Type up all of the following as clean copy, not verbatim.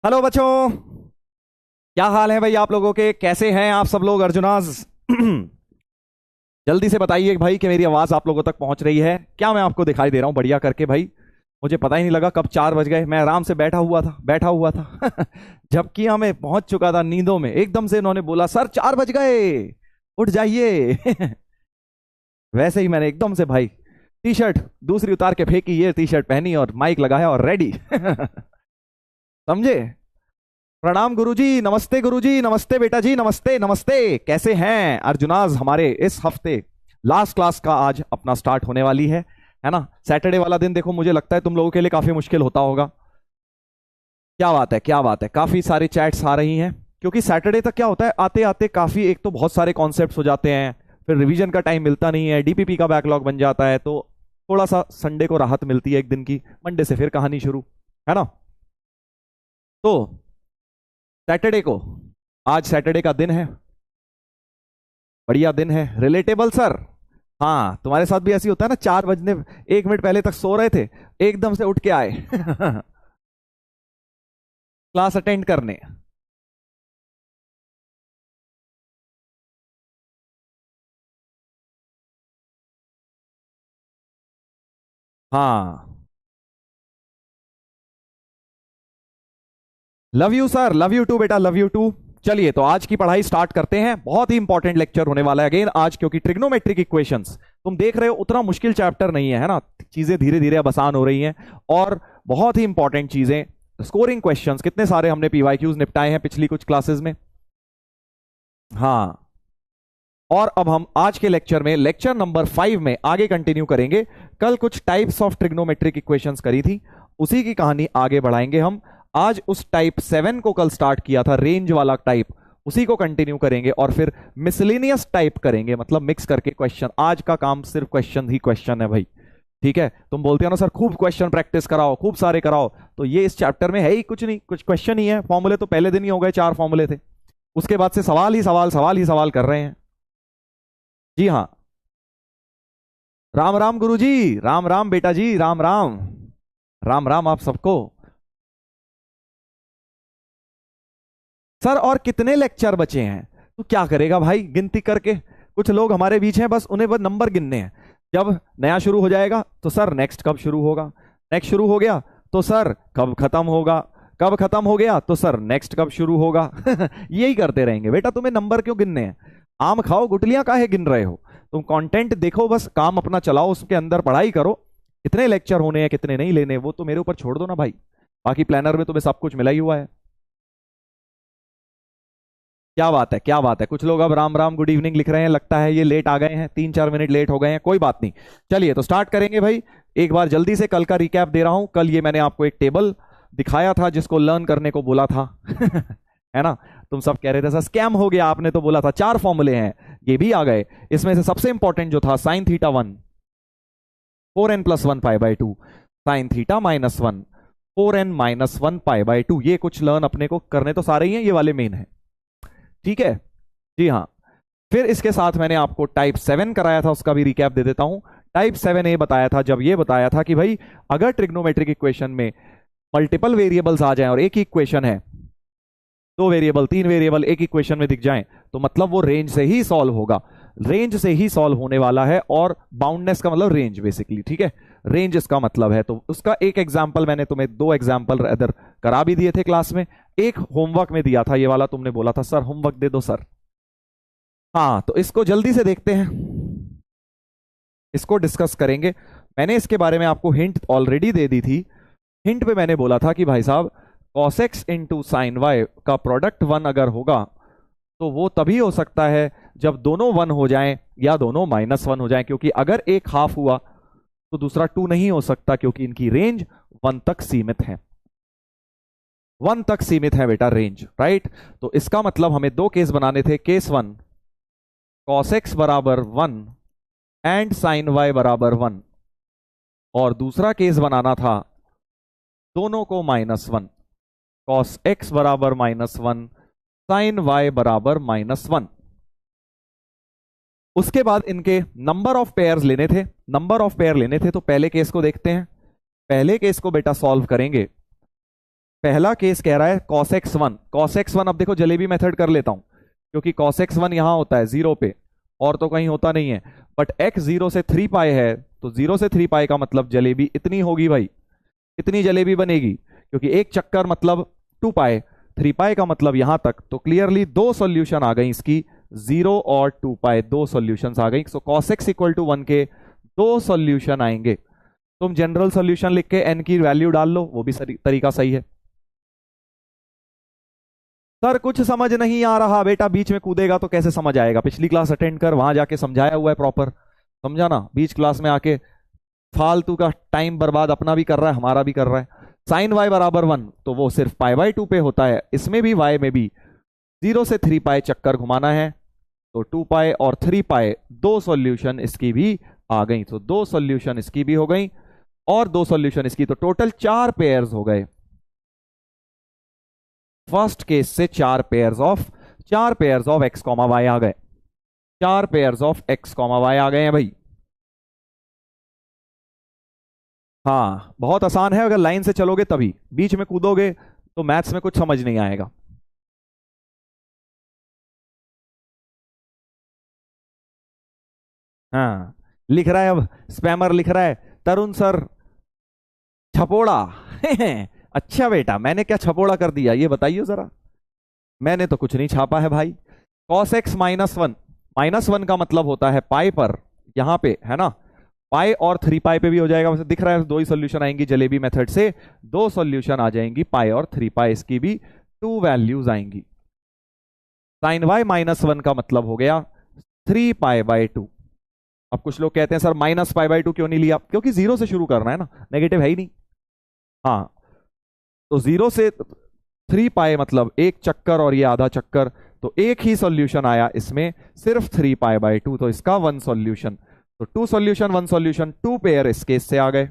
Hello बच्चों। क्या हाल है भाई आप लोगों के? कैसे हैं आप सब लोग? अर्जुनाज जल्दी से बताइए भाई कि मेरी आवाज आप लोगों तक पहुंच रही है क्या? मैं आपको दिखाई दे रहा हूं बढ़िया करके भाई? मुझे पता ही नहीं लगा कब 4 बज गए। मैं आराम से बैठा हुआ था जबकि मैं पहुंच चुका था नींदों में। एकदम से इन्होंने बोला सर 4 बज गए, उठ जाइए वैसे ही मैंने एकदम से भाई टी शर्ट दूसरी उतार के फेंकी, ये टी शर्ट पहनी और माइक लगाया और रेडी समझे? प्रणाम गुरुजी, नमस्ते गुरुजी, नमस्ते बेटा जी, नमस्ते नमस्ते। कैसे हैं अर्जुनाज? हमारे इस हफ्ते लास्ट क्लास का आज अपना स्टार्ट होने वाली है ना? सैटरडे वाला दिन देखो, मुझे लगता है तुम लोगों के लिए काफी मुश्किल होता होगा। क्या बात है, क्या बात है, काफी सारी चैट्स आ रही हैं क्योंकि सैटरडे तक क्या होता है, आते आते काफी एक तो बहुत सारे कॉन्सेप्ट्स हो जाते हैं, फिर रिवीजन का टाइम मिलता नहीं है, डीपीपी का बैकलॉग बन जाता है, तो थोड़ा सा संडे को राहत मिलती है एक दिन की। मंडे से फिर कहानी शुरू, है ना? तो सैटरडे को, आज सैटरडे का दिन है, बढ़िया दिन है। Relatable sir? हाँ, तुम्हारे साथ भी ऐसी होता है ना, 4 बजने 1 मिनट पहले तक सो रहे थे, एकदम से उठ के आए क्लास अटेंड करने। हाँ, love you sir, love you too बेटा, लव यू टू। चलिए तो आज की पढ़ाई स्टार्ट करते हैं। बहुत ही इंपॉर्टेंट लेक्चर होने वाला है अगेन आज, क्योंकि ट्रिग्नोमेट्रिक इक्वेशंस तुम देख रहे हो उतना मुश्किल चैप्टर नहीं है ना? चीजें धीरे धीरे अब आसान हो रही हैं और बहुत ही इंपॉर्टेंट चीजें, स्कोरिंग क्वेश्चंस कितने सारे हमने पीवाईक्यूज निपटाए हैं पिछली कुछ क्लासेस में। हाँ, और अब हम आज के लेक्चर में लेक्चर नंबर 5 में आगे कंटिन्यू करेंगे। कल कुछ टाइप्स ऑफ ट्रिग्नोमेट्रिक इक्वेशंस करी थी, उसी की कहानी आगे बढ़ाएंगे हम। आज उस टाइप 7 को कल स्टार्ट किया था, रेंज वाला टाइप, उसी को कंटिन्यू करेंगे और फिर मिसलेनियस टाइप करेंगे, मतलब मिक्स करके क्वेश्चन। आज का काम सिर्फ क्वेश्चन ही क्वेश्चन है भाई, ठीक है? तुम बोलते हो ना सर खूब क्वेश्चन प्रैक्टिस कराओ, खूब सारे कराओ, तो ये इस चैप्टर में है ही कुछ नहीं, कुछ क्वेश्चन ही है। फॉर्मूले तो पहले दिन ही हो गए, 4 फॉर्मूले थे, उसके बाद से सवाल ही सवाल, सवाल ही सवाल कर रहे हैं। जी हाँ, राम राम गुरु जी, राम राम बेटा जी, राम राम, राम राम आप सबको। सर और कितने लेक्चर बचे हैं? तो क्या करेगा भाई गिनती करके? कुछ लोग हमारे बीच हैं, बस उन्हें बस नंबर गिनने हैं। जब नया शुरू हो जाएगा तो सर नेक्स्ट कब शुरू होगा, नेक्स्ट शुरू हो गया तो सर कब खत्म होगा, कब खत्म हो गया तो सर नेक्स्ट कब शुरू होगा यही करते रहेंगे बेटा। तुम्हें नंबर क्यों गिनने हैं? आम खाओ, गुटलियां काहे गिन रहे हो? तुम कंटेंट देखो, बस काम अपना चलाओ, उसके अंदर पढ़ाई करो। कितने लेक्चर होने हैं, कितने नहीं लेने, वो तो मेरे ऊपर छोड़ दो ना भाई। बाकी प्लानर में तुम्हें सब कुछ मिला ही हुआ है। क्या बात है, क्या बात है। कुछ लोग अब राम राम गुड इवनिंग लिख रहे हैं, लगता है ये लेट आ गए हैं, 3-4 मिनट लेट हो गए हैं, कोई बात नहीं। चलिए तो स्टार्ट करेंगे भाई। एक बार जल्दी से कल का रिकैप दे रहा हूं। कल ये मैंने आपको एक टेबल दिखाया था जिसको लर्न करने को बोला था है ना? तुम सब कह रहे थे सर स्कैम हो गया, आपने तो बोला था 4 फॉर्मूले हैं, ये भी आ गए। इसमें से सबसे इंपॉर्टेंट जो था sine theta 1 4n+1 π/2, sine theta -1 4n-1 π/2। ये कुछ लर्न अपने को करने तो सारे ही हैं, ये वाले मेन है, ठीक है? जी हाँ। फिर इसके साथ मैंने आपको टाइप 7 कराया था, उसका भी रिकैप दे देता हूं। टाइप 7 ये बताया था, जब ये बताया था कि भाई अगर ट्रिग्नोमेट्रिक इक्वेशन में मल्टीपल वेरिएबल्स आ जाएं और एक ही इक्वेशन है, 2 वेरिएबल 3 वेरिएबल एक इक्वेशन में दिख जाएं, तो मतलब वो रेंज से ही सॉल्व होगा, रेंज से ही सॉल्व होने वाला है। और बाउंडनेस का मतलब रेंज बेसिकली, ठीक है? रेंज इसका मतलब है। तो उसका एक एग्जांपल मैंने तुम्हें, 2 एग्जांपल इधर करा भी दिए थे क्लास में, एक होमवर्क में दिया था, ये वाला तुमने बोला था सर होमवर्क दे दो सर। हाँ, तो इसको जल्दी से देखते हैं, इसको डिस्कस करेंगे। मैंने इसके बारे में आपको हिंट ऑलरेडी दे दी थी। हिंट पे मैंने बोला था कि भाई साहब cos x into sine Y का प्रोडक्ट 1 अगर होगा तो वो तभी हो सकता है जब दोनों 1 हो जाएं या दोनों -1 हो जाएं, क्योंकि अगर एक हाफ हुआ तो दूसरा 2 नहीं हो सकता, क्योंकि इनकी रेंज 1 तक सीमित है, 1 तक सीमित है बेटा रेंज, राइट? तो इसका मतलब हमें 2 केस बनाने थे। केस 1 cos x बराबर 1 एंड साइन y बराबर 1, और दूसरा केस बनाना था दोनों को -1, cos x बराबर -1 साइन y बराबर -1। उसके बाद इनके नंबर ऑफ पेयर्स लेने थे, नंबर ऑफ पेयर लेने थे। तो पहले केस को देखते हैं। पहले केस को बेटा सॉल्व करेंगे, पहला केस कह रहा है cos x1। cos x1 अब देखो जलेबी मेथड कर लेता हूं, क्योंकि cos x1 यहां होता है 0 पे और तो कहीं होता नहीं है, बट x 0 से 3 पाई है, तो 0 से 3 पाई का मतलब जलेबी इतनी होगी भाई, इतनी जलेबी बनेगी, क्योंकि एक चक्कर मतलब 2 पाई, 3 पाई का मतलब यहां तक। तो क्लियरली दो सॉल्यूशन आ गई इसकी, 0 और 2 पाई, दो सॉल्यूशंस आ गई। सो cos x इक्वल टू 1 के दो सॉल्यूशन आएंगे। तुम जनरल सॉल्यूशन लिख के n की वैल्यू डाल लो, वो भी तरीका सही है। सर कुछ समझ नहीं आ रहा बेटा, बीच में कूदेगा तो कैसे समझ आएगा? पिछली क्लास अटेंड कर, वहां जाके समझाया हुआ है प्रॉपर, समझा ना? बीच क्लास में आके फालतू का टाइम बर्बाद अपना भी कर रहा है, हमारा भी कर रहा है। साइन y बराबर 1 तो वो सिर्फ पाई बाई 2 पे होता है, इसमें भी y में भी 0 से 3 पाई चक्कर घुमाना है, तो 2 पाई और 3 पाई दो सॉल्यूशन इसकी भी आ गई। तो दो सॉल्यूशन इसकी भी हो गई और दो सॉल्यूशन इसकी, तो टोटल 4 पेयर्स हो गए। फर्स्ट केस से 4 pairs of x comma Y आ गए, 4 pairs of x comma Y आ गए हैं भाई। हाँ बहुत आसान है, अगर लाइन से चलोगे तभी, बीच में कूदोगे तो मैथ्स में कुछ समझ नहीं आएगा। हाँ लिख रहा है, अब स्पैमर लिख रहा है, तरुण सर छपोड़ा। अच्छा बेटा, मैंने क्या छपोड़ा कर दिया ये बताइए जरा? मैंने तो कुछ नहीं छापा है भाई। cos x -1 का मतलब होता है पाई पर, यहां पे है ना, पाई और 3 पाई पे भी हो जाएगा, वैसे दिख रहा है दो ही सॉल्यूशन आएंगी जलेबी मेथड से, दो सॉल्यूशन आ जाएंगी पाई और 3 पाई, इसकी भी 2 वैल्यूज आएंगी। साइन y -1 का मतलब हो गया 3 पाई बाई 2। अब कुछ लोग कहते हैं सर माइनस पाई बाई 2 क्यों नहीं लिया? क्योंकि 0 से शुरू करना है ना, नेगेटिव है ही नहीं। हाँ तो 0 से 3 पाई मतलब एक चक्कर और ये आधा चक्कर, तो एक ही सॉल्यूशन आया इसमें, सिर्फ 3 पाई बाई 2, तो इसका 1 सॉल्यूशन। तो 2 सॉल्यूशन 1 सॉल्यूशन, 2 पेयर इस केस से आ गए,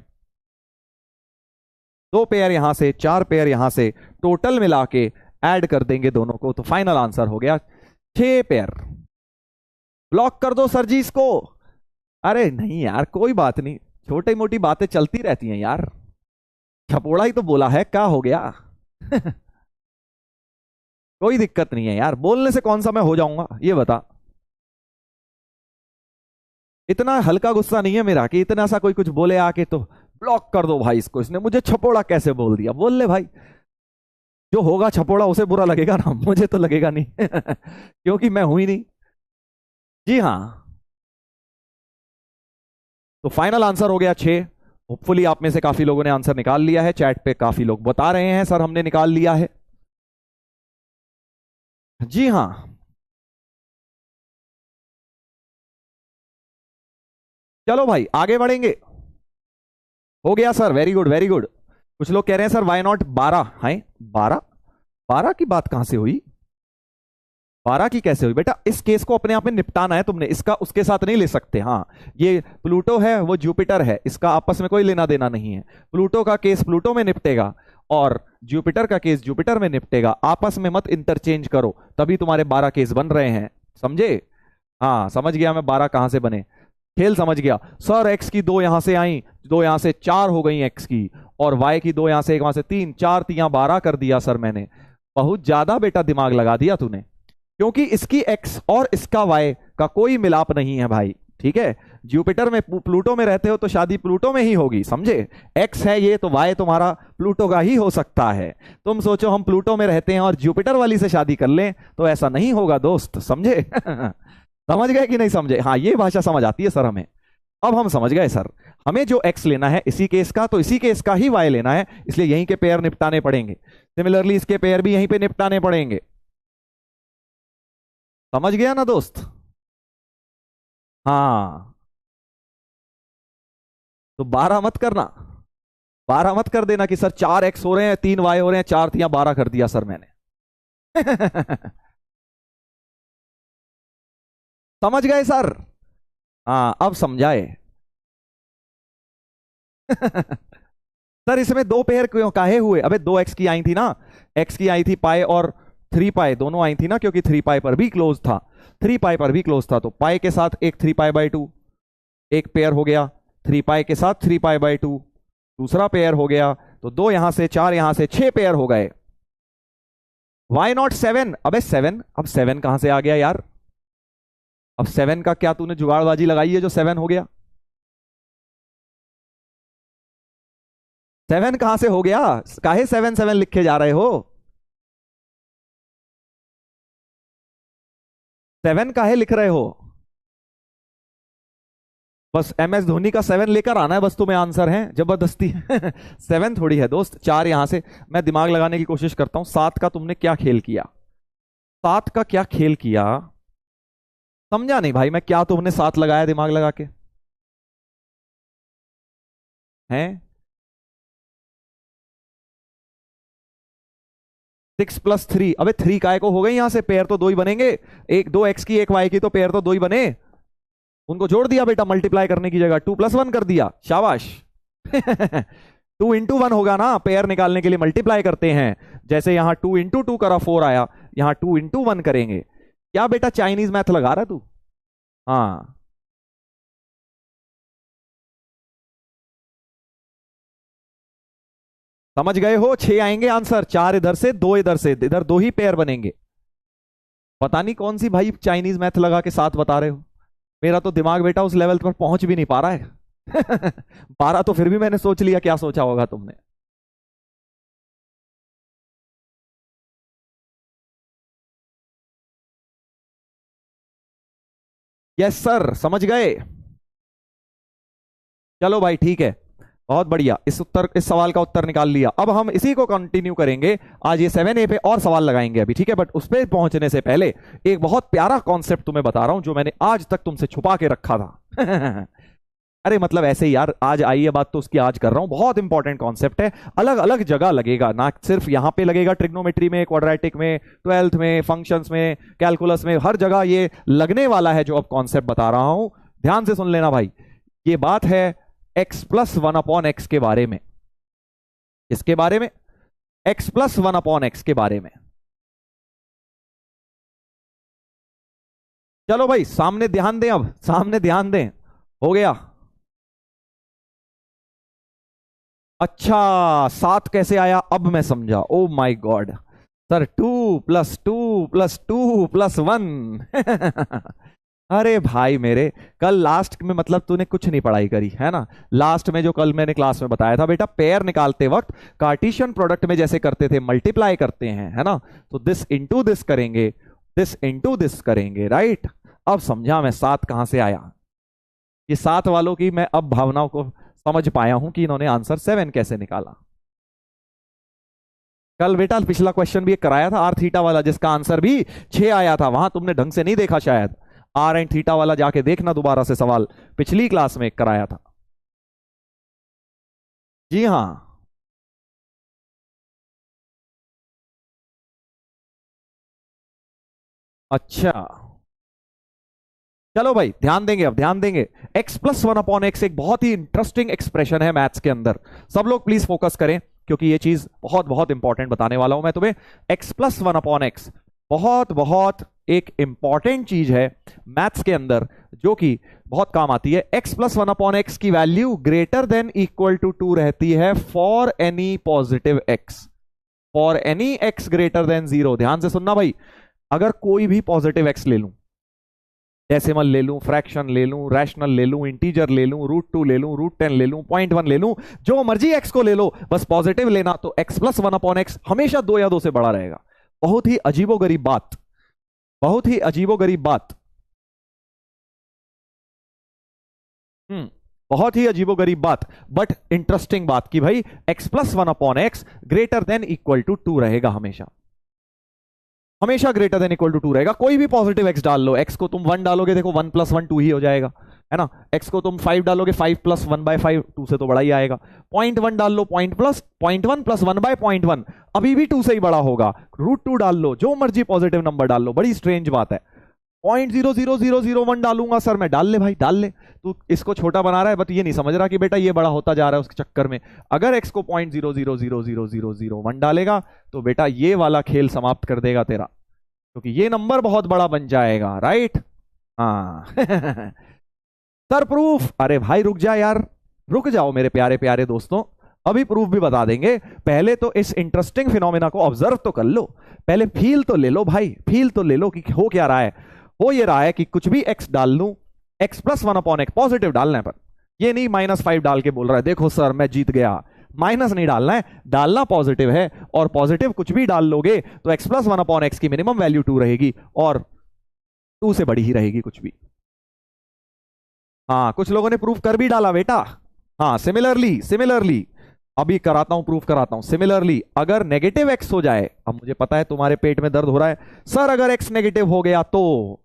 2 पेयर यहां से, 4 पेयर यहां से, टोटल मिला के ऐड कर देंगे दोनों को, तो फाइनल आंसर हो गया 6 पेयर। ब्लॉक कर दो सर जी इसको। अरे नहीं यार कोई बात नहीं, छोटी मोटी बातें चलती रहती हैं यार, छपोड़ा ही तो बोला है, क्या हो गया? कोई दिक्कत नहीं है यार, बोलने से कौन सा मैं हो जाऊंगा ये बता। इतना हल्का गुस्सा नहीं है मेरा कि इतना सा कोई कुछ बोले आके तो ब्लॉक कर दो भाई इसको, इसने मुझे छपोड़ा कैसे बोल दिया। बोल ले भाई, जो होगा छपोड़ा उसे बुरा लगेगा ना, मुझे तो लगेगा नहीं। क्योंकि मैं हूं ही नहीं। जी हाँ, तो फाइनल आंसर हो गया 6। होपफुली आप में से काफी लोगों ने आंसर निकाल लिया है, चैट पे काफी लोग बता रहे हैं सर हमने निकाल लिया है। जी हाँ, चलो भाई आगे बढ़ेंगे। हो गया sir, very good very good. कुछ लोग कह रहे हैं सर वाई नॉट 12 है, 12 12 की बात कहां से हुई? 12 की कैसे हुई बेटा? इस केस को अपने आप में निपटाना है तुमने, इसका उसके साथ नहीं ले सकते। हाँ ये प्लूटो है, वो जुपिटर है, इसका आपस में कोई लेना देना नहीं है। प्लूटो का केस प्लूटो में निपटेगा और जुपिटर का केस जुपिटर में निपटेगा, आपस में मत इंटरचेंज करो, तभी तुम्हारे 12 केस बन रहे हैं, समझे? हाँ समझ गया मैं 12 कहां से बने, खेल समझ गया। सर एक्स की 2 यहां से आई, 2 यहां से 4 हो गई एक्स की, और वाई की 2 यहां से, 1 वहां से 3, 4 तियां 12 कर दिया सर मैंने। बहुत ज्यादा बेटा दिमाग लगा दिया तूने, क्योंकि इसकी एक्स और इसका वाई का कोई मिलाप नहीं है भाई, ठीक है? जुपिटर में प्लूटो में रहते हो तो शादी प्लूटो में ही होगी, समझे? एक्स है ये तो वाई तुम्हारा प्लूटो का ही हो सकता है। तुम सोचो हम प्लूटो में रहते हैं और जुपिटर वाली से शादी कर लें, तो ऐसा नहीं होगा दोस्त, समझे? समझ गए कि नहीं समझे? हाँ ये भाषा समझ आती है सर हमें, अब हम समझ गए सर। हमें जो एक्स लेना है इसी केस का, तो इसी केस का ही वाई लेना है, इसलिए यहीं के पेयर निपटाने पड़ेंगे। सिमिलरली इसके पेयर भी यहीं पे निपटाने पड़ेंगे, समझ गया ना दोस्त? हाँ तो 12 मत करना, 12 मत कर देना कि सर 4 एक्स हो रहे हैं 3 वाई हो रहे हैं, 4 तियां 12 कर दिया सर मैंने। समझ गए सर? हाँ अब समझाए। सर इसमें 2 पेयर क्यों काहे हुए? अबे 2 एक्स की आई थी ना, एक्स की आई थी पाई और 3 पाई दोनों आई थी ना, क्योंकि 3 पाई पर भी क्लोज था, 3 पाई पर भी क्लोज था, तो पाई के साथ एक 3 पाई बाई 2 एक पेयर हो गया, 3 पाई के साथ 3 पाई बाई 2 दूसरा पेयर हो गया, तो 2 यहां से, 4 यहां से, 6 पेयर हो गए। Why not 7? अबे 7, अब 7 कहां से आ गया यार? अब 7 का क्या तूने जुगाड़बाजी लगाई है जो 7 हो गया? 7 कहां से हो गया? काहे 7 7 लिखे जा रहे हो? 7 काहे लिख रहे हो? बस MS धोनी का 7 लेकर आना है, बस तुम्हें आंसर है जबरदस्ती। 7 थोड़ी है दोस्त। 4 यहां से, मैं दिमाग लगाने की कोशिश करता हूं। 7 का तुमने क्या खेल किया? 7 का क्या खेल किया? समझा नहीं भाई मैं, क्या तुमने 7 लगाया दिमाग लगा के? हैं? 6+3, अबे 3 काय को हो गई यहां से? पेयर तो 2 ही बनेंगे। एक 2 x की, एक y की, तो पेयर तो 2 ही बने। उनको जोड़ दिया बेटा, मल्टीप्लाई करने की जगह 2+1 कर दिया, शाबाश। 2 × 1 होगा ना, पेयर निकालने के लिए मल्टीप्लाई करते हैं। जैसे यहां 2 × 2 करा 4 आया, यहां 2 × 1 करेंगे। क्या बेटा चाइनीज मैथ लगा रहा तू? हाँ, समझ गए हो? 6 आएंगे आंसर, 4 इधर से, 2 इधर से, इधर 2 ही पेयर बनेंगे। पता नहीं कौन सी भाई चाइनीज मैथ लगा के 7 बता रहे हो। मेरा तो दिमाग बेटा उस लेवल पर पहुंच भी नहीं पा रहा है। 12 तो फिर भी मैंने सोच लिया, क्या सोचा होगा तुमने? यस सर, समझ गए। चलो भाई ठीक है, बहुत बढ़िया। इस सवाल का उत्तर निकाल लिया। अब हम इसी को कंटिन्यू करेंगे। आज ये 7A पे और सवाल लगाएंगे अभी, ठीक है? बट उस पर पहुंचने से पहले एक बहुत प्यारा कॉन्सेप्ट तुम्हें बता रहा हूं, जो मैंने आज तक तुमसे छुपा के रखा था। अरे मतलब ऐसे ही यार, आज आई है बात तो उसकी आज कर रहा हूं। बहुत इंपॉर्टेंट कॉन्सेप्ट है, अलग अलग जगह लगेगा, ना सिर्फ यहां पे लगेगा, ट्रिग्नोमेट्री में, क्वाड्रेटिक में, 12th में, फंक्शंस में, कैलकुलस में, हर जगह ये लगने वाला है जो अब कॉन्सेप्ट बता रहा हूं। ध्यान से सुन लेना भाई। ये बात है x+1/x के बारे में। इसके बारे में, x+1/x के बारे में। चलो भाई सामने ध्यान दें, अब सामने ध्यान दें। हो गया? अच्छा, 7 कैसे आया अब मैं समझा। Oh my God sir, 2+2+2+1। अरे भाई मेरे, कल लास्ट में मतलब तूने कुछ नहीं पढ़ाई करी है ना। लास्ट में जो कल मैंने क्लास में बताया था बेटा, पेयर निकालते वक्त कार्टेशियन प्रोडक्ट में जैसे करते थे, मल्टीप्लाई करते हैं, है ना? तो दिस इंटू दिस करेंगे, दिस इंटू दिस करेंगे, राइट? अब समझा मैं 7 कहां से आया। ये 7 वालों की मैं अब भावनाओं को समझ पाया हूं कि इन्होंने आंसर 7 कैसे निकाला। कल बेटा पिछला क्वेश्चन भी एक कराया था, आर थीटा वाला, जिसका आंसर भी 6 आया था। वहां तुमने ढंग से नहीं देखा शायद। आर एंड थीटा वाला जाके देखना दोबारा से, सवाल पिछली क्लास में एक कराया था। जी हां, अच्छा चलो भाई ध्यान देंगे, अब ध्यान देंगे। x+1/x एक बहुत ही इंटरेस्टिंग एक्सप्रेशन है मैथ्स के अंदर। सब लोग प्लीज फोकस करें, क्योंकि ये चीज बहुत बहुत इंपॉर्टेंट बताने वाला हूं मैं तुम्हें। x+1/x बहुत बहुत एक इंपॉर्टेंट चीज है मैथ्स के अंदर, जो कि बहुत काम आती है। x+1/x की value greater than equal to 2 रहती है for any positive x, for any x greater than 0। ध्यान से सुनना भाई, अगर कोई भी पॉजिटिव x ले लूं, डेसिमल ले लूं, फ्रैक्शन ले लूं, रैशनल ले लूं, इंटीजर ले लूं, √2 ले लूं, √10 ले लूं, 0.1 ले लूं, जो मर्जी x को ले लो, बस पॉजिटिव लेना, तो x+1/x हमेशा 2 या 2 से बड़ा रहेगा। बहुत ही अजीबोगरीब बात, बहुत ही अजीबोगरीब बात। बहुत ही अजीबोगरीब बात, बट इंटरेस्टिंग बात की भाई, x+1/x greater than equal to 2 रहेगा हमेशा, हमेशा ग्रेटर देन इक्वल टू 2 रहेगा। कोई भी पॉजिटिव x डाल लो, x को तुम 1 डालोगे, देखो 1+1 2 ही हो जाएगा, है ना? x को तुम 5 डालोगे, 5+1/5 2 से तो बड़ा ही आएगा। 0.1 डाल लो, 0.1 + 1/0.1 अभी भी 2 से ही बड़ा होगा। √2 डाल लो, जो मर्जी पॉजिटिव नंबर डाल लो। बड़ी स्ट्रेंज बात है। 0.00001 डालूंगा सर मैं, डाल ले भाई डाल ले। तू इसको छोटा बना रहा है, बट ये नहीं समझ रहा कि बेटा ये बड़ा होता जा रहा है उसके चक्कर में। अगर x को 0.0000001 डालेगा तो बेटा ये वाला खेल समाप्त कर देगा तेरा, क्योंकि ये नंबर बहुत बड़ा बन जाएगा, राइट? हाँ। सर प्रूफ, अरे भाई रुक जा यार, रुक जाओ मेरे प्यारे प्यारे दोस्तों। अभी प्रूफ भी बता देंगे। पहले तो इस इंटरेस्टिंग फिनोमेना को ऑब्जर्व तो कर लो, पहले फील तो ले लो भाई, फील तो ले लो कि हो क्या रहा है। हो ये रहा है कि कुछ भी x डाल लूं, x plus one upon x positive डालना है, पर ये नहीं -5 डाल के बोल रहा है देखो सर मैं जीत गया। माइनस नहीं डालना है, डालना पॉजिटिव है, और पॉजिटिव कुछ भी डाल लोगे तो x plus one upon x की मिनिमम वैल्यू 2 रहेगी, और 2 से बड़ी ही रहेगी कुछ भी। हाँ, कुछ लोगों ने प्रूफ कर भी डाला बेटा। हाँ, सिमिलरली अभी कराता हूं, प्रूफ कराता हूं। सिमिलरली अगर नेगेटिव x हो जाए, अब मुझे पता है तुम्हारे पेट में दर्द हो रहा है, सर अगर x नेगेटिव हो गया तो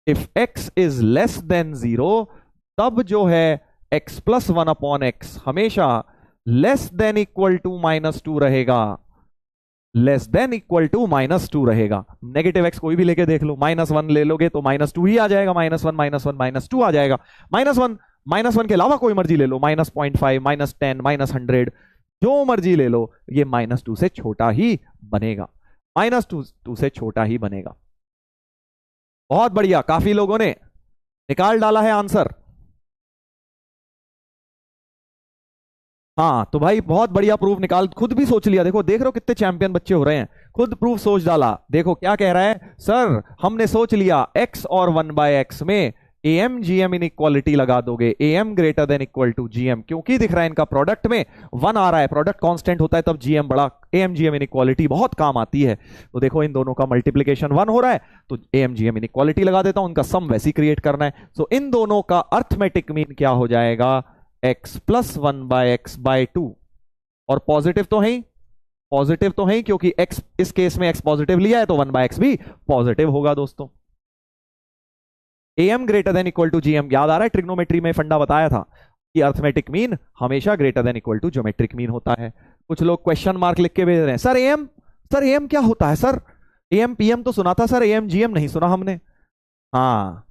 if x is less than 0, तब जो है x plus one upon x हमेशा लेस देन इक्वल टू -2 रहेगा, लेस देन इक्वल टू -2 रहेगा। नेगेटिव x कोई भी लेके देख लो, -1 ले लोगे तो -2 ही आ जाएगा, -1 -2 आ जाएगा। -1 के अलावा कोई मर्जी ले लो, -0.5 -10 -100 जो मर्जी ले लो, ये -2 से छोटा ही बनेगा, -2 से छोटा ही बनेगा। बहुत बढ़िया, काफी लोगों ने निकाल डाला है आंसर। हाँ तो भाई बहुत बढ़िया प्रूफ निकाल, खुद भी सोच लिया, देखो देख रहे हो कितने चैंपियन बच्चे हो रहे हैं, खुद प्रूफ सोच डाला। देखो क्या कह रहा है, सर हमने सोच लिया x और 1/x में am gm इन इक्वालिटी लगा दोगे, am greater than equal to gm, क्योंकि दिख रहा है इनका प्रोडक्ट में 1 आ रहा है, प्रोडक्ट कांस्टेंट होता है तब gm बड़ा, am gm इन इक्वालिटी बहुत काम आती है। तो देखो इन दोनों का मल्टीप्लीकेशन 1 हो रहा है, तो am gm इन इक्वालिटी लगा देता हूं, इनका सम वैसे ही क्रिएट करना है। सो इन दोनों का अर्थमेटिक मीन क्या हो जाएगा, x प्लस 1/x/2, और पॉजिटिव तो है ही, पॉजिटिव तो है ही, क्योंकि x इस केस में x पॉजिटिव लिया है तो 1/x भी पॉजिटिव होगा दोस्तों। am greater than equal to gm, याद आ रहा है ट्रिग्नोमेट्री में फंडा बताया था कि अर्थमेटिक मीन हमेशा greater than equal to geometric mean होता है। कुछ लोग क्वेश्चन मार्क लिख के भेज रहे हैं, सर am क्या होता है सर, am pm तो सुना था सर, am gm नहीं सुना हमने। हाँ,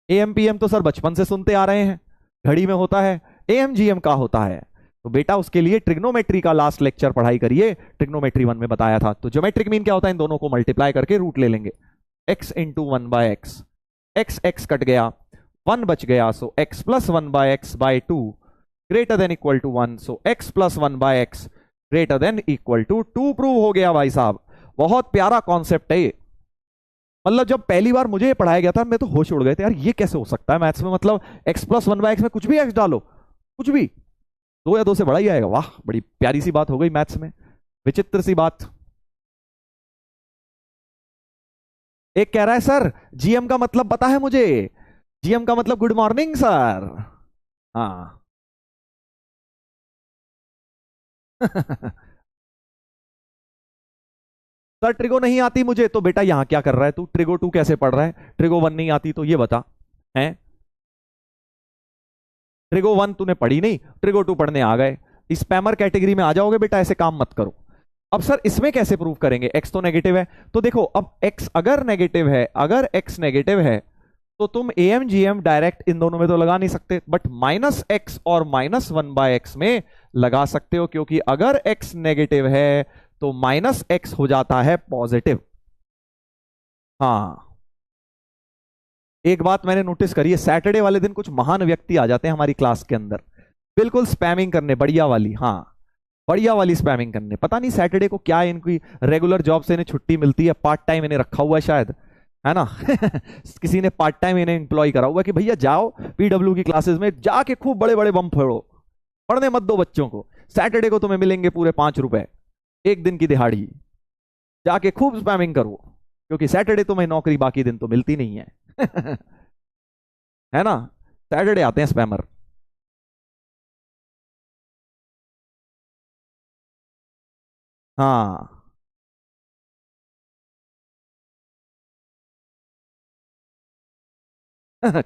am pm तो सर बचपन से सुनते आ रहे हैं, घड़ी में होता है, am gm का होता है। तो बेटा उसके लिए ट्रिग्नोमेट्री का लास्ट लेक्चर पढ़ाई करिए, ट्रिग्नोमेट्री 1 में बताया था। तो ज्योमेट्रिक मीन क्या होता है, इन दोनों को मल्टीप्लाई करके रूट ले लेंगे, x into 1/x, x cut गया, 1 बच गया, so x plus 1/x/2 greater than equal to 1, so x plus 1/x greater than equal to 2 prove हो गया भाई साहब। बहुत प्यारा कॉन्सेप्ट है ये, मतलब जब पहली बार मुझे ये पढ़ाया गया था मैं तो होश उड़ गए थे, यार ये कैसे हो सकता है मैथ्स में, मतलब x प्लस 1/x में कुछ भी x डालो, कुछ भी 2 या 2 से बड़ा ही आएगा। वाह, बड़ी प्यारी सी बात हो गई मैथ्स में, विचित्र सी बात। एक कह रहा है सर जीएम का मतलब पता है मुझे, जीएम का मतलब गुड मॉर्निंग सर। हाँ सर ट्रिगो नहीं आती मुझे, तो बेटा यहां क्या कर रहा है तू, ट्रिगो 2 कैसे पढ़ रहा है, ट्रिगो 1 नहीं आती तो ये बता है, ट्रिगो 1 तूने पढ़ी नहीं, ट्रिगो 2 पढ़ने आ गए, स्पैमर कैटेगरी में आ जाओगे बेटा, ऐसे काम मत करो। अब सर इसमें कैसे प्रूव करेंगे, x तो नेगेटिव है, तो देखो अब x अगर नेगेटिव है, अगर x नेगेटिव है तो तुम am gm डायरेक्ट इन दोनों में तो लगा नहीं सकते, बट -x और -1/x में लगा सकते हो, क्योंकि अगर x नेगेटिव है तो -x हो जाता है पॉजिटिव। हाँ, एक बात मैंने नोटिस करी है, सैटरडे वाले दिन कुछ महान व्यक्ति आ जाते हैं हमारी क्लास के अंदर, बिल्कुल स्पैमिंग करने, बढ़िया वाली, हाँ बढ़िया वाली स्पैमिंग करने। पता नहीं सैटरडे को क्या इनकी रेगुलर जॉब से इन्हें छुट्टी मिलती है, पार्ट टाइम इन्हें रखा हुआ है शायद, है ना किसी ने पार्ट टाइम इन्हें एम्प्लॉय करा हुआ है कि भैया जाओ पीडब्ल्यू की क्लासेस में जाके खूब बड़े बड़े बम फोड़ो, पढ़ने मत दो बच्चों को, सैटरडे को तुम्हें मिलेंगे पूरे 5 रुपए, एक दिन की दिहाड़ी, जाके खूब स्पैमिंग करो, क्योंकि सैटरडे तुम्हें नौकरी बाकी दिन तो मिलती नहीं है है ना, सैटरडे आते हैं स्पैमर। हाँ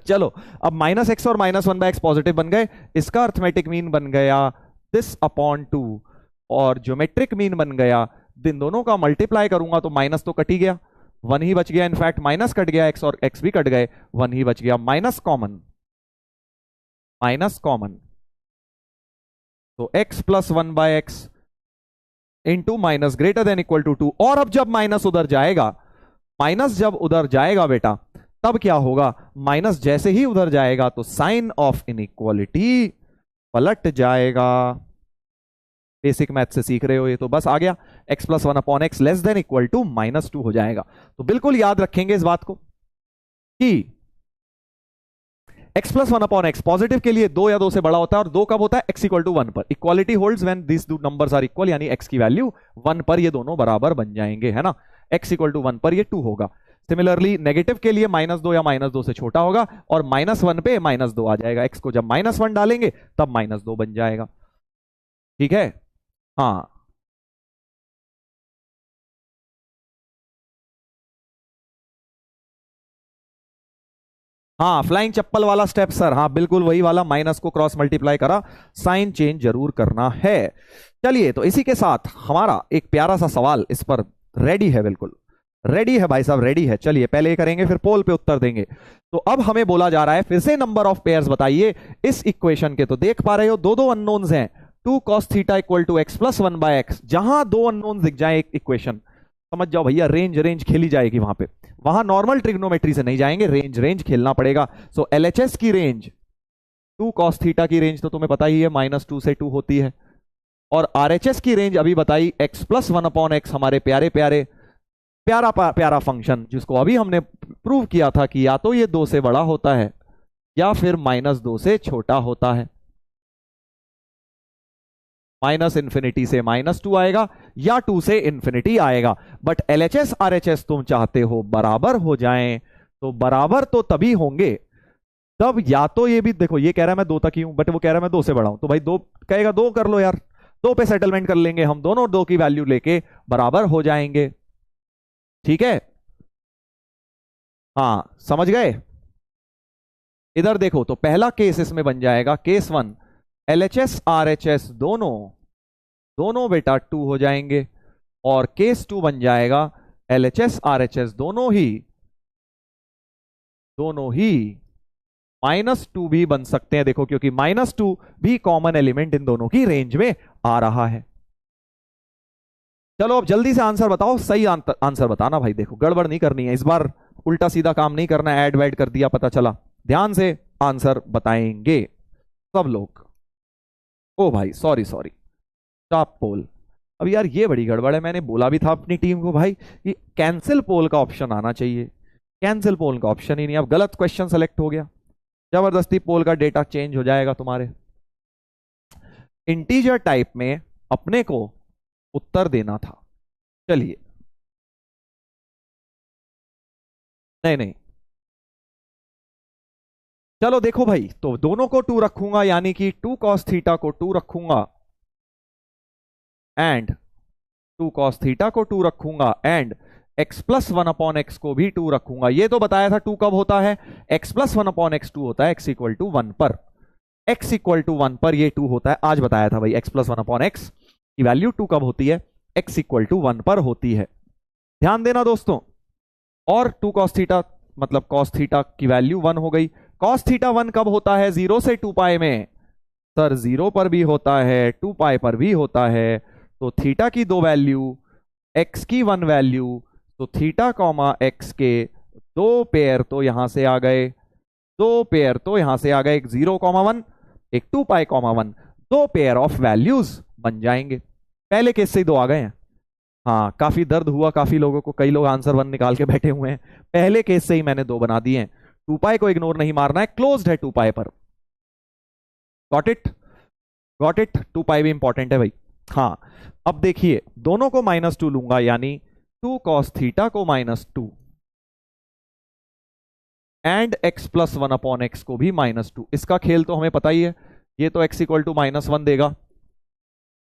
चलो अब -x और -1/x पॉजिटिव बन गए, इसका अर्थमेटिक मीन बन गया दिस अपॉन 2, और ज्योमेट्रिक मीन बन गया, इन दोनों का मल्टीप्लाई करूंगा तो माइनस तो कट ही गया, 1 ही बच गया, इनफैक्ट माइनस कट गया, x और x भी कट गए, 1 ही बच गया, माइनस कॉमन, तो x plus 1/x into minus greater than equal to 2, और अब जब माइनस उधर जाएगा, माइनस जब उधर जाएगा बेटा तब क्या होगा, माइनस जैसे ही उधर जाएगा तो साइन ऑफ इनइक्वालिटी पलट जाएगा। बेसिक मैथ से सीख रहे हो ये, तो बस आ गया x plus one upon X less than equal to -2 हो जाएगा। तो बिल्कुल याद रखेंगे इस बात को कि x plus one upon x positive के लिए 2 या 2 से बड़ा होता है, और 2 कब होता है? x इक्वल टू 1 पर। Equality holds when this two numbers are equal, यानी x की वैल्यू 1 पर ये दोनों बराबर बन जाएंगे, है ना। x इक्वल टू 1 पर ये 2 होगा। सिमिलरली नेगेटिव के लिए -2 या -2 से छोटा होगा, और -1 पे -2 आ जाएगा। x को जब -1 डालेंगे तब -2 बन जाएगा। ठीक है, हाँ हाँ, फ्लाइंग चप्पल वाला स्टेप सर, हाँ बिल्कुल वही वाला, माइनस को क्रॉस मल्टीप्लाई करा, साइन चेंज जरूर करना है। चलिए, तो इसी के साथ हमारा एक प्यारा सा सवाल इस पर रेडी है, बिल्कुल रेडी है भाई साहब, रेडी है। चलिए पहले ये करेंगे, फिर पोल पे उत्तर देंगे। तो अब हमें बोला जा रहा है फिर से नंबर ऑफ पेयर्स बताइए इस इक्वेशन के। तो देख पा रहे हो दो अननोन्स हैं, 2 cos theta equal to x plus 1 by X. जहां दो अननोन्स दिख जाए एक इक्वेशन, समझ जाओ भैया रेंज खेली जाएगी वहां पे। वहां नॉर्मल ट्रिग्नोमेट्री से नहीं जाएंगे, रेंज खेलना पड़ेगा। सो एलएचएस की रेंज 2 cos थीटा की रेंज तो तुम्हें पता ही है, -2 से 2 होती है। और आरएचएस की रेंज अभी बताई x प्लस 1 अपॉन एक्स, हमारे प्यारे प्यारे प्यारा फंक्शन जिसको अभी हमने प्रूव किया था कि या तो ये 2 से बड़ा होता है या फिर -2 से छोटा होता है। -∞ से -2 आएगा या 2 से इन्फिनिटी आएगा। बट एलएचएस आरएचएस तुम चाहते हो बराबर हो जाएं, तो बराबर तो तभी होंगे तब या तो ये भी देखो, ये कह रहा है मैं 2 तक ही हूं, बट वो कह रहा है मैं 2 से बड़ा हूं, तो भाई 2 कहेगा 2 कर लो यार, 2 पे सेटलमेंट कर लेंगे हम, दोनों 2 की वैल्यू लेके बराबर हो जाएंगे। ठीक है, हाँ समझ गए। इधर देखो, तो पहला केस इसमें बन जाएगा केस 1, एलएचएस आरएचएस दोनों बेटा 2 हो जाएंगे। और केस 2 बन जाएगा एलएचएस आरएचएस दोनों ही -2 भी बन सकते हैं, देखो क्योंकि -2 भी कॉमन एलिमेंट इन दोनों की रेंज में आ रहा है। चलो अब जल्दी से आंसर बताओ, सही आंसर बताना भाई, देखो गड़बड़ नहीं करनी है इस बार, उल्टा सीधा काम नहीं करना है, ऐड वैड कर दिया पता चला। ध्यान से आंसर बताएंगे सब लोग। ओ भाई सॉरी स्टॉप पोल। अब यार ये बड़ी गड़बड़ है, मैंने बोला भी था अपनी टीम को भाई कि कैंसिल पोल का ऑप्शन आना चाहिए, कैंसिल पोल का ऑप्शन ही नहीं। अब गलत क्वेश्चन सेलेक्ट हो गया, जबरदस्ती पोल का डेटा चेंज हो जाएगा तुम्हारे। इंटीजर टाइप में अपने को उत्तर देना था। चलिए नहीं, चलो देखो भाई, तो दोनों को 2 रखूंगा, यानी कि 2 cos थीटा को 2 रखूंगा एंड 2 cos थीटा को 2 रखूंगा and x plus 1 upon x को भी 2 रखूंगा। ये तो बताया था 2 कब होता है, x प्लस 1 अपॉन एक्स 2 होता है x इक्वल टू 1 पर, x इक्वल टू 1 पर ये 2 होता है। आज बताया था भाई x प्लस 1 अपॉन एक्स की वैल्यू 2 कब होती है, x इक्वल टू 1 पर होती है। ध्यान देना दोस्तों। और 2 cos थीटा मतलब cos थीटा की वैल्यू 1 हो गई। cos थीटा 1 कब होता है, 0 से 2 पाई में। सर 0 पर भी होता है, 2 पाई पर भी होता है। तो थीटा की 2 वैल्यू, x की 1 वैल्यू, तो थीटा कॉमा x के 2 पेयर तो यहां से आ गए, 2 पेयर तो यहां से आ गए, एक 0,1 एक 2 पाई कॉमा 1, 2 पेयर ऑफ वैल्यूज बन जाएंगे। पहले केस से ही 2 आ गए हैं। हाँ काफी दर्द हुआ काफी लोगों को, कई लोग आंसर 1 निकाल के बैठे हुए हैं। पहले केस से ही मैंने 2 बना दिए हैं। 2 पाई को इग्नोर नहीं मारना है, क्लोज्ड है 2 पाई पर। गॉट इट, 2 पाई भी इंपॉर्टेंट है भाई। हाँ अब देखिए, दोनों को -2 लूंगा, यानी 2 cos थीटा को -2 and x plus 1 upon x को भी -2। इसका खेल तो हमें पता ही है, ये तो x इक्वल टू -1 देगा,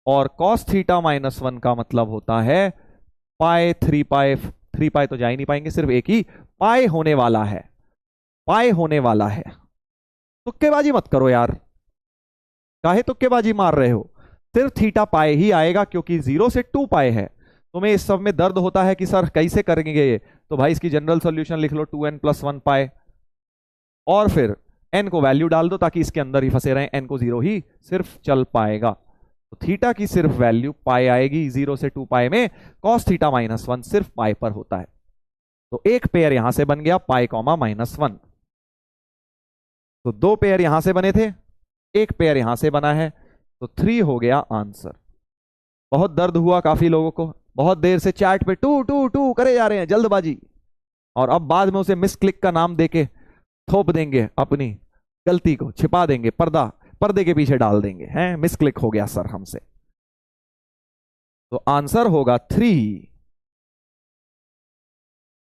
और cos थीटा -1 का मतलब होता है पाई 3 पाई तो जा ही नहीं पाएंगे, सिर्फ एक ही पाई होने वाला है, पाई होने वाला है। तुक्केबाजी मत करो यार, काहे तुक्केबाजी मार रहे हो, सिर्फ थीटा पाई ही आएगा क्योंकि 0 से 2 पाई है। तुम्हें इस सब में दर्द होता है कि सर कैसे करेंगे ये, तो भाई इसकी जनरल सॉल्यूशन लिख लो 2n प्लस 1 पाई, और फिर n को वैल्यू डाल दो ताकि इसके अंदर ही फंसे रहें, n को 0 ही सिर्फ चल पाएगा। तो थीटा की सिर्फ वैल्यू पाई आएगी, 0 से 2 पाई में cos थीटा -1 सिर्फ पाई पर होता है। तो एक पेयर यहां से बन गया पाई कॉमा -1, तो 2 पेयर यहां से बने थे, एक पेयर यहां से बना है, तो 3 हो गया आंसर। बहुत दर्द हुआ काफी लोगों को, बहुत देर से चैट पे टू टू टू करे जा रहे हैं, जल्दबाजी, और अब बाद में उसे मिस क्लिक का नाम देके थोप देंगे, अपनी गलती को छिपा देंगे, पर्दे के पीछे डाल देंगे, हैं मिस क्लिक हो गया सर हमसे। तो आंसर होगा 3।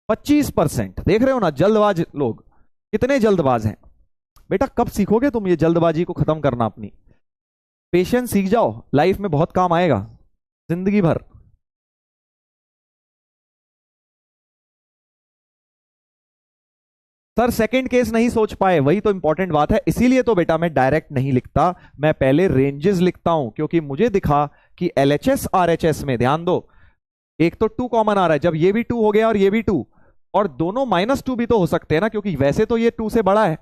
25%। देख रहे हो ना, जल्दबाज लोग कितने जल्दबाज हैं। बेटा कब सीखोगे तुम ये जल्दबाजी को खत्म करना अपनी? पेशेंस सीख जाओ, लाइफ में बहुत काम आएगा जिंदगी भर। सर सेकंड केस नहीं सोच पाए, वही तो इंपॉर्टेंट बात है, इसीलिए तो बेटा मैं डायरेक्ट नहीं लिखता, मैं पहले रेंजेस लिखता हूं, क्योंकि मुझे दिखा कि एलएचएस आरएचएस में, ध्यान दो, एक तो 2 कॉमन आ रहा है, जब ये भी 2 हो गया और ये भी 2, और दोनों -2 भी तो हो सकते हैं ना, क्योंकि वैसे तो ये 2 से बड़ा है,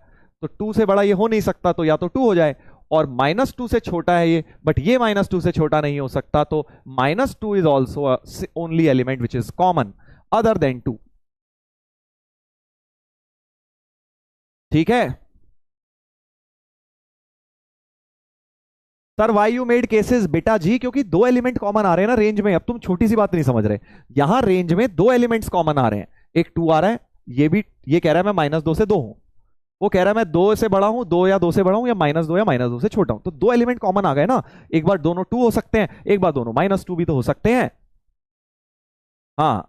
तो 2 से बड़ा ये हो नहीं सकता, तो या तो 2 हो जाए, और -2 से छोटा है ये, बट ये -2 से छोटा नहीं हो सकता, तो -2 is also only element which is common other than 2। ठीक है sir, why you made cases, बेटा जी क्योंकि 2 एलिमेंट कॉमन आ रहे हैं ना रेंज में। अब तुम छोटी सी बात नहीं समझ रहे, यहां रेंज में 2 एलिमेंट्स कॉमन आ रहे हैं, एक 2 आ रहा है, ये कह रहा है मैं -2 से 2 हूं, वो कह रहा है मैं 2 से बड़ा हूं, 2 या 2 से बड़ा हूं, या -2 या -2 से छोटा हूं, तो 2 एलिमेंट कॉमन आ गए ना। एक बार दोनों 2 हो सकते हैं, एक बार दोनों -2 भी तो हो सकते हैं। हाँ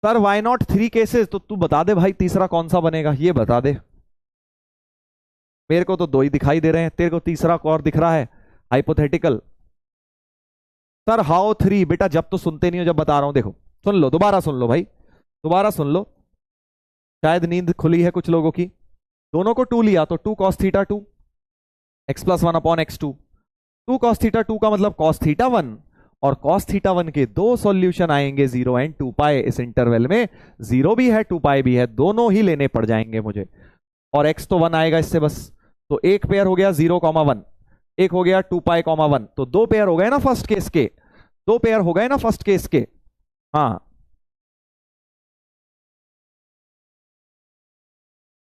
सर वाई नॉट 3 केसेस, तो तू बता दे भाई तीसरा कौन सा बनेगा, ये बता दे। मेरे को तो 2 ही दिखाई दे रहे हैं, तेरे को तीसरा और दिख रहा है हाइपोथेटिकल। सर हाउ 3, बेटा जब तो सुनते नहीं हो, जब बता रहा हूं देखो, सुन लो, दोबारा सुन लो भाई, दोबारा सुन लो, शायद नींद खुली है कुछ लोगों की। दोनों को 2 लिया तो 2 cos theta 2 x+1/x2, 2 cos theta 2 का मतलब cos थीटा 1, और cos थीटा 1 के 2 सॉल्यूशन आएंगे 0 एंड 2 पाई, इस इंटरवल में 0 भी है 2 पाई भी है, दोनों ही लेने पड़ जाएंगे मुझे, और x तो 1 आएगा इससे बस, तो एक पेयर हो गया 0,1, एक हो गया 2 पाई 1, तो 2 पेयर हो गए ना फर्स्ट केस के, 2 पेयर हो गए ना फर्स्ट केस के। हाँ,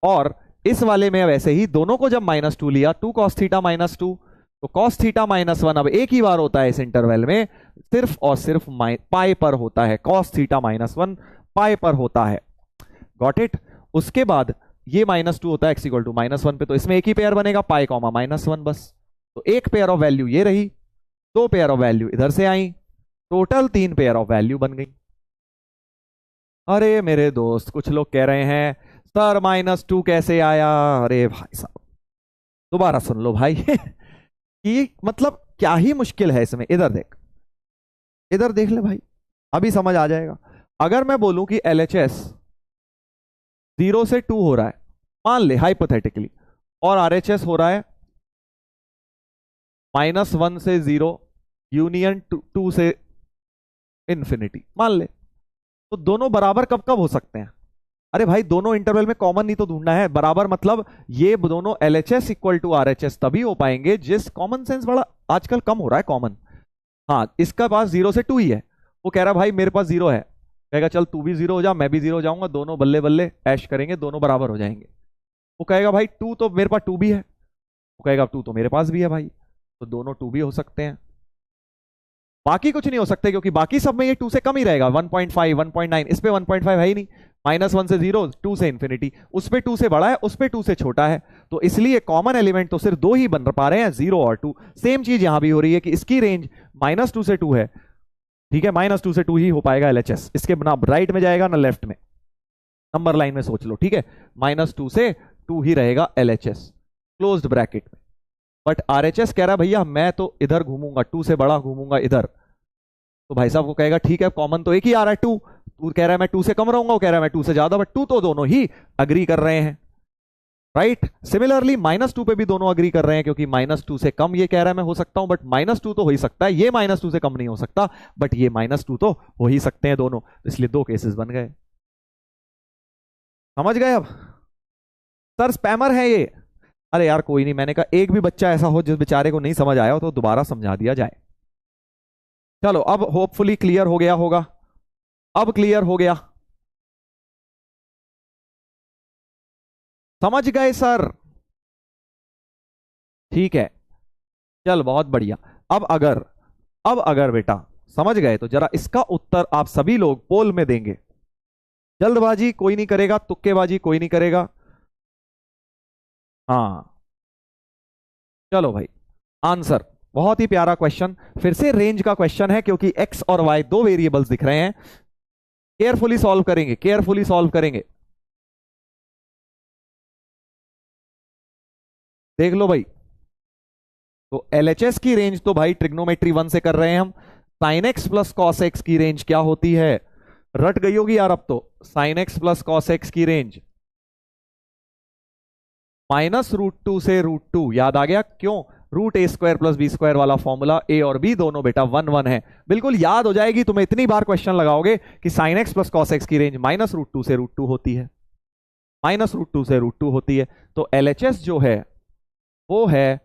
और इस वाले में वैसे ही दोनों को जब -2 लिया, 2 cos थीटा -2, तो cos थीटा -1 अब एक ही बार होता है इस इंटरवल में, सिर्फ और सिर्फ पाई पर होता है, cos थीटा -1 पाई पर होता है, गॉट इट। उसके बाद ये -2 होता है x = -1 पे, तो इसमें एक ही पेयर बनेगा पाई -1 बस, तो एक पेयर ऑफ वैल्यू ये रही, 2 पेयर ऑफ वैल्यू इधर से आई, टोटल 3 पेयर ऑफ वैल्यू बन गई। अरे मेरे दोस्त कुछ लोग कह रहे हैं सर -2 कैसे आया, अरे भाई साहब दोबारा सुन लो भाई कि मतलब क्या ही मुश्किल है इसमें, इधर देख, इधर देख ले भाई, अभी समझ आ जाएगा। अगर मैं बोलूं कि LHS 0 से 2 हो रहा है, मान ले हाइपोथेटिकली, और RHS हो रहा है -1 से 0 यूनियन 2 से इंफिनिटी, मान ले, तो दोनों बराबर कब कब हो सकते हैं? अरे भाई दोनों इंटरवल में कॉमन नहीं तो ढूंढना है, बराबर मतलब ये दोनों LHS = RHS तभी हो पाएंगे जिस, कॉमन सेंस बड़ा आजकल कम हो रहा है कॉमन। हाँ इसका पास 0 से 2 ही है, वो कह रहा है भाई मेरे पास 0 है, कहेगा चल तू भी 0 हो जा, मैं भी 0 हो जाऊंगा, दोनों बल्ले बल्ले ऐश करेंगे, दोनों बराबर हो जाएंगे। वो कहेगा भाई 2 तो मेरे पास 2 भी है, वो कहेगा 2 तो मेरे पास भी है भाई, तो दोनों 2 भी हो सकते हैं, बाकी कुछ नहीं हो सकते, क्योंकि बाकी सब में ये 2 से कम ही रहेगा, 1.5 1.9, इस पे 1.5 है ही नहीं, -1 से 0, 2 से इंफिनिटी, उस पे 2 से बड़ा है, उस पे 2 से छोटा है, तो इसलिए कॉमन एलिमेंट तो सिर्फ 2 ही बन पा रहे हैं, 0 और 2। सेम चीज यहां भी हो रही है कि इसकी रेंज -2 से 2 है, ठीक है, -2 से 2 ही हो पाएगा LHS, इसके ना राइट में जाएगा ना लेफ्ट में, नंबर लाइन में सोच लो, ठीक है, -2 से 2 ही रहेगा LHS क्लोज्ड ब्रैकेट में। बट RHS कह रहा है भैया मैं तो इधर घूमूंगा, 2 से बड़ा घूमूंगा इधर, तो भाई साहब को कहेगा ठीक है कॉमन तो एक ही आ रहा है 2, तू कह रहा है मैं 2 से कम रहूंगा, वो कह रहा है मैं 2 से ज्यादा, बट 2 तो दोनों ही अग्री कर रहे हैं, राइट। सिमिलरली -2 पे भी दोनों अग्री कर रहे हैं, क्योंकि -2 से कम ये कह रहा है मैं हो सकता हूं, बट -2 तो हो ही सकता है, ये -2 से कम नहीं हो सकता, बट ये -2 तो हो ही सकते हैं दोनों, इसलिए 2 केसेस बन गए, समझ गए अब? सर स्पैमर है ये, अरे यार कोई नहीं, मैंने कहा एक भी बच्चा ऐसा हो जिस बेचारे को नहीं समझ आया हो तो दोबारा समझा दिया जाए। चलो अब होपफुली क्लियर हो गया होगा, अब क्लियर हो गया, समझ गए सर? ठीक है, चल बहुत बढ़िया। अब अगर बेटा समझ गए तो जरा इसका उत्तर आप सभी लोग पोल में देंगे। जल्दबाजी कोई नहीं करेगा, तुक्केबाजी कोई नहीं करेगा। हाँ चलो भाई, आंसर बहुत ही प्यारा क्वेश्चन, फिर से रेंज का क्वेश्चन है क्योंकि एक्स और वाई दो वेरिएबल्स दिख रहे हैं। केयरफुली सॉल्व करेंगे, केयरफुली सॉल्व करेंगे। देख लो भाई, तो एलएचएस की रेंज तो भाई ट्रिग्नोमेट्री 1 से कर रहे हैं हम। Sine x plus cos x की रेंज क्या होती है? रट गई होगी यार अब तो। Sine x plus cos x की रेंज -√2 से √2, याद आ गया क्यों? √a² + b² वाला फॉर्मूला, ए और बी दोनों बेटा 1 1 है। बिल्कुल याद हो जाएगी तुम्हें, इतनी बार क्वेश्चन लगाओगे कि sine x plus cos x की रेंज -√2 से √2 होती है, -√2 से √2 होती है। तो एलएचएस जो है वो है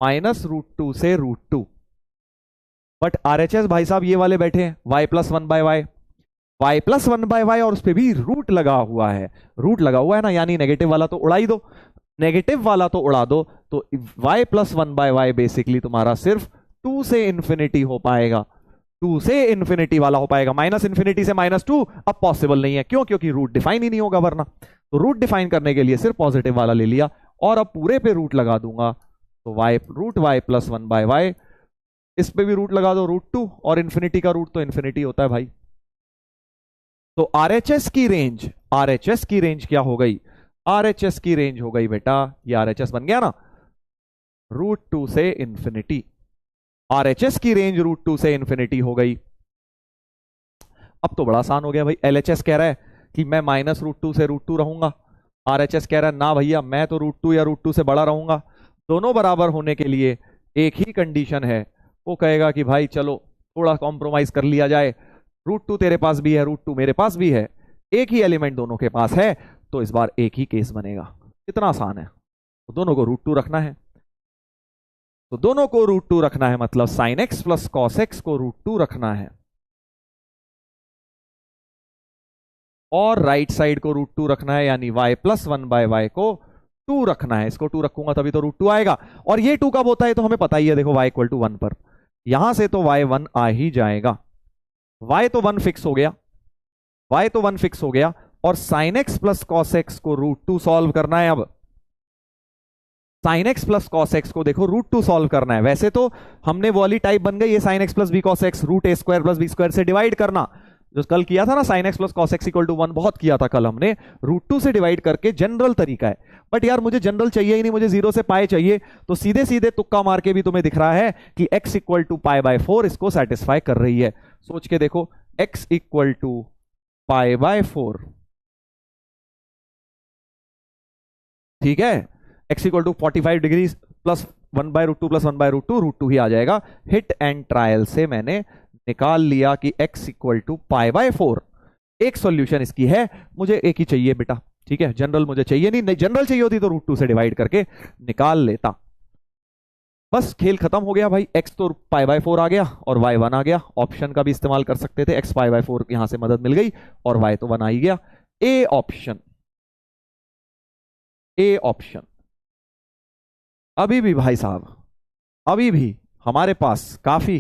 -√2 से √2। बट आरएचएस भाई साहब ये वाले बैठे हैं y+1/y, y+1/y और उस पर भी रूट लगा हुआ है। रूट लगा हुआ है ना, यानी नेगेटिव वाला तो उड़ा ही दो, नेगेटिव वाला तो उड़ा दो। तो y+1/y बेसिकली तुम्हारा सिर्फ 2 से इंफिनिटी हो पाएगा, 2 से इंफिनिटी वाला हो पाएगा। -∞ से -2 अब पॉसिबल नहीं है, क्यों? क्योंकि रूट डिफाइन ही नहीं होगा वरना। तो रूट डिफाइन करने के लिए सिर्फ पॉजिटिव वाला ले लिया और अब पूरे पे रूट लगा दूंगा, तो y+1/y, इस पे भी रूट लगा दो √2, और इंफिनिटी का रूट तो इंफिनिटी होता है भाई। तो आरएचएस की रेंज, आरएचएस की रेंज क्या हो गई? आरएचएस की रेंज हो गई बेटा, ये आरएचएस बन गया ना, √2 से इंफिनिटी। आरएचएस की रेंज √2 से इंफिनिटी हो गई। अब तो बड़ा आसान हो गया भाई। एलएचएस कह रहा है कि मैं -√2 से √2 रहूंगा, आरएचएस कह रहा है ना भैया मैं तो √2 या √2 से बड़ा रहूंगा। दोनों बराबर होने के लिए एक ही कंडीशन है, वो कहेगा कि भाई चलो थोड़ा कॉम्प्रोमाइज कर लिया जाए, √2 तेरे पास भी है, √2 मेरे पास भी है, एक ही एलिमेंट दोनों के पास है, तो इस बार एक ही केस बनेगा। कितना आसान है। तो दोनों को √2 रखना है, तो दोनों को √2 रखना है, मतलब sine x plus cos x को √2 रखना है, और राइट साइड को √2 रखना है, यानी y+1/y को 2 रखना है। इसको 2 रखूंगा तभी तो √2 आएगा। और ये 2 कब होता है तो हमें पता ही है, देखो y = 1 पर, यहां से तो y 1 आ ही जाएगा। y तो 1 फिक्स हो गया, y तो 1 फिक्स हो गया, और sine x plus cos x को √2 सॉल्व करना है। अब sine x plus cos x को देखो √2 सॉल्व करना है। वैसे तो हमने वो वाली टाइप बन गई है sine x plus B cos X, √a² + b² से डिवाइड करना, जो कल किया था ना, sine x plus cos x = 1, बहुत किया था कल हमने, √2 से डिवाइड करके जनरल तरीका है। बट यार मुझे जनरल चाहिए ही नहीं, मुझे 0 से पाई चाहिए, तो सीधे सीधे तुक्का मार के भी तुम्हें दिख रहा है कि x = π/4 इसको सेटिस्फाई कर रही है। सोच के देखो, x = π/4, ठीक है, x = 45 डिग्री प्लस 1/√2 + 1/√2, √2 ही आ जाएगा। हिट एंड ट्रायल से मैंने निकाल लिया कि x = π/4। एक सॉल्यूशन इसकी है, मुझे एक ही चाहिए बेटा, ठीक है, जनरल मुझे चाहिए नहीं, जनरल चाहिए होती तो √2 से डिवाइड करके निकाल लेता। बस खेल खत्म हो गया भाई। x तो π/4 आ गया और y 1 आ गया। ऑप्शन का भी इस्तेमाल कर सकते थे, x π/4 यहां से मदद मिल गई और y तो 1 आ ही गया। A option, A option. अभी भी भाई साहब, अभी भी हमारे पास काफी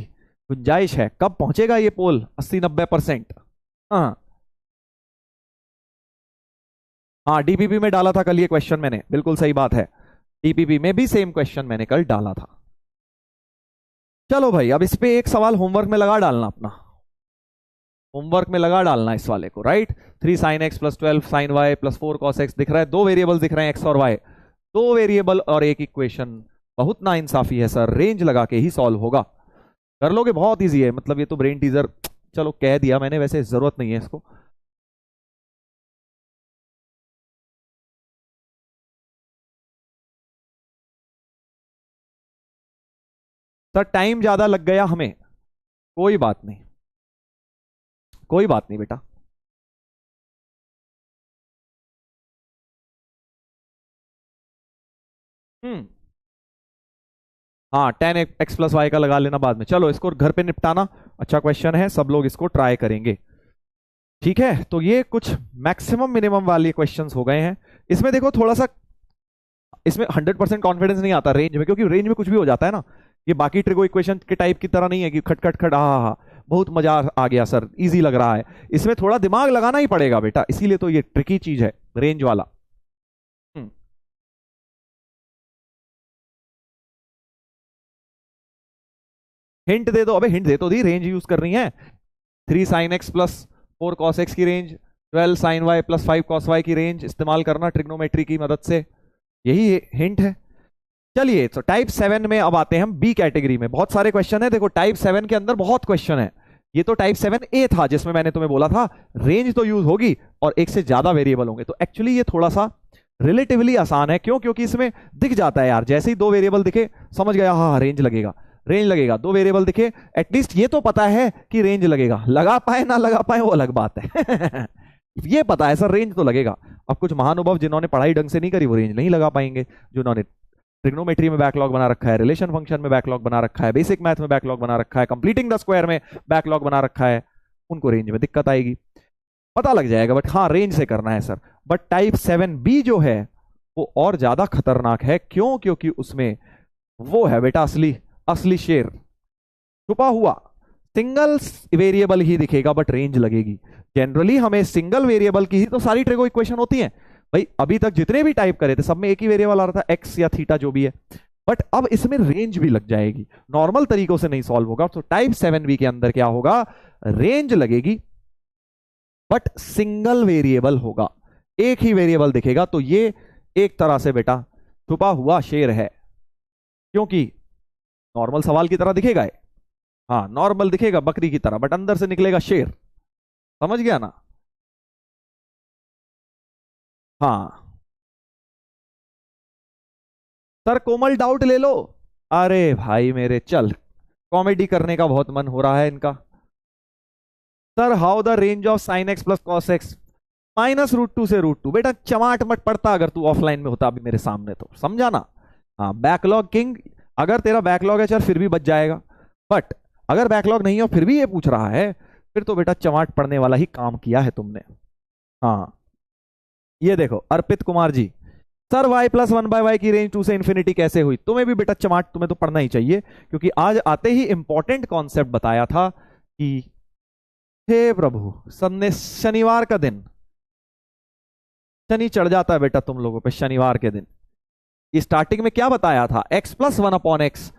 गुंजाइश है। कब पहुंचेगा ये पोल 80-90%? हाँ हाँ, डीपीपी में डाला था कल ये क्वेश्चन मैंने, बिल्कुल सही बात है, डीपीपी में भी सेम क्वेश्चन मैंने कल डाला था। चलो भाई, अब इस पे एक सवाल होमवर्क में लगा डालना, अपना होमवर्क में लगा डालना इस वाले को, right. 3 sin x + 12 sin y + 4 cos x दिख रहा है, दो वेरिएबल दिख रहे हैं x और y, दो वेरिएबल और एक इक्वेशन। बहुत ना इंसाफी है सर, रेंज लगा के ही सॉल्व होगा। कर लोगे, बहुत इजी है, मतलब ये तो ब्रेन टीजर, चलो कह दिया मैंने, वैसे जरूरत नहीं है इसको। सर टाइम ज्यादा लग गया हमें, कोई बात नहीं, कोई बात नहीं बेटा। हाँ, 10x + y का लगा लेना बाद में, चलो इसको घर पे निपटाना। अच्छा क्वेश्चन है, सब लोग इसको ट्राई करेंगे, ठीक है। तो ये कुछ मैक्सिमम मिनिमम वाले क्वेश्चंस हो गए हैं। इसमें देखो थोड़ा सा इसमें 100% कॉन्फिडेंस नहीं आता रेंज में, क्योंकि रेंज में कुछ भी हो जाता है ना। ये बाकी ट्रिगो इक्वेशन के टाइप की तरह नहीं है कि खट खट खट हा बहुत मजा आ गया सर, इजी लग रहा है। इसमें थोड़ा दिमाग लगाना ही पड़ेगा बेटा, इसीलिए तो ये ट्रिकी चीज है रेंज वाला। हिंट दे दो, अबे हिंट दे तो दी, रेंज यूज कर रही है। 3 sin x plus 4 cos x की range, 12 sin y plus 5 cos y की रेंज इस्तेमाल करना ट्रिग्नोमेट्री की मदद से, यही हिंट है। चलिए तो टाइप 7 में अब आते हैं हम बी कैटेगरी में। बहुत सारे क्वेश्चन है, देखो टाइप 7 के अंदर बहुत क्वेश्चन है। ये तो टाइप 7A था जिसमें मैंने तुम्हें बोला था रेंज तो यूज होगी और एक से ज्यादा वेरिएबल होंगे। तो एक्चुअली ये थोड़ा सा रिलेटिवली आसान है, क्यों? क्योंकि इसमें दिख जाता है यार, जैसे ही 2 वेरिएबल दिखे समझ गया हाँ रेंज लगेगा, रेंज लगेगा। 2 वेरिएबल दिखे एटलीस्ट ये तो पता है कि रेंज लगेगा, लगा पाए ना लगा पाए वो अलग बात है। ये पता है सर रेंज तो लगेगा। अब कुछ महानुभाव जिन्होंने पढ़ाई ढंग से नहीं करी वो रेंज नहीं लगा पाएंगे, जिन्होंने ट्रिग्नोमेट्री में बैकलॉग बना रखा है, रिलेशन फंक्शन में बैकलॉग बना रखा है, बेसिक मैथ में बैकलॉग बना रखा है, कंप्लीटिंग द स्क्वायर में बैकलॉग बना रखा है, उनको रेंज में दिक्कत आएगी, पता लग जाएगा। बट हाँ रेंज से करना है सर। बट टाइप 7B जो है वो और ज्यादा खतरनाक है, क्यों? क्योंकि उसमें वो है बेटा असली शेर छुपा हुआ। सिंगल वेरिएबल ही दिखेगा बट रेंज लगेगी। जनरली हमें सिंगल वेरिएबल की ही तो सारी ट्रिगो इक्वेशन होती है भाई, अभी तक जितने भी टाइप करे थे सब में एक ही वेरिएबल आ रहा था, एक्स या थीटा जो भी है। बट अब इसमें रेंज भी लग जाएगी, नॉर्मल तरीकों से नहीं सॉल्व होगा। तो टाइप 7B के अंदर क्या होगा, रेंज लगेगी बट सिंगल वेरिएबल होगा, एक ही वेरिएबल दिखेगा। तो ये एक तरह से बेटा छुपा हुआ शेर है, क्योंकि नॉर्मल सवाल की तरह दिखेगा, हाँ नॉर्मल दिखेगा बकरी की तरह, बट अंदर से निकलेगा शेर। समझ गया ना? हाँ सर कोमल डाउट ले लो। अरे भाई मेरे चल, कॉमेडी करने का बहुत मन हो रहा है इनका। Sir how the range of sine x plus cos x -√2 से √2। बेटा चमाट मट पड़ता अगर तू ऑफलाइन में होता अभी मेरे सामने, तो समझा ना। हाँ बैकलॉग किंग, अगर तेरा बैकलॉग है चल फिर भी बच जाएगा, बट अगर बैकलॉग नहीं हो फिर भी ये पूछ रहा है, फिर तो बेटा चमाट पड़ने वाला ही काम किया है तुमने। हाँ ये देखो अर्पित Kumar ji, sir y plus 1/y की रेंज 2 से इन्फिनिटी कैसे हुई? तुम्हें भी बेटा चमाट तुम्हें तो पढ़ना ही चाहिए, क्योंकि आज आते ही इंपॉर्टेंट कॉन्सेप्ट बताया था कि हे प्रभु शनिवार का दिन, शनि चढ़ जाता है बेटा तुम लोगों पे शनिवार के दिन। स्टार्टिंग में क्या बताया था, x प्लस 1/x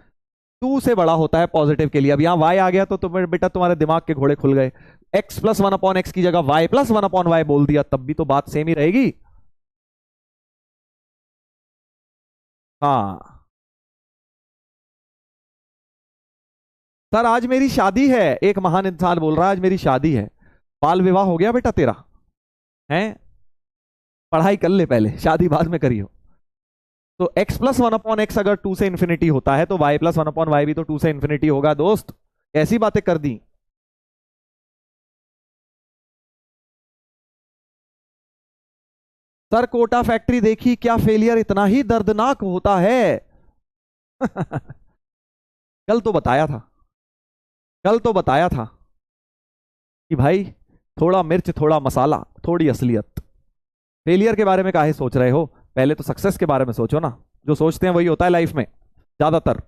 2 से बड़ा होता है पॉजिटिव के लिए। अब यहां y आ गया तो तुम्हें बेटा तुम्हारे दिमाग के घोड़े खुल गए, x प्लस 1/x की जगह y प्लस 1/y बोल दिया, तब भी तो बात सेम ही रहेगी। हाँ सर आज मेरी शादी है, एक महान इंसान बोल रहा है आज मेरी शादी है। बाल विवाह हो गया बेटा तेरा है? पढ़ाई कर ले पहले, शादी बाद में करियो। तो x प्लस 1/x अगर 2 से इन्फिनिटी होता है तो y प्लस 1/y भी तो 2 से इन्फिनिटी होगा दोस्त। ऐसी बातें कर दी। सर कोटा फैक्ट्री देखी क्या, फेलियर इतना ही दर्दनाक होता है? कल तो बताया था, कल तो बताया था कि भाई थोड़ा मिर्च थोड़ा मसाला थोड़ी असलियत। फेलियर के बारे में काहे सोच रहे हो, पहले तो सक्सेस के बारे में सोचो ना। जो सोचते हैं वही होता है लाइफ में ज्यादातर,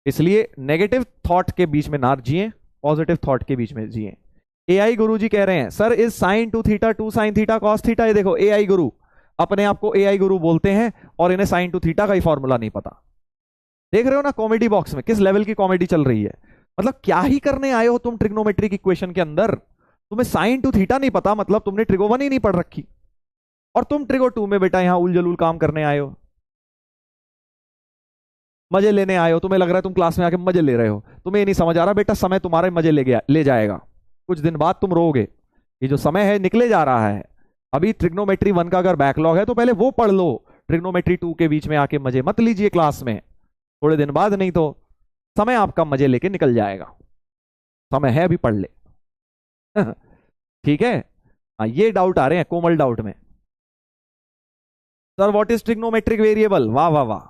इसलिए नेगेटिव थॉट के बीच में ना जिए, पॉजिटिव थॉट के बीच में जिए। एआई गुरु जी कह रहे हैं sir is sine 2 theta 2 sine theta cos theta. ये देखो एआई गुरु अपने आप को एआई गुरु बोलते हैं और इन्हें साइन 2 थीटा का ही फॉर्मूला नहीं पता। देख रहे हो ना कॉमेडी बॉक्स में किस लेवल की कॉमेडी चल रही है। मतलब क्या ही करने आए हो तुम ट्रिग्नोमेट्रिक इक्वेशन के अंदर, तुम्हें साइन 2 थीटा नहीं पता, मतलब तुमने ट्रिगो 1 ही नहीं पढ़ रखी, और तुम ट्रिगो 2 में बेटा यहां उल जलूल काम करने आए हो, मजे लेने आए हो। तुम्हें लग रहा है तुम क्लास में आके मजे ले रहे हो, तुम्हें ये नहीं समझ आ रहा बेटा समय तुम्हारे मजे ले जाएगा। कुछ दिन बाद तुम रोगे, ये जो समय है निकले जा रहा है। अभी ट्रिग्नोमेट्री 1 का अगर बैकलॉग है तो पहले वो पढ़ लो, ट्रिग्नोमेट्री 2 के बीच में आके मजे मत लीजिए क्लास में थोड़े दिन बाद, नहीं तो समय आपका मजे लेके निकल जाएगा। समय है अभी पढ़ ले। ठीक है। हाँ ये डाउट आ रहे हैं कोमल डाउट में, sir what is trigonometric variable. वाह वाह वाह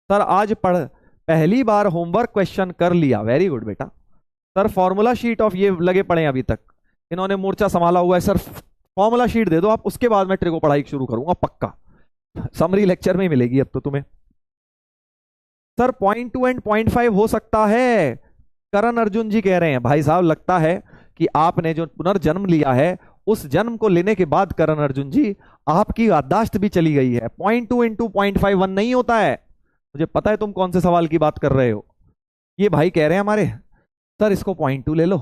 सर आज पहली बार होमवर्क क्वेश्चन कर लिया, वेरी गुड बेटा। सर फॉर्मूला शीट ऑफ ये लगे पड़े हैं अभी तक, इन्होंने मोर्चा संभाला हुआ है सर, फॉर्मूला शीट दे दो आप, उसके बाद मैं तेरे को पढ़ाई शुरू करूंगा पक्का। समरी लेक्चर में ही मिलेगी अब तो तुम्हें। सर 0.2 एंड 0.5 हो सकता है, करण अर्जुन जी कह रहे हैं। भाई साहब लगता है कि आपने जो पुनर्जन्म लिया है, उस जन्म को लेने के बाद करण अर्जुन जी आपकी याददाश्त भी चली गई है। 0.2 इंटू 0.5 1 नहीं होता है। मुझे पता है तुम कौन से सवाल की बात कर रहे हो। ये भाई कह रहे हैं हमारे, सर इसको 0.2 ले लो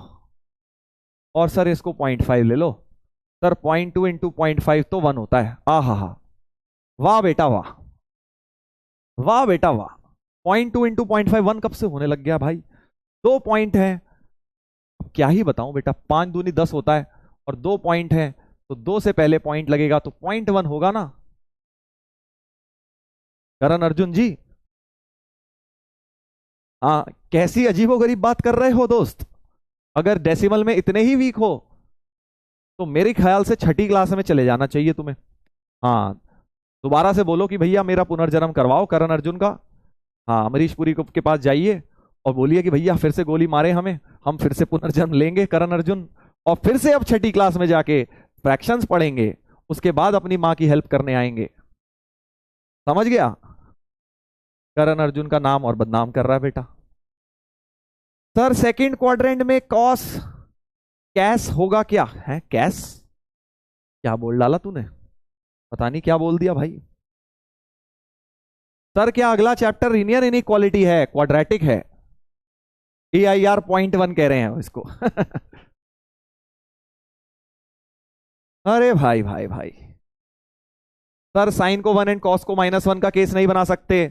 और सर इसको 0.5 ले लो। सर 0.2 इंटू 0.5 तो 1 होता है। आ हा, वाह बेटा वाह, वाह बेटा वाह। 0.2 इंटू 0.5 1 कब से होने लग गया भाई? 2 पॉइंट है, अब क्या ही बताऊं बेटा। 5 दूनी 10 होता है और 2 पॉइंट है, तो 2 से पहले पॉइंट लगेगा तो 0.1 होगा ना करण अर्जुन जी। हाँ, कैसी अजीबोगरीब बात कर रहे हो दोस्त। अगर डेसिमल में इतने ही वीक हो तो मेरे ख्याल से छठी क्लास में चले जाना चाहिए तुम्हें। हाँ, दोबारा से बोलो कि भैया मेरा पुनर्जन्म करवाओ करण अर्जुन का। हाँ, अमरीश पुरी के पास जाइए और बोलिए कि भैया फिर से गोली मारे हमें, हम फिर से पुनर्जन्म लेंगे करण अर्जुन, और फिर से अब छठी क्लास में जाके फ्रैक्शंस पढ़ेंगे, उसके बाद अपनी माँ की हेल्प करने आएंगे। समझ गया? करण अर्जुन का नाम और बदनाम कर रहा है बेटा। सर सेकंड क्वाड्रेंट में कॉस कैस होगा क्या है? कैस क्या बोल डाला तूने, पता नहीं क्या बोल दिया भाई। सर क्या अगला चैप्टर लीनियर इनइक्वालिटी है, क्वाड्रेटिक है? AIR 0.1 कह रहे हैं इसको। अरे भाई भाई भाई, सर साइन को 1 एंड कॉस को -1 का केस नहीं बना सकते।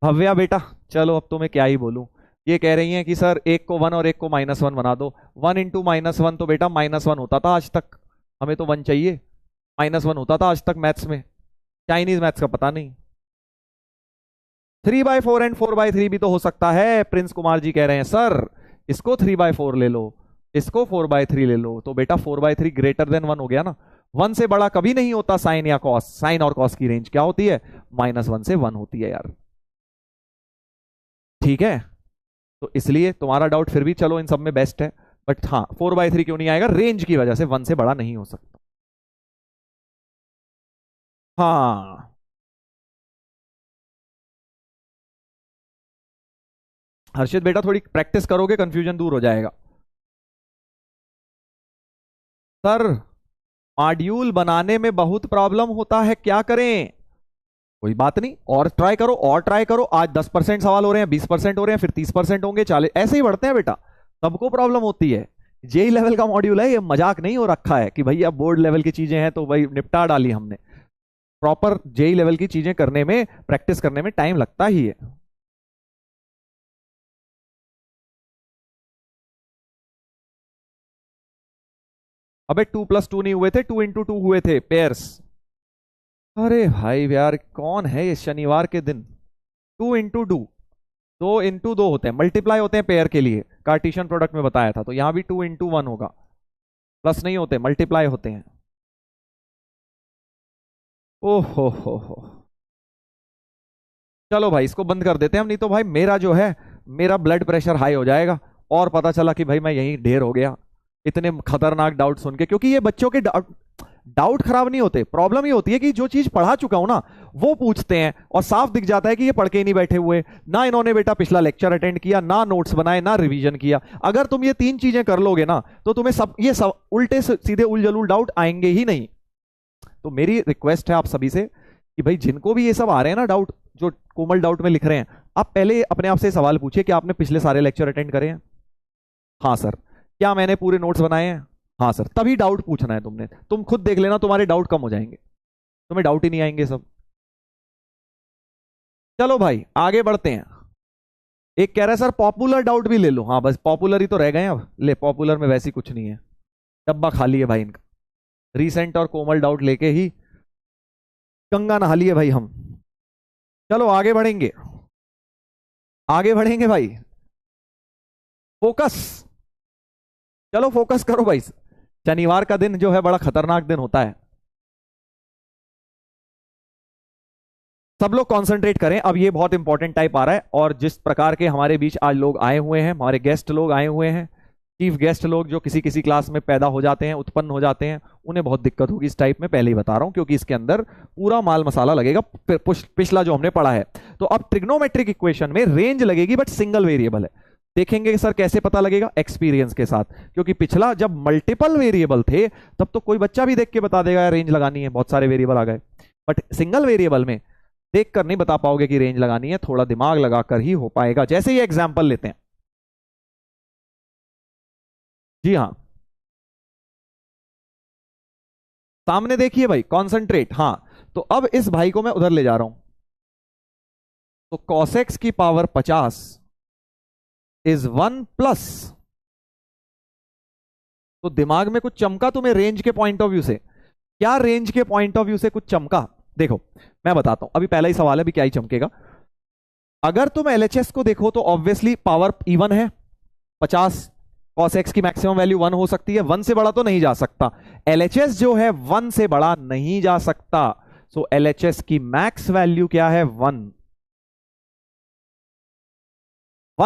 भव्या बेटा चलो अब तो मैं क्या ही बोलूं। ये कह रही हैं कि सर एक को 1 और एक को -1 बना दो। 1 इंटू -1 तो बेटा -1 होता था आज तक, हमें तो 1 चाहिए। -1 होता था आज तक मैथ्स में, चाइनीज मैथ्स का पता नहीं। 3/4 एंड 4/3 भी तो हो सकता है। प्रिंस कुमार जी कह रहे हैं सर इसको 3/4 ले लो, इसको 4/3 ले लो, तो बेटा 4/3 ग्रेटर देन 1 हो गया ना। 1 से बड़ा कभी नहीं होता साइन या कॉस। साइन और कॉस की रेंज क्या होती है? -1 से 1 होती है यार। ठीक है, तो इसलिए तुम्हारा डाउट फिर भी चलो इन सब में बेस्ट है, बट हाँ 4/3 क्यों नहीं आएगा? रेंज की वजह से 1 से बड़ा नहीं हो सकता। हाँ हर्षित बेटा थोड़ी प्रैक्टिस करोगे कंफ्यूजन दूर हो जाएगा। सर मॉड्यूल बनाने में बहुत प्रॉब्लम होता है, क्या करें? कोई बात नहीं, और ट्राई करो और ट्राई करो। आज 10% सवाल हो रहे हैं, 20% हो रहे हैं, फिर 30% होंगे, 40, ऐसे ही बढ़ते हैं बेटा। सबको प्रॉब्लम होती है। जेई लेवल का मॉड्यूल है, ये मजाक नहीं हो रखा है कि भैया बोर्ड लेवल की चीजें हैं तो भाई निपटा डाली हमने। प्रॉपर जेई लेवल की चीजें करने में, प्रैक्टिस करने में टाइम लगता ही है। अबे 2+2 नहीं हुए थे, 2 इंटू 2 हुए थे पेयर्स। अरे भाई यार कौन है ये शनिवार के दिन। 2 इंटू 2, 2 इंटू 2 होते हैं, मल्टीप्लाई होते हैं पेयर के लिए, कार्टेशियन प्रोडक्ट में बताया था। तो यहां भी 2 इंटू 1 होगा, प्लस नहीं होते, मल्टीप्लाई होते हैं। ओहो, चलो भाई इसको बंद कर देते हैं हम, नहीं तो भाई मेरा जो है, मेरा ब्लड प्रेशर हाई हो जाएगा और पता चला कि भाई मैं यहीं ढेर हो गया इतने खतरनाक डाउट सुन के। क्योंकि ये बच्चों के डाउट खराब नहीं होते, प्रॉब्लम ये होती है कि जो चीज पढ़ा चुका हूं ना वो पूछते हैं और साफ दिख जाता है कि ये पढ़ के ही नहीं बैठे हुए, ना इन्होंने बेटा पिछला लेक्चर अटेंड किया, ना नोट्स बनाए, ना रिवीजन किया। अगर तुम ये 3 चीजें कर लोगे ना तो तुम्हें सब उल्टे सीधे उलझलूल डाउट आएंगे ही नहीं। तो मेरी रिक्वेस्ट है आप सभी से कि भाई जिनको भी ये सब आ रहे हैं ना डाउट, जो कोमल डाउट में लिख रहे हैं, आप पहले अपने आप से सवाल पूछिए कि आपने पिछले सारे लेक्चर अटेंड करे हैं? हाँ सर। क्या मैंने पूरे नोट्स बनाए हैं? हाँ सर। तभी डाउट पूछना है तुमने। तुम खुद देख लेना, तुम्हारे डाउट कम हो जाएंगे, तुम्हें डाउट ही नहीं आएंगे सब। चलो भाई आगे बढ़ते हैं। एक कह रहा है सर पॉपुलर डाउट भी ले लो। हाँ बस पॉपुलर ही तो रह गए हैं अब, ले पॉपुलर में वैसे ही कुछ नहीं है, डब्बा खाली है भाई इनका। रीसेंट और कोमल डाउट लेके ही गंगा नहा लिए भाई हम। चलो आगे बढ़ेंगे, आगे बढ़ेंगे भाई। फोकस, चलो फोकस करो भाई। शनिवार का दिन जो है बड़ा खतरनाक दिन होता है। सब लोग कंसंट्रेट करें, अब ये बहुत इंपॉर्टेंट टाइप आ रहा है। और जिस प्रकार के हमारे बीच आज लोग आए हुए हैं, हमारे गेस्ट लोग आए हुए हैं, चीफ गेस्ट लोग जो किसी किसी क्लास में पैदा हो जाते हैं, उत्पन्न हो जाते हैं, उन्हें बहुत दिक्कत होगी इस टाइप में, पहले ही बता रहा हूं, क्योंकि इसके अंदर पूरा माल मसाला लगेगा पिछला जो हमने पढ़ा है। तो अब ट्रिग्नोमेट्रिक इक्वेशन में रेंज लगेगी बट सिंगल वेरिएबल है। देखेंगे सर कैसे पता लगेगा, एक्सपीरियंस के साथ, क्योंकि पिछला जब मल्टीपल वेरिएबल थे तब तो कोई बच्चा भी देख के बता देगा यार रेंज लगानी है, बहुत सारे वेरिएबल आ गए। बट सिंगल वेरिएबल में देखकर नहीं बता पाओगे कि रेंज लगानी है, थोड़ा दिमाग लगाकर ही हो पाएगा। जैसे ये एग्जांपल लेते हैं, जी हाँ, सामने देखिए भाई कॉन्सेंट्रेट, हाँ, तो अब इस भाई को मैं उधर ले जा रहा हूं, तो cos x की पावर 50 इज 1 प्लस, तो दिमाग में कुछ चमका तुम्हें रेंज के पॉइंट ऑफ व्यू से? क्या रेंज के पॉइंट ऑफ व्यू से कुछ चमका? देखो मैं बताता हूं, अभी पहला ही सवाल है, अभी क्या ही चमकेगा। अगर तुम LHS को देखो तो ऑब्वियसली पावर इवन है 50, cos x की मैक्सिमम वैल्यू 1 हो सकती है, 1 से बड़ा तो नहीं जा सकता। LHS जो है 1 से बड़ा नहीं जा सकता, सो LHS की मैक्स वैल्यू क्या है? 1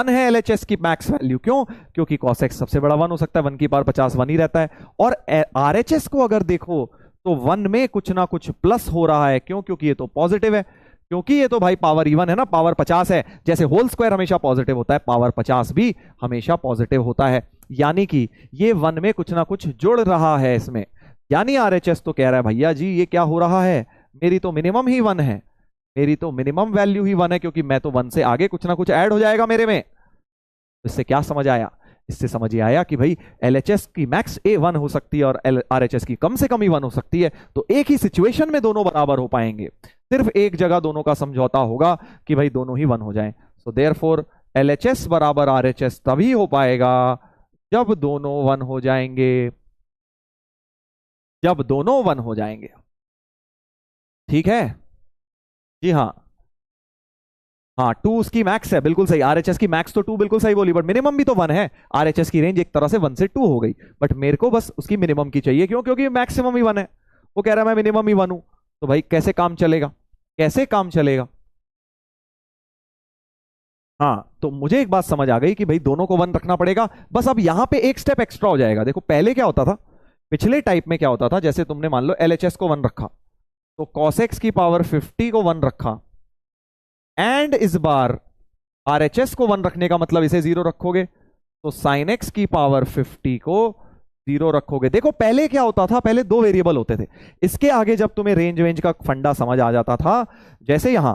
है LHS की मैक्स वैल्यू। क्यों? क्योंकि cos x सबसे बड़ा 1 हो सकता है, 1 की पावर 50 1 ही रहता है। और RHS को अगर देखो तो 1 में कुछ ना कुछ प्लस हो रहा है। क्यों? क्योंकि ये तो पॉजिटिव है, क्योंकि ये तो भाई पावर इवन है ना, पावर 50 है। जैसे होल स्क्वायर हमेशा पॉजिटिव होता है, पावर 50 भी हमेशा पॉजिटिव होता है, यानी कि ये 1 में कुछ ना कुछ जुड़ रहा है इसमें। यानी RHS तो कह रहा है भैया जी ये क्या हो रहा है, मेरी तो मिनिमम ही 1 है, मेरी तो मिनिमम वैल्यू ही 1 है, क्योंकि मैं तो 1 से आगे कुछ ना कुछ ऐड हो जाएगा मेरे में। इससे क्या समझ आया? इससे समझ ये आया कि भाई LHS की मैक्स A1 हो सकती है और RHS की कम से कम ही 1 हो सकती है। तो एक ही सिचुएशन में दोनों बराबर हो पाएंगे, सिर्फ एक जगह दोनों का समझौता होगा कि भाई दोनों ही 1 हो जाएं। सो देयरफॉर LHS बराबर RHS तभी हो पाएगा जब दोनों 1 हो जाएंगे, जब दोनों 1 हो जाएंगे। ठीक है जी हाँ, हाँ 2 उसकी मैक्स है, बिल्कुल सही। RHS की मैक्स तो 2 बिल्कुल सही बोली, बट मिनिमम भी तो 1 है। RHS की रेंज एक तरह से 1 से 2 हो गई, बट मेरे को बस उसकी मिनिमम की चाहिए। क्यों? क्योंकि मैक्सिमम ही 1 है, वो कह रहा है मैं मिनिमम ही 1 हूं। तो भाई कैसे काम चलेगा, कैसे काम चलेगा? हाँ, तो मुझे एक बात समझ आ गई कि भाई दोनों को 1 रखना पड़ेगा। बस अब यहां पे एक स्टेप एक्स्ट्रा हो जाएगा। देखो पहले क्या होता था, पिछले टाइप में क्या होता था, जैसे तुमने मान लो LHS को 1 रखा, तो cos x की पावर 50 को 1 रखा, एंड इस बार RHS को 1 रखने का मतलब इसे 0 रखोगे, तो sin x की पावर 50 को 0 रखोगे। देखो पहले क्या होता था, पहले 2 वेरिएबल होते थे। इसके आगे जब तुम्हें रेंज वेंज का फंडा समझ आ जाता था, जैसे यहां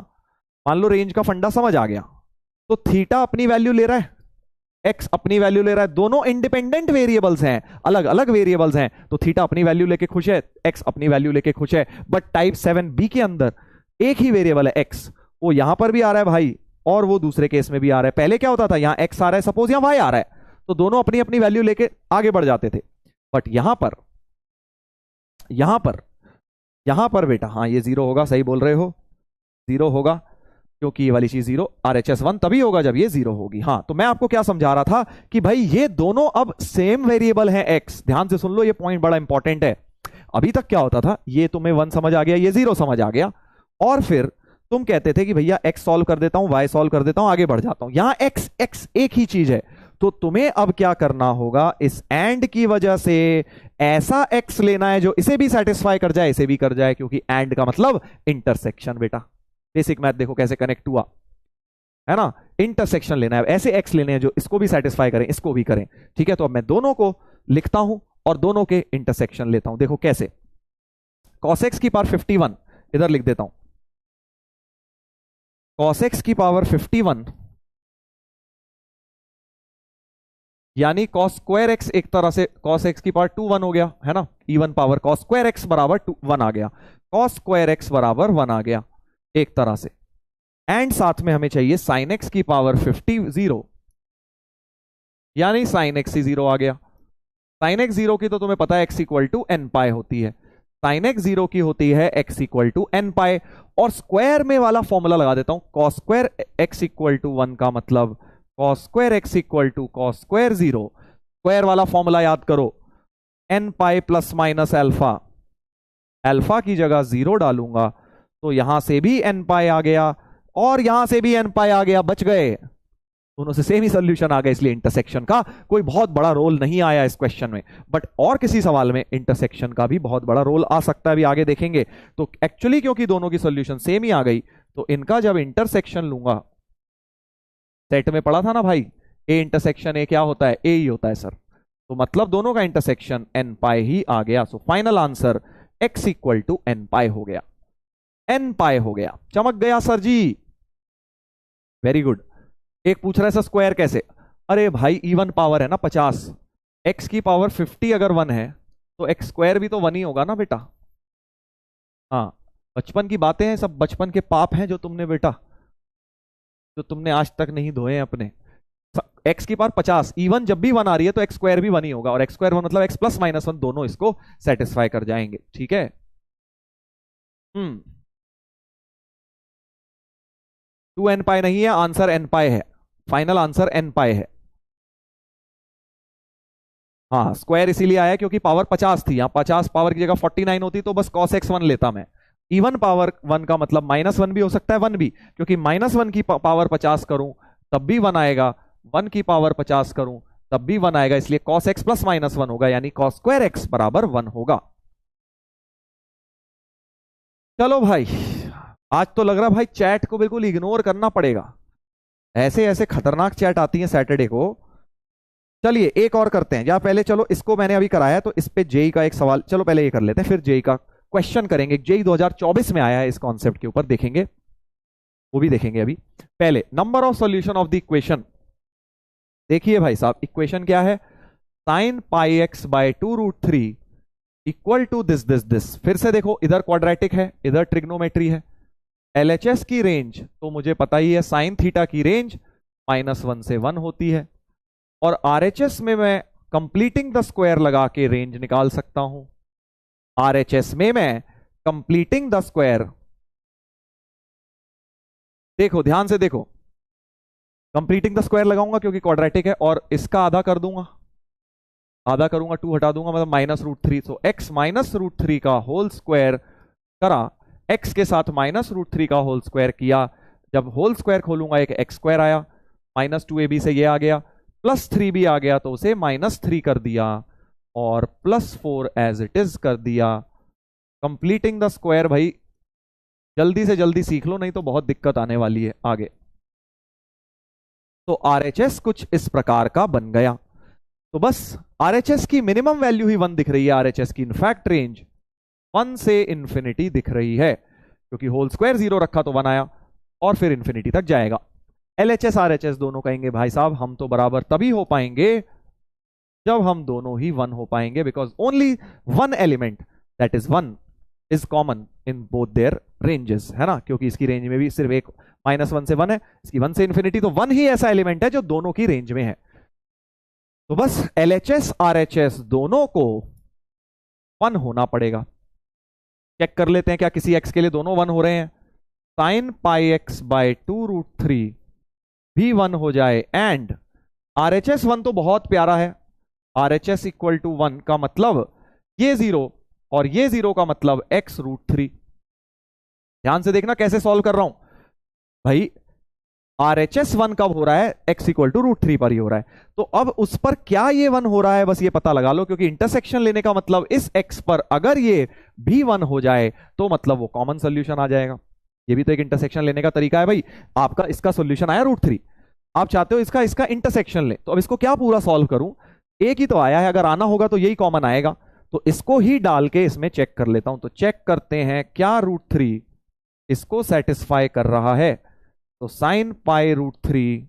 मान लो रेंज का फंडा समझ आ गया, तो थीटा अपनी वैल्यू ले रहा है, एक्स अपनी वैल्यू ले रहा है, दोनों इंडिपेंडेंट वेरिएबल्स हैं, अलग अलग वेरिएबल्स हैं, तो थीटा अपनी वैल्यू लेके खुश है, एक्स अपनी वैल्यू लेके खुश है। बट टाइप 7b के अंदर एक ही वेरिएबल है एक्स, वो यहां पर भी आ रहा है भाई, और वो दूसरे केस में भी आ रहा है। पहले क्या होता था, यहां एक्स आ रहा है सपोज, यहां वाई आ रहा है, तो दोनों अपनी अपनी वैल्यू लेके आगे बढ़ जाते थे। बट यहां पर यहां पर बेटा, हाँ ये 0 होगा, सही बोल रहे हो, 0 होगा, क्योंकि ये वाली चीज 0, RHS 1 तभी होगा जब ये 0 होगी। हाँ, तो मैं आपको क्या समझा रहा था कि भाई ये दोनों अब सेम वेरिएबल हैं x। ध्यान से सुन लो, ये पॉइंट बड़ा इंपॉर्टेंट है। अभी तक क्या होता था, ये तुम्हें 1 समझ आ गया, ये 0 समझ आ गया, और फिर तुम कहते थे कि भैया x सॉल्व कर देता हूं, y सॉल्व कर देता हूं, आगे बढ़ जाता हूं। यहां x x एक ही चीज है, तो तुम्हें अब क्या करना होगा, इस एंड की वजह से ऐसा x लेना है जो इसे भी सेटिस्फाई कर जाए, इसे भी कर जाए, क्योंकि एंड का मतलब इंटरसेक्शन। बेटा बेसिक मैथ देखो कैसे कनेक्ट हुआ है ना, इंटरसेक्शन लेना है, ऐसे एक्स लेने हैं जो इसको भी सेटिस्फाई करें, इसको भी करें। ठीक है, तो अब मैं दोनों को लिखता हूं और दोनों के इंटरसेक्शन लेता हूं। देखो कैसे, cos x की पावर 51 इधर लिख देता हूं, cos x की पावर 51 यानी cos स्क्वायर x, एक तरह से cos x की पावर 2 1 हो गया है ना, even power cos square x बराबर 1 आ गया, cos स्क्वायर x बराबर 1 आ गया एक तरह से, एंड साथ में हमें चाहिए sin x की पावर 50 0, यानी sin x ही 0 आ गया। sin x 0 की तो तुम्हें पता है x equal to N pi होती है, sin x 0 की होती है x equal to N pi, और स्क्वायर में वाला फॉर्मूला लगा देता हूं, cos square x equal to 1 का मतलब cos square x equal to cos square 0, square वाला फॉर्मूला याद करो, N pi plus minus alpha, alpha की जगह 0 डालूंगा तो यहां से भी एन पाई आ गया और यहां से भी एन पाई आ गया, बच गए। दोनों से सेम ही सोल्यूशन आ गया, इसलिए इंटरसेक्शन का कोई बहुत बड़ा रोल नहीं आया इस क्वेश्चन में। बट और किसी सवाल में इंटरसेक्शन का भी बहुत बड़ा रोल आ सकता है, अभी आगे देखेंगे। तो एक्चुअली क्योंकि दोनों की सोल्यूशन सेम ही आ गई, तो इनका जब इंटरसेक्शन लूंगा, सेट में पढ़ा था ना भाई, ए इंटरसेक्शन ए क्या होता है, ए ही होता है सर। तो मतलब दोनों का इंटरसेक्शन एन पाई ही आ गया। So final answer x equal to N pi हो गया, एन पाई हो गया। चमक गया सर जी, वेरी गुड। एक पूछ रहा है सर स्क्वायर कैसे? अरे भाई इवन पावर है ना 50, x की पावर 50 अगर 1 है तो x स्क्वायर भी तो 1 ही होगा ना बेटा। हाँ, बचपन की बातें हैं सब, बचपन के पाप हैं जो तुमने बेटा, जो तुमने आज तक नहीं धोए अपने। x की पावर 50, इवन जब भी 1 आ रही है तो x स्क्वायर भी 1 ही होगा, और x स्क्वायर 1 मतलब x प्लस माइनस 1 दोनों इसको सेटिस्फाई कर जाएंगे। ठीक है, 2n पाई नहीं है, आंसर n पाई है, फाइनल आंसर n पाई है। हाँ, स्क्वायर इसीलिए आया क्योंकि पावर 50 थी, यहां 50 पावर की जगह 49 होती तो बस cos x 1 लेता मैं। इवन पावर 1 का मतलब -1 भी हो सकता है, 1 भी, क्योंकि -1 की पावर 50 करूं तब भी 1 आएगा, 1 की पावर 50 करूं तब भी 1 आएगा, इसलिए cos x प्लस -1 होगा, यानी cos स्क्वायर x बराबर 1 होगा। चलो भाई, आज तो लग रहा भाई चैट को बिल्कुल इग्नोर करना पड़ेगा, ऐसे ऐसे खतरनाक चैट आती है सैटरडे को। चलिए एक और करते हैं, या पहले चलो इसको मैंने अभी कराया तो इस पे जेई का एक सवाल, चलो पहले ये कर लेते हैं, फिर जेई का क्वेश्चन करेंगे। जेई 2024 में आया है, इस कॉन्सेप्ट के ऊपर देखेंगे, वो भी देखेंगे अभी। पहले number of solution of the equation, देखिए भाई साहब इक्वेशन क्या है, sine pi X by 2√3 equal to this this this. फिर से देखो, इधर क्वाड्रेटिक है, इधर ट्रिग्नोमेट्री है। एलएचएस की रेंज तो मुझे पता ही है, साइन थीटा की रेंज -1 से 1 होती है, और आरएचएस में मैं कंप्लीटिंग द स्क्वायर लगा के रेंज निकाल सकता हूं। आरएचएस में मैं कंप्लीटिंग द स्क्वायर, देखो ध्यान से देखो, कंप्लीटिंग द स्क्वायर लगाऊंगा क्योंकि क्वाड्रेटिक है, और इसका आधा कर दूंगा, आधा करूंगा 2 हटा दूंगा, मतलब -√3। सो x -√3 का होल स्क्वायर करा, x के साथ -√3 का होल स्क्वायर किया, जब होल स्क्वायर खोलूंगा एक x स्क्वायर आया, -2ab से ये आ गया, +3 भी आ गया तो उसे -3 कर दिया, और +4 एज इट इज कर दिया। कंप्लीटिंग द स्क्वायर भाई जल्दी से जल्दी सीख लो, नहीं तो बहुत दिक्कत आने वाली है आगे। तो आरएचएस कुछ इस प्रकार का बन गया। तो बस आरएचएस की मिनिमम वैल्यू ही 1 दिख रही है, आरएचएस की इनफैक्ट रेंज 1 से इंफिनिटी दिख रही है, क्योंकि होल स्क्वायर 0 रखा तो 1 आया, और फिर इंफिनिटी तक जाएगा। एलएचएस आरएचएस दोनों कहेंगे भाई साहब हम तो बराबर तभी हो पाएंगे जब हम दोनों ही 1 हो पाएंगे, because only 1 element that is 1 is common in both their ranges, है ना, क्योंकि इसकी रेंज में भी सिर्फ एक -1 से 1 है, इसकी 1 से इंफिनिटी, तो 1 ही ऐसा एलिमेंट है जो दोनों की रेंज में है। तो बस एलएचएस आरएचएस दोनों को 1 होना पड़ेगा। चेक कर लेते हैं क्या किसी x के लिए दोनों 1 हो रहे हैं। साइन पाई x बाय 2√3 भी 1 हो जाए, एंड आरएचएस 1 तो बहुत प्यारा है, आरएचएस इक्वल टू 1 का मतलब ये 0 और ये 0 का मतलब x√3। ध्यान से देखना कैसे सॉल्व कर रहा हूं भाई, आरएचएस 1 कब हो रहा है, x इक्वल टू √3 पर ही हो रहा है, तो अब उस पर क्या ये 1 हो रहा है बस ये पता लगा लो, क्योंकि इंटरसेक्शन लेने का मतलब इस x पर अगर ये भी 1 हो जाए तो मतलब वो कॉमन सोल्यूशन आ जाएगा। ये भी तो एक इंटरसेक्शन लेने का तरीका है भाई, आपका इसका सोल्यूशन आया √3, आप चाहते हो इसका इसका इंटरसेक्शन ले, तो अब इसको क्या पूरा सॉल्व करूं, एक ही तो आया है, अगर आना होगा तो यही कॉमन आएगा, तो इसको ही डाल के इसमें चेक कर लेता हूं। तो चेक करते हैं क्या √3 इसको सेटिस्फाई कर रहा है, तो sine pi √3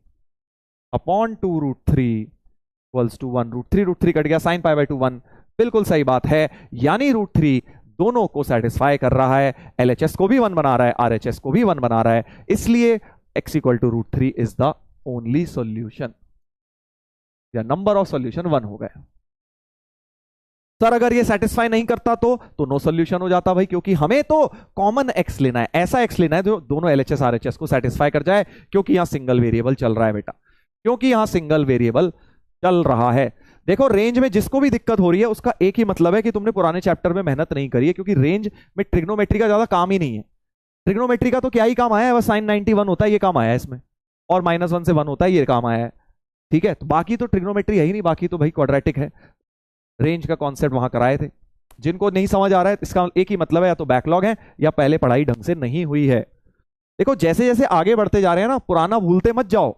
upon 2√3 equals to 1, √3 cut गया, साइन पाई बाय 2 1, बिल्कुल सही बात है, यानी √3 दोनों को सेटिस्फाई कर रहा है, एलएचएस को भी 1 बना रहा है, आरएचएस को भी 1 बना रहा है, इसलिए x equal to √3 is the only solution, या नंबर ऑफ सॉल्यूशन 1 हो गया। सर अगर ये सेटिस्फाई नहीं करता तो नो सॉल्यूशन हो जाता भाई, क्योंकि हमें तो कॉमन x लेना है, ऐसा x लेना है जो दोनों एलएचएस आरएचएस को सेटिस्फाई कर जाए, क्योंकि यहां सिंगल वेरिएबल चल रहा है बेटा, क्योंकि यहां सिंगल वेरिएबल चल रहा है। देखो रेंज में जिसको भी दिक्कत हो रही है उसका एक ही मतलब है कि तुमने पुराने चैप्टर में मेहनत नहीं करी है, क्योंकि रेंज में ट्रिग्नोमेट्री का ज्यादा काम ही नहीं है, ट्रिग्नोमेट्री का तो क्या ही काम आया है, बस sin 91 होता है, ये काम आया है इसमें, और -1 से 1 होता है, ये काम आया है। ठीक है, तो बाकी तो ट्रिग्नोमेट्री है ही नहीं, बाकी तो भाई क्वाड्रेटिक है। रेंज का कॉन्सेप्ट वहां कराए थे। जिनको नहीं समझ आ रहा है इसका एक ही मतलब है, या तो बैकलॉग है या पहले पढ़ाई ढंग से नहीं हुई है। देखो जैसे जैसे आगे बढ़ते जा रहे हैं ना, पुराना भूलते मत जाओ।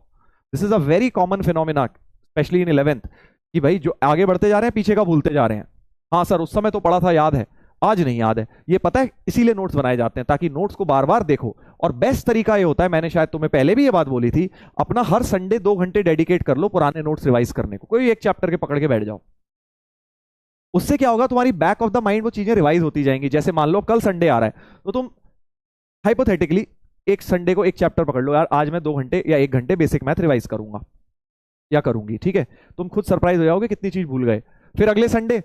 This is a very common phenomena specially in 11th, कि भाई जो आगे बढ़ते जा रहे हैं पीछे का भूलते जा रहे हैं। हाँ सर उस समय तो पढ़ा था, याद है, आज नहीं याद है, ये पता है, इसीलिए नोट्स बनाए जाते हैं ताकि नोट्स को बार बार देखो। और बेस्ट तरीका ये होता है, मैंने शायद तुम्हें पहले भी ये बात बोली थी, अपना हर संडे 2 घंटे डेडिकेट कर लो पुराने नोट्स रिवाइज करने को। कोई एक चैप्टर के पकड़ के बैठ जाओ, उससे क्या होगा, तुम्हारी बैक ऑफ द माइंड वो चीजें रिवाइज होती जाएंगी। जैसे मान लो कल संडे आ रहा है, तो तुम हाइपोथेटिकली एक संडे को एक चैप्टर पकड़ लो, यार आज मैं 2 घंटे या 1 घंटे बेसिक मैथ रिवाइज करूंगा या करूंगी। ठीक है, तुम खुद सरप्राइज हो जाओगे कितनी चीज भूल गए। फिर अगले संडे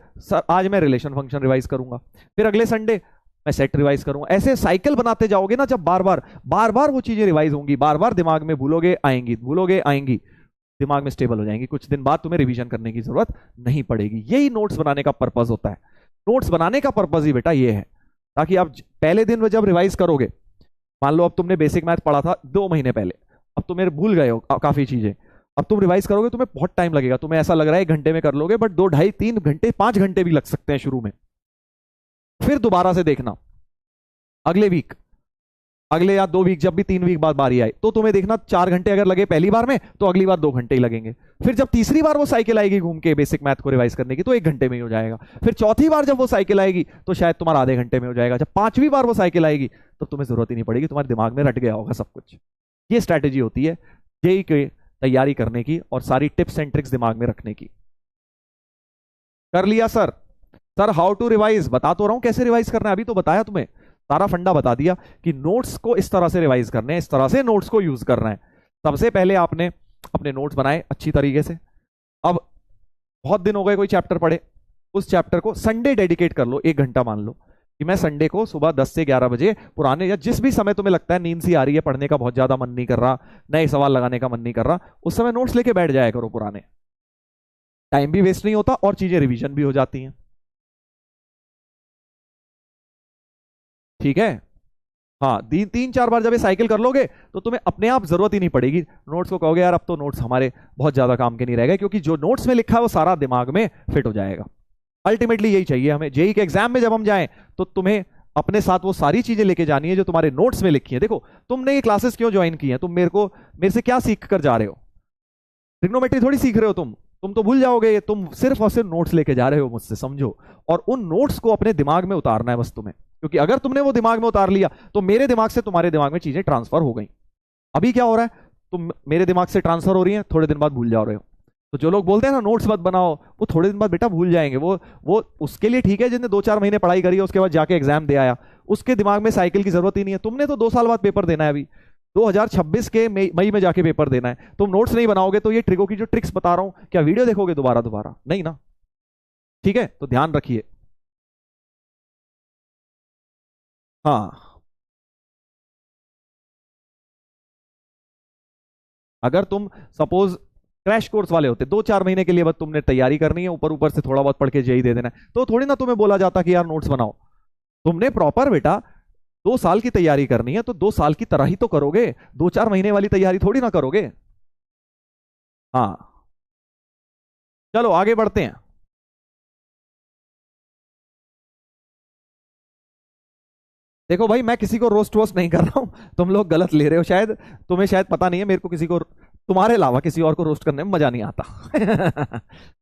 आज मैं रिलेशन फंक्शन रिवाइज करूंगा, फिर अगले संडे मैं सेट रिवाइज करूंगा। ऐसे साइकिल बनाते जाओगे ना, जब बार बार वो चीजें रिवाइज होंगी, बार बार दिमाग में भूलोगे आएंगी, भूलोगे आएंगी, दिमाग में स्टेबल हो जाएंगी। कुछ दिन बाद तुम्हें रिवीजन करने की जरूरत नहीं पड़ेगी। यही नोट्स बनाने का पर्पज होता है। नोट्स बनाने का पर्पज ही बेटा ये है, ताकि आप पहले दिन में जब रिवाइज करोगे, मान लो अब तुमने बेसिक मैथ पढ़ा था 2 महीने पहले, अब तुम भूल गए हो काफी चीजें, अब तुम रिवाइज करोगे तुम्हें बहुत टाइम लगेगा। तुम्हें ऐसा लग रहा है 1 घंटे में कर लोगे, बट 2, ढाई, 3 घंटे, 5 घंटे भी लग सकते हैं शुरू में। फिर दोबारा से देखना अगले वीक, अगले या 2 वीक, जब भी 3 वीक बाद बारी आए, तो तुम्हें देखना 4 घंटे अगर लगे पहली बार में, तो अगली बार 2 घंटे ही लगेंगे। फिर जब तीसरी बार वो साइकिल आएगी घूम के बेसिक मैथ को रिवाइज करने की, तो 1 घंटे में ही हो जाएगा। फिर चौथी बार जब वो साइकिल आएगी, तो शायद तुम्हारा आधे घंटे में हो जाएगा। जब 5वीं बार वो साइकिल आएगी, तो तुम्हें जरूरत ही नहीं पड़ेगी, तुम्हारे दिमाग में रट गया होगा सब कुछ। ये स्ट्रैटेजी होती है जेई की तैयारी करने की, और सारी टिप्स एंड ट्रिक्स दिमाग में रखने की। कर लिया sir? Sir how to revise बता तो रहा हूं, कैसे रिवाइज करना है अभी तो बताया तुम्हें, सारा फंडा बता दिया कि नोट्स को इस तरह से रिवाइज करने हैं, इस तरह से नोट्स को यूज करना है। सबसे पहले आपने अपने नोट्स बनाए अच्छी तरीके से। अब बहुत दिन हो गए कोई चैप्टर पढ़े, उस चैप्टर को संडे डेडिकेट कर लो, 1 घंटा मान लो कि मैं संडे को सुबह 10 से 11 बजे पुराने, या जिस भी समय तुम्हें लगता है नींद सी आ रही है, पढ़ने का बहुत ज्यादा मन नहीं कर रहा, नए सवाल लगाने का मन नहीं कर रहा, उस समय नोट्स लेके बैठ जाया करो पुराने। टाइम भी वेस्ट नहीं होता और चीजें रिवीजन भी हो जाती हैं। ठीक है, हाँ 3-4 बार जब ये साइकिल कर लोगे, तो तुम्हें अपने आप जरूरत ही नहीं पड़ेगी नोट्स को। कहोगे यार अब तो नोट्स हमारे बहुत ज्यादा काम के नहीं रह गए, क्योंकि जो नोट्स में लिखा है वो सारा दिमाग में फिट हो जाएगा। अल्टीमेटली यही चाहिए हमें। जेई के एग्जाम में जब हम जाएं, तो तुम्हें अपने साथ वो सारी चीजें लेके जानी है जो तुम्हारे नोट्स में लिखी है। देखो तुमने ये क्लासेस क्यों ज्वाइन की है, तुम मेरे से क्या सीख कर जा रहे हो? ट्रिग्नोमेट्री थोड़ी सीख रहे हो तुम तो भूल जाओगे। तुम सिर्फ और सिर्फ नोट्स लेके जा रहे हो मुझसे, समझो। और उन नोट्स को अपने दिमाग में उतारना है बस तुम्हें, क्योंकि अगर तुमने वो दिमाग में उतार लिया, तो मेरे दिमाग से तुम्हारे दिमाग में चीजें ट्रांसफर हो गई। अभी क्या हो रहा है, तुम मेरे दिमाग से ट्रांसफर हो रही है, थोड़े दिन बाद भूल जा रहे हो। तो जो लोग बोलते हैं ना नोट्स मत बनाओ, वो थोड़े दिन बाद बेटा भूल जाएंगे। वो उसके लिए ठीक है जिसने 2-4 महीने पढ़ाई करी है, उसके बाद जाके एग्जाम दे आया, उसके दिमाग में साइकिल की जरूरत ही नहीं है। तुमने तो 2 साल बाद पेपर देना है, अभी 2026 के मई में जाके पेपर देना है। तुम नोट्स नहीं बनाओगे तो ये ट्रिको की जो ट्रिक्स बता रहा हूं, क्या वीडियो देखोगे दोबारा दोबारा? नहीं ना। ठीक है, तो ध्यान रखिए। हाँ, अगर तुम सपोज क्रैश कोर्स वाले होते, 2-4 महीने के लिए बस तुमने तैयारी करनी है, ऊपर ऊपर से थोड़ा बहुत पढ़ के जेई दे देना है, तो थोड़ी ना तुम्हें बोला जाता कि यार नोट्स बनाओ। तुमने प्रॉपर बेटा 2 साल की तैयारी करनी है, तो 2 साल की तरह ही तो करोगे, 2-4 महीने वाली तैयारी थोड़ी ना करोगे। हाँ, चलो आगे बढ़ते हैं। देखो भाई, मैं किसी को रोस्ट वोस्ट नहीं कर रहा हूं, तुम लोग गलत ले रहे हो शायद। तुम्हें शायद पता नहीं है, मेरे को किसी को तुम्हारे अलावा किसी और को रोस्ट करने में मजा नहीं आता।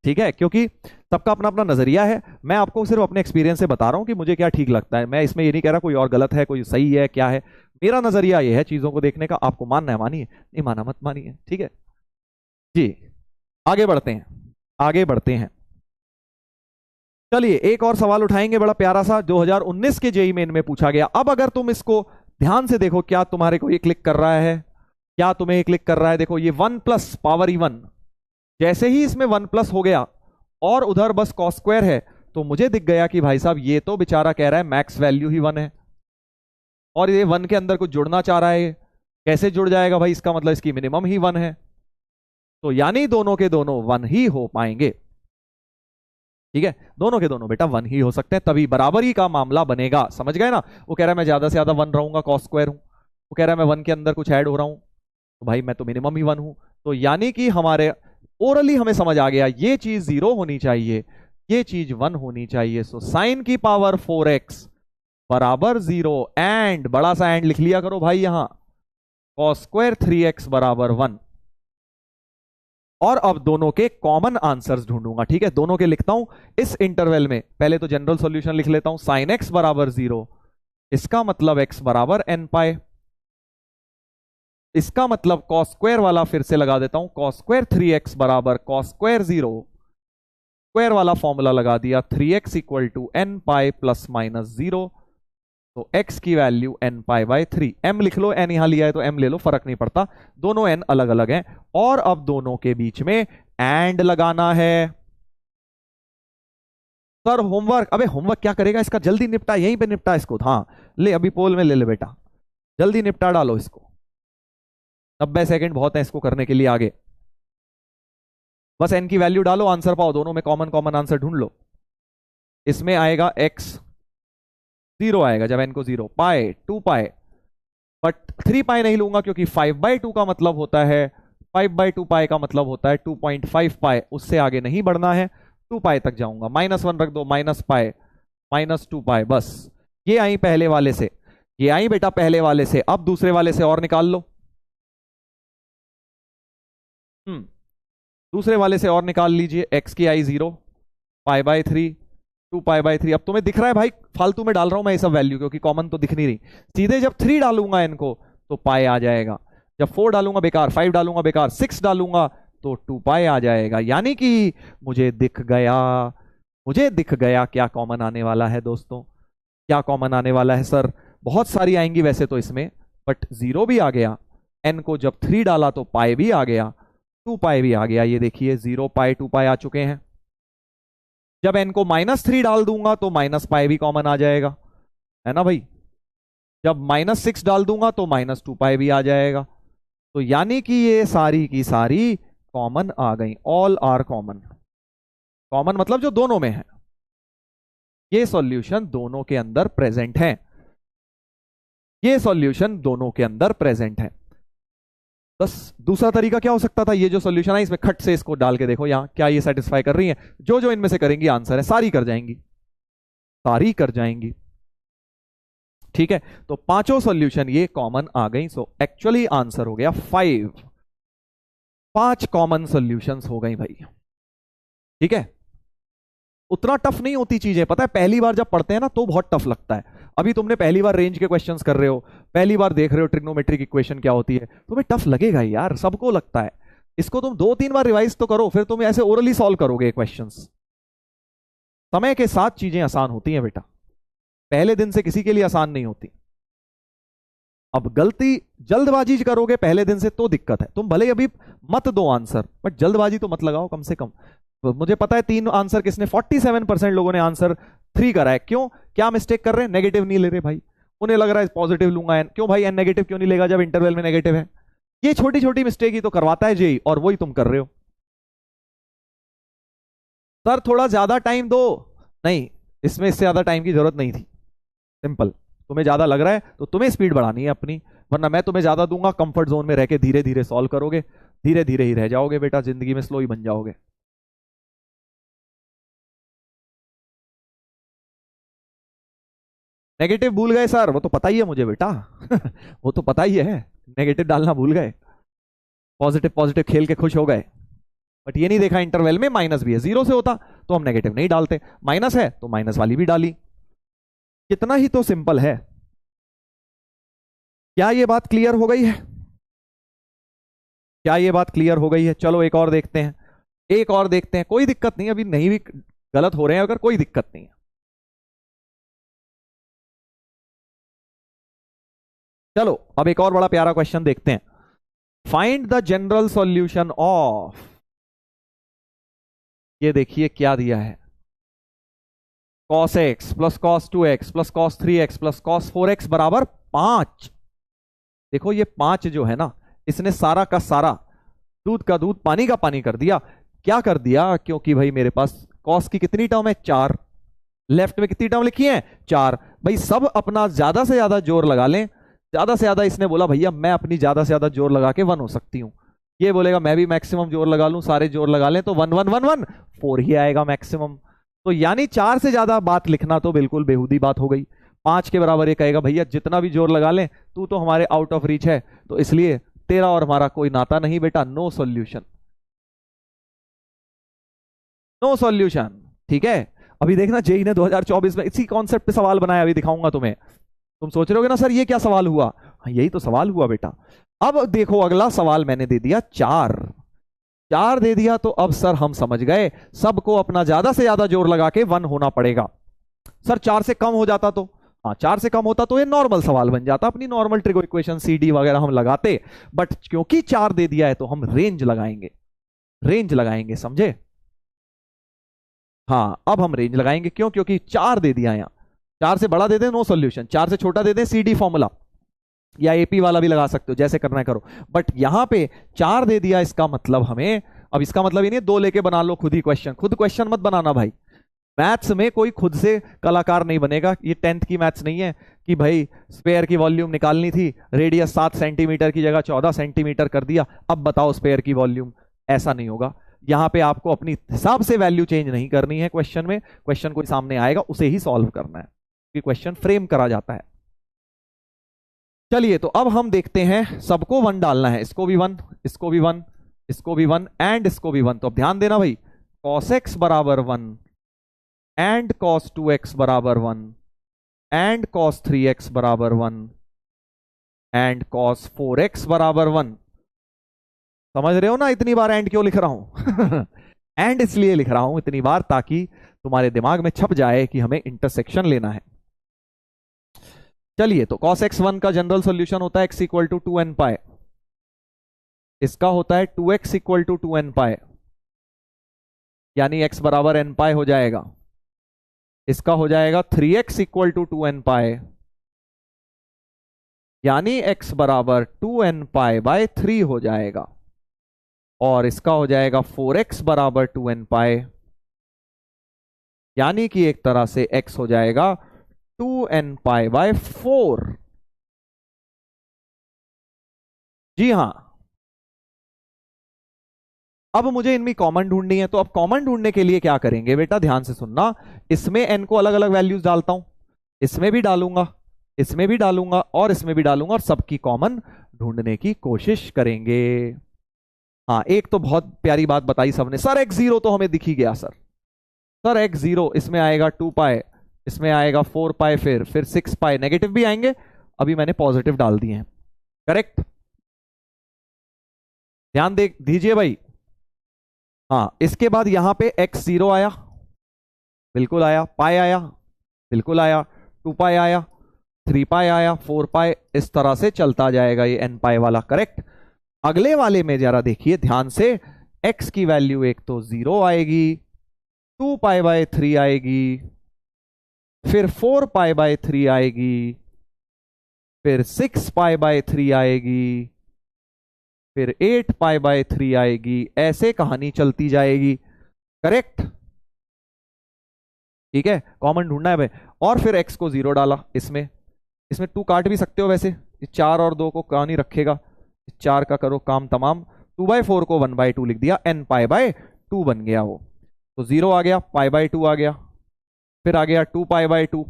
ठीक है, क्योंकि सबका अपना अपना नजरिया है। मैं आपको सिर्फ अपने एक्सपीरियंस से बता रहा हूं कि मुझे क्या ठीक लगता है। मैं इसमें ये नहीं कह रहा कोई और गलत है, कोई सही है, क्या है। मेरा नजरिया ये है चीजों को देखने का। आपको मानना है मानिए, नहीं माना मत मानिए। ठीक है जी, आगे बढ़ते हैं, आगे बढ़ते हैं। चलिए एक और सवाल उठाएंगे, बड़ा प्यारा सा, 2019 के जेईई मेन में पूछा गया। अब अगर तुम इसको ध्यान से देखो, क्या तुम्हारे को ये क्लिक कर रहा है? क्या तुम्हें क्लिक कर रहा है? देखो ये 1 प्लस पावर E1, जैसे ही इसमें 1 प्लस हो गया और उधर बस कॉस स्क्वायर है, तो मुझे दिख गया कि भाई साहब ये तो बेचारा कह रहा है मैक्स वैल्यू ही 1 है, और ये 1 के अंदर कुछ जुड़ना चाह रहा है। कैसे जुड़ जाएगा भाई? इसका मतलब इसकी मिनिमम ही 1 है, तो यानी दोनों के दोनों 1 ही हो पाएंगे। ठीक है, दोनों के दोनों बेटा 1 ही हो सकते हैं, तभी बराबरी का मामला बनेगा। समझ गए ना? वो कह रहा है मैं ज्यादा से ज्यादा 1 रहूंगा, कॉस स्क्वायर हूं। वो कह रहा है मैं 1 के अंदर कुछ ऐड हो रहा हूं, तो भाई मैं तो मिनिमम ही 1 हूं, तो यानी कि हमारे ओरली हमें समझ आ गया ये चीज 0 होनी चाहिए, ये चीज 1 होनी चाहिए। सो साइन की पावर 4x बराबर 0 एंड बड़ा सा एंड लिख लिया करो भाई यहां, कॉस स्क्वायर 3x बराबर 1। और अब दोनों के कॉमन आंसर्स ढूंढूंगा, ठीक है, दोनों के लिखता हूं इस इंटरवल में। पहले तो जनरल सॉल्यूशन लिख लेता हूं, साइन x बराबर 0, इसका मतलब x बराबर n पाई, इसका मतलब कॉस स्क्वायर वाला फिर से लगा देता हूं, कॉस स्क्वायर 3x बराबर कॉस स्क्वायर 0, स्क्वायर वाला फॉर्मूला लगा दिया, 3x equal to n pi plus minus 0, तो x की value n pi by 3। m लिख लो, n यहां लिया है तो m ले लो, फर्क नहीं पड़ता, दोनों n अलग अलग हैं। और अब दोनों के बीच में एंड लगाना है। सर होमवर्क, अबे होमवर्क क्या करेगा इसका, जल्दी निपटा, यहीं पे निपटा इसको। हाँ ले, अभी पोल में ले ले बेटा, जल्दी निपटा डालो इसको, 90 सेकंड बहुत है इसको करने के लिए आगे। बस n की वैल्यू डालो, आंसर पाओ, दोनों में कॉमन कॉमन आंसर ढूंढ लो। इसमें आएगा x 0 आएगा जब n को 0, पाए 2 पाए, बट 3 पाए नहीं लूंगा क्योंकि 5/2 का मतलब होता है, 5/2 पाए का मतलब होता है 2.5 पाए, उससे आगे नहीं बढ़ना है, 2 पाए तक जाऊंगा, -1 रख दो, माइनस पाए -2 पाए, बस। ये आई पहले वाले से, ये आई बेटा पहले वाले से, अब दूसरे वाले से और निकाल लो। दूसरे वाले से और निकाल लीजिए, x की आई 0, π/3, 2π/3। अब तुम्हें दिख रहा है भाई फालतू में डाल रहा हूं मैं ये सब वैल्यू क्योंकि कॉमन तो दिख नहीं रही। सीधे जब 3 डालूंगा n को तो पाई आ जाएगा, जब 4 डालूंगा बेकार, 5 डालूंगा बेकार, 6 डालूंगा तो 2 पाई आ जाएगा। यानी कि मुझे दिख गया, मुझे दिख गया क्या कॉमन आने वाला है दोस्तों, क्या कॉमन आने वाला है सर। बहुत सारी आएंगी वैसे तो इसमें, बट 0 भी आ गया, n को जब 3 डाला तो पाई भी आ गया, 2 पाई भी आ गया। ये देखिए 0 पाई 2 पाई आ चुके हैं। जब n को -3 डाल दूंगा तो माइनस पाई भी कॉमन आ जाएगा, है ना भाई। जब -6 डाल दूंगा तो -2 पाई भी आ जाएगा। तो यानी कि ये सारी की सारी कॉमन आ गई, ऑल आर कॉमन। कॉमन मतलब जो दोनों में है, ये सॉल्यूशन दोनों के अंदर प्रेजेंट है, ये सॉल्यूशन दोनों के अंदर प्रेजेंट है। बस दूसरा तरीका क्या हो सकता था, ये जो सॉल्यूशन है इसमें खट से इसको डाल के देखो यहां, क्या ये सेटिस्फाई कर रही है, जो जो इनमें से करेंगी आंसर है, सारी कर जाएंगी, सारी कर जाएंगी, ठीक है। तो पांचों सॉल्यूशन ये कॉमन आ गई। सो एक्चुअली आंसर हो गया 5, 5 कॉमन सॉल्यूशंस हो गई भाई, ठीक है। उतना टफ नहीं होती चीजें, पता है पहली बार जब पढ़ते हैं ना तो बहुत टफ लगता है। अभी तुमने पहली बार रेंज के क्वेश्चंस कर रहे हो, पहली बार देख रहे हो ट्रिग्नोमेट्रिक इक्वेशन क्या होती है, तुम्हें टफ लगेगा ही यार, सबको लगता है। इसको तुम 2-3 बार रिवाइज तो करो, फिर तुम ऐसे ओरली सॉल्व करोगे क्वेश्चंस। समय के साथ चीजें आसान होती हैं बेटा, पहले दिन से किसी के लिए आसान नहीं होती। अब गलती जल्दबाजी करोगे पहले दिन से तो दिक्कत है। तुम भले अभी मत दो आंसर, बट जल्दबाजी तो मत लगाओ कम से कम। तो मुझे पता है 3 आंसर किसने, 47% लोगों ने आंसर 3 करा है। क्यों, क्या मिस्टेक कर रहे हैं, नेगेटिव नहीं ले रहे भाई, उन्हें लग रहा है पॉजिटिव लूंगा एन। क्यों भाई एन नेगेटिव क्यों नहीं लेगा जब इंटरवल में नेगेटिव है। ये छोटी छोटी मिस्टेक ही तो करवाता है जेई, और वही तुम कर रहे हो। सर थोड़ा ज्यादा टाइम दो, नहीं इसमें इससे ज्यादा टाइम की जरूरत नहीं थी, सिंपल। तुम्हें ज्यादा लग रहा है तो तुम्हें स्पीड बढ़ानी है अपनी, वरना मैं तुम्हें ज्यादा दूंगा, कंफर्ट जोन में रह के धीरे धीरे सॉल्व करोगे, धीरे धीरे ही रह जाओगे बेटा, जिंदगी में स्लो ही बन जाओगे। नेगेटिव भूल गए सर, वो तो पता ही है मुझे बेटा वो तो पता ही है, नेगेटिव डालना भूल गए, पॉजिटिव पॉजिटिव खेल के खुश हो गए। बट ये नहीं देखा इंटरवल में माइनस भी है, 0 से होता तो हम नेगेटिव नहीं डालते, माइनस है तो माइनस वाली भी डाली। कितना ही तो सिंपल है। क्या ये बात क्लियर हो गई है, क्या ये बात क्लियर हो गई है। चलो एक और देखते हैं, एक और देखते हैं, कोई दिक्कत नहीं, अभी नहीं भी गलत हो रहे हैं अगर, कोई दिक्कत नहीं है। चलो अब एक और बड़ा प्यारा क्वेश्चन देखते हैं। Find the general solution of, ये देखिए क्या दिया है, cos x plus cos 2x plus cos 3x plus cos 4x बराबर 5। देखो ये 5 जो है ना, इसने सारा का सारा दूध का दूध पानी का पानी कर दिया। क्या कर दिया, क्योंकि भाई मेरे पास cos की कितनी टर्म है, 4, लेफ्ट में कितनी टर्म लिखी है, 4। भाई सब अपना ज्यादा से ज्यादा जोर लगा लें, ज्यादा से ज्यादा इसने बोला भैया मैं अपनी ज्यादा से ज्यादा जोर लगा के 1 हो सकती हूँ। ये बोलेगा मैं भी मैक्सिमम जोर लगा लूं, सारे जोर लगा लें तो 1 1 1 1 4 ही आएगा मैक्सिमम। तो यानी 4 से ज्यादा बात लिखना तो बिल्कुल बेहूदी बात हो गई। 5 के बराबर ये कहेगा भैया जितना भी जोर लगा लें तू तो हमारे आउट ऑफ रीच है, तो इसलिए तेरा और हमारा कोई नाता नहीं बेटा, नो सॉल्यूशन, नो सॉल्यूशन। ठीक है। अभी देखना जेई ने 2024 में इसी कॉन्सेप्ट पे सवाल बनाया, अभी दिखाऊंगा तुम्हें। तुम सोच रहे होगे ना सर ये क्या सवाल हुआ, हाँ यही तो सवाल हुआ बेटा। अब देखो अगला सवाल मैंने दे दिया 4, 4 दे दिया तो अब सर हम समझ गए सबको अपना ज्यादा से ज्यादा जोर लगा के 1 होना पड़ेगा। सर 4 से कम हो जाता तो, हाँ 4 से कम होता तो ये नॉर्मल सवाल बन जाता, अपनी normal trigo equation C D वगैरह हम लगाते, बट क्योंकि 4 दे दिया है तो हम रेंज लगाएंगे, रेंज लगाएंगे, समझे। हाँ अब हम रेंज लगाएंगे, क्यों, क्योंकि 4 दे दिया यहां। 4 से बड़ा दे दें नो सॉल्यूशन, 4 से छोटा दे दें सी डी फॉर्मूला, या एपी वाला भी लगा सकते हो, जैसे करना है करो। बट यहां पे 4 दे दिया, इसका मतलब हमें, अब इसका मतलब ये नहीं 2 लेके बना लो खुद ही क्वेश्चन, खुद क्वेश्चन मत बनाना भाई। मैथ्स में कोई खुद से कलाकार नहीं बनेगा, ये 10th की मैथ्स नहीं है कि भाई स्पेयर की वॉल्यूम निकालनी थी, रेडियस 7 सेंटीमीटर की जगह 14 सेंटीमीटर कर दिया, अब बताओ स्पेयर की वॉल्यूम, ऐसा नहीं होगा। यहां पे आपको अपनी हिसाब से वैल्यू चेंज नहीं करनी है क्वेश्चन में, क्वेश्चन कोई सामने आएगा उसे ही सॉल्व करना है, क्योंकि क्वेश्चन फ्रेम करा जाता है। चलिए तो अब हम देखते हैं, सबको 1 डालना है, इसको भी 1, इसको भी 1, इसको भी 1 एंड इसको भी 1। तो अब ध्यान देना भाई, cos x बराबर 1 एंड cos 2x बराबर 1 एंड cos 3x बराबर 1 एंड cos 4x बराबर 1। समझ रहे हो ना इतनी बार एंड क्यों लिख रहा हूं एंड इसलिए लिख रहा हूं इतनी बार ताकि तुम्हारे दिमाग में छप जाए कि हमें इंटरसेक्शन लेना है। चलिए तो cos x1 का जनरल सॉल्यूशन होता है x इक्वल टू 2n पाए, इसका होता है 2x इक्वल टू 2n पाए, यानी x बराबर n पाए हो जाएगा। इसका हो जाएगा 3x इक्वल टू 2n पाए, यानी x बराबर 2n पाए बाय 3 हो जाएगा। और इसका हो जाएगा 4x बराबर 2n पाए, यानी कि एक तरह से x हो जाएगा 2n पाई बाय 4। जी हां, अब मुझे इनमें कॉमन ढूंढनी है, तो अब कॉमन ढूंढने के लिए क्या करेंगे बेटा, ध्यान से सुनना। इसमें n को अलग अलग वैल्यूज डालता हूं, इसमें भी डालूंगा, इसमें भी डालूंगा और इसमें भी डालूंगा, और सबकी कॉमन ढूंढने की कोशिश करेंगे। हाँ एक तो बहुत प्यारी बात बताई सबने, सर x0 तो हमें दिख ही गया सर x0 इसमें आएगा 2 पाए, इसमें आएगा 4 पाए, फिर 6 पाए, नेगेटिव भी आएंगे, अभी मैंने पॉजिटिव डाल दिए हैं, करेक्ट। ध्यान दे दीजिए भाई। हाँ इसके बाद यहां पे x0 आया, बिल्कुल आया, पाए आया, बिल्कुल आया, 2 पाए आया, 3 पाए आया, 4 पाए, इस तरह से चलता जाएगा ये n पाए वाला, करेक्ट। अगले वाले में जरा देखिए ध्यान से, x की वैल्यू एक तो 0 आएगी, 2 पाई बाय 3 आएगी, फिर 4 पाई बाय 3 आएगी, फिर 6 पाई बाय 3 आएगी, फिर 8 पाई बाय 3 आएगी, ऐसे कहानी चलती जाएगी, करेक्ट। ठीक है, कॉमन ढूंढना है भाई। और फिर x को 0 डाला, इसमें 2 काट भी सकते हो वैसे, 4 और 2 को कहानी रखेगा, 4 का करो काम तमाम, 2/4 को 1/2 लिख दिया, n पाई बाय 2 बन गया वो। तो 0 आ गया, पाई बाय 2 आ गया, फिर आ गया 2 पाई by 2,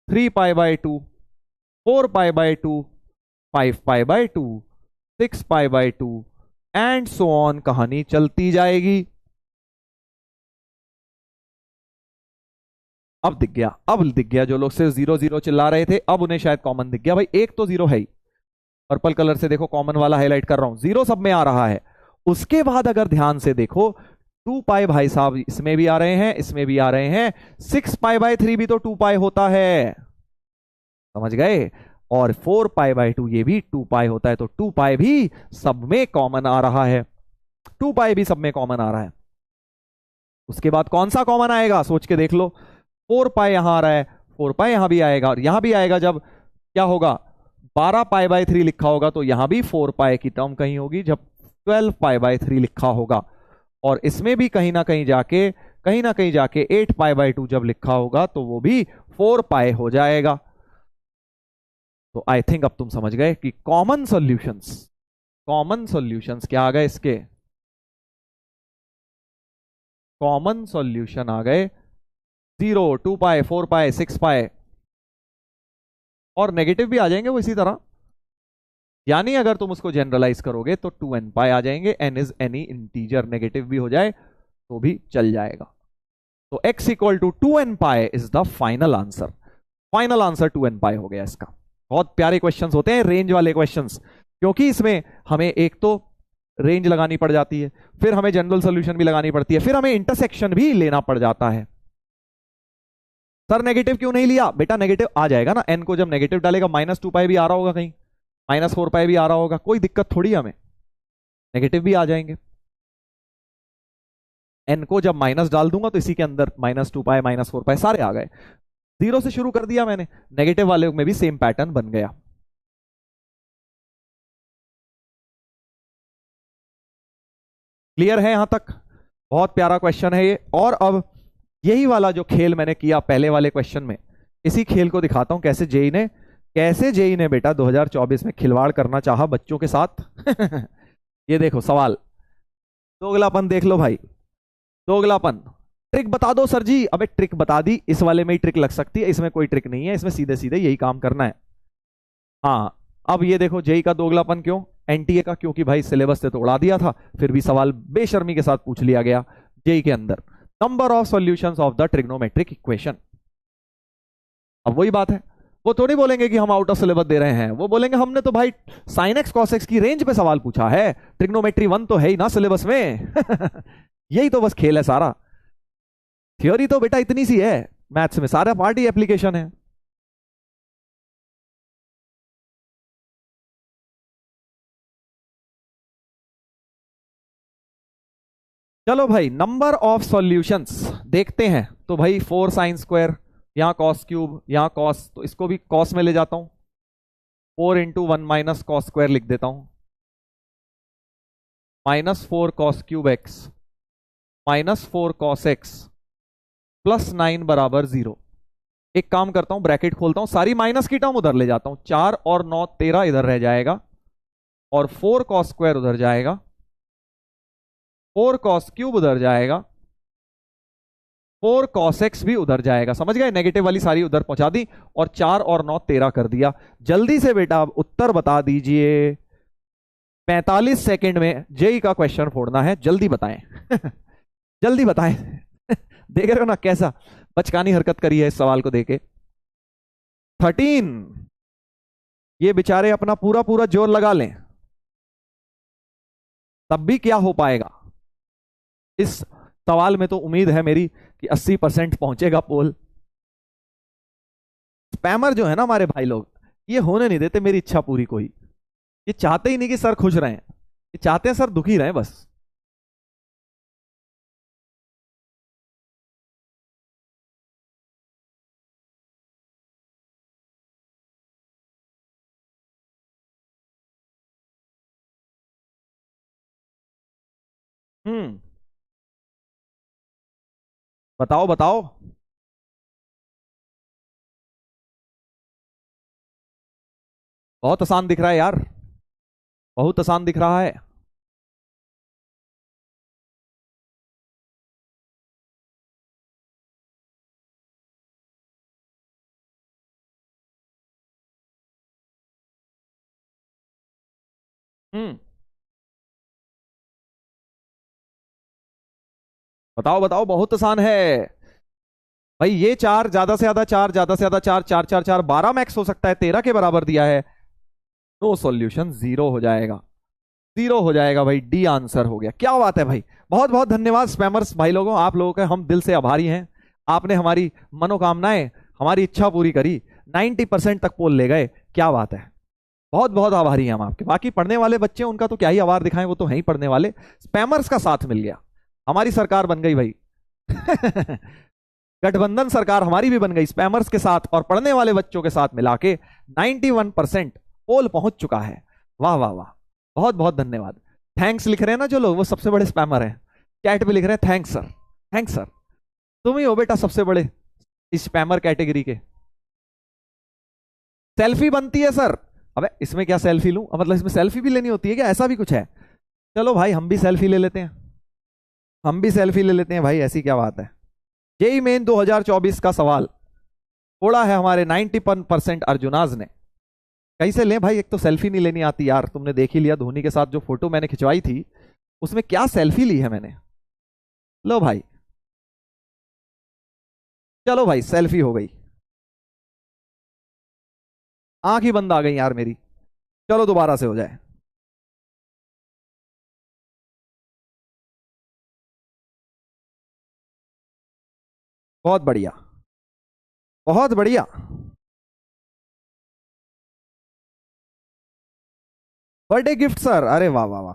3 pi by 2, 4 pi by 2, 5 pi by 2, 6 pi by 2 and so on, कहानी चलती जाएगी। अब दिख गया जो लोग सिर्फ 0 0 चिल्ला रहे थे, अब उन्हें शायद कॉमन दिख गया भाई, एक तो 0 है ही, पर्पल कलर से देखो कॉमन वाला हाईलाइट कर रहा हूं, 0 सब में आ रहा है। उसके बाद अगर ध्यान से देखो 2 पाई भाई साहब इसमें भी आ रहे हैं, इसमें भी आ रहे हैं, 6 पाई बाय 3 भी तो 2 पाई होता है, समझ गए, और 4 पाई बाय 2 ये भी 2 पाई होता है, तो 2 पाई भी सब में कॉमन आ रहा है, 2 पाई भी सब में कॉमन आ रहा है। उसके बाद कौन सा कॉमन आएगा सोच के देख लो, 4 पाई यहां आ रहा है, 4 पाई यहां भी आएगा, और यहां भी आएगा, जब क्या होगा 12 पाई बाय 3 लिखा होगा तो यहां भी 4 पाई की टर्म कहीं होगी, जब 12 पाई बाय 3 लिखा होगा, और इसमें भी कहीं ना कहीं जाके 8 पाई बाय 2 जब लिखा होगा तो वो भी 4 पाई हो जाएगा। तो आई थिंक अब तुम समझ गए कि कॉमन सॉल्यूशंस क्या आ गए इसके, कॉमन सॉल्यूशन आ गए 0, 2 पाई, 4 पाई, 6 पाई, और नेगेटिव भी आ जाएंगे वो इसी तरह। यानी अगर तुम उसको जनरलाइज करोगे तो 2n पाई आ जाएंगे, n is any integer, negative भी हो जाए तो भी चल जाएगा। तो x equal to 2n pi is the final answer. Final answer 2n pi हो गया इसका। बहुत प्यारे क्वेश्चंस होते हैं रेंज वाले क्वेश्चंस, क्योंकि इसमें हमें एक तो रेंज लगानी पड़ जाती है, फिर हमें जनरल सोल्यूशन भी लगानी पड़ती है, फिर हमें इंटरसेक्शन भी लेना पड़ जाता है। सर नेगेटिव क्यों नहीं लिया? बेटा नेगेटिव आ जाएगा ना, n को जब नेगेटिव डालेगा -2 पाई भी आ रहा होगा, कहीं -4 पाई भी आ रहा होगा, कोई दिक्कत थोड़ी, हमें नेगेटिव भी आ जाएंगे। n को जब माइनस डाल दूंगा तो इसी के अंदर -2 पाई, -4 पाई सारे आ गए। 0 से शुरू कर दिया मैंने, नेगेटिव वाले में भी सेम पैटर्न बन गया। क्लियर है यहां तक? बहुत प्यारा क्वेश्चन है ये। और अब यही वाला जो खेल मैंने किया पहले वाले क्वेश्चन में, इसी खेल को दिखाता हूं कैसे जेई ने बेटा 2024 में खिलवाड़ करना चाहा बच्चों के साथ। ये देखो सवाल, दोगलापन देख लो भाई, दोगलापन। ट्रिक बता दो सर जी। अबे ट्रिक बता दी, इस वाले में ही ट्रिक लग सकती है, इसमें कोई ट्रिक नहीं है, इसमें सीधे सीधे यही काम करना है। हाँ अब ये देखो जेई का दोगलापन क्यों, एनटीए का, क्योंकि भाई सिलेबस से तो उड़ा दिया था, फिर भी सवाल बेशर्मी के साथ पूछ लिया गया जेई के अंदर। Number of solutions of the trigonometric equation. अब वही बात है, वो थोड़ी बोलेंगे कि हम आउट ऑफ सिलेबस दे रहे हैं, वो बोलेंगे हमने तो भाई साइन एक्स कॉस एक्स की रेंज पे सवाल पूछा है, ट्रिग्नोमेट्री 1 तो है ही ना सिलेबस में। यही तो बस खेल है सारा। थ्योरी तो बेटा इतनी सी है, मैथ्स में सारा पार्ट ही एप्लीकेशन है। चलो भाई नंबर ऑफ सॉल्यूशंस देखते हैं। तो भाई 4 साइन स्क्वायर, यहां कॉस क्यूब, यहां कॉस, तो इसको भी कॉस में ले जाता हूं, 4 इंटू 1 माइनस कॉस स्क्वायर लिख देता हूं, -4 cos cube x -4 cos x +9 बराबर 0। एक काम करता हूं, ब्रैकेट खोलता हूं, सारी माइनस की टर्म उधर ले जाता हूं, 4 और 9 13 इधर रह जाएगा, और 4 कॉस स्क्वायर उधर जाएगा, 4 कॉस क्यूब उधर जाएगा, 4 कॉस एक्स भी उधर जाएगा। समझ गए? नेगेटिव वाली सारी उधर पहुंचा दी, और 4 और 9 13 कर दिया। जल्दी से बेटा अब उत्तर बता दीजिए, 45 सेकंड में जेई का क्वेश्चन फोड़ना है, जल्दी बताएं। जल्दी बताएं। देख रहे हो ना कैसा बचकानी हरकत करी है इस सवाल को देके। 13, ये बेचारे अपना पूरा पूरा जोर लगा लें, तब भी क्या हो पाएगा। इस सवाल में तो उम्मीद है मेरी कि 80% पहुंचेगा पोल। स्पैमर जो है ना हमारे भाई लोग, ये होने नहीं देते मेरी इच्छा पूरी कोई। ये चाहते ही नहीं कि सर खुश रहें, ये चाहते हैं सर दुखी रहें बस। हम्म, बताओ बताओ। बहुत आसान दिख रहा है यार, बहुत आसान दिख रहा है। हम्म, बताओ बताओ, बहुत आसान है भाई। ये 4 ज्यादा से ज्यादा 4, ज्यादा से ज्यादा 4, 4 4 4 12 मैक्स हो सकता है, 13 के बराबर दिया है। नो सॉल्यूशन, 0 हो जाएगा, 0 हो जाएगा भाई। डी आंसर हो गया। क्या बात है भाई, बहुत बहुत धन्यवाद स्पैमर्स भाई लोगों, आप लोगों के हम दिल से आभारी हैं। आपने हमारी मनोकामनाएं, हमारी इच्छा पूरी करी, 90% तक पोल ले गए। क्या बात है, बहुत बहुत आभारी हैं हम आपके। बाकी पढ़ने वाले बच्चे उनका तो क्या ही आभार दिखाएं, वो तो है ही पढ़ने वाले। स्पैमर्स का साथ मिल गया, हमारी सरकार बन गई भाई। गठबंधन सरकार हमारी भी बन गई, स्पैमर्स के साथ और पढ़ने वाले बच्चों के साथ मिला के 91% पोल पहुंच चुका है। वाह वाह वाह, बहुत बहुत धन्यवाद। थैंक्स लिख रहे हैं ना जो लोग, वो सबसे बड़े स्पैमर हैं। चैट पे लिख रहे हैं थैंक्स सर, थैंक्स सर। तुम ही हो बेटा सबसे बड़े स्पैमर कैटेगरी के। सेल्फी बनती है सर। अबे इसमें क्या सेल्फी लूं? मतलब इसमें सेल्फी भी लेनी होती है क्या? ऐसा भी कुछ है? चलो भाई हम भी सेल्फी ले लेते हैं, हम भी सेल्फी ले लेते हैं भाई, ऐसी क्या बात है। जेई मेन 2024 का सवाल थोड़ा है हमारे 91% अर्जुनाज ने। कैसे लें भाई? एक तो सेल्फी नहीं लेनी आती यार, तुमने देख ही लिया धोनी के साथ जो फोटो मैंने खिंचवाई थी उसमें क्या सेल्फी ली है मैंने। लो भाई, चलो भाई सेल्फी हो गई। आंख ही बंद आ गई यार मेरी। चलो दोबारा से हो जाए। बहुत बढ़िया, बहुत बढ़िया। बर्थडे गिफ्ट सर, अरे वाह वाह वाह,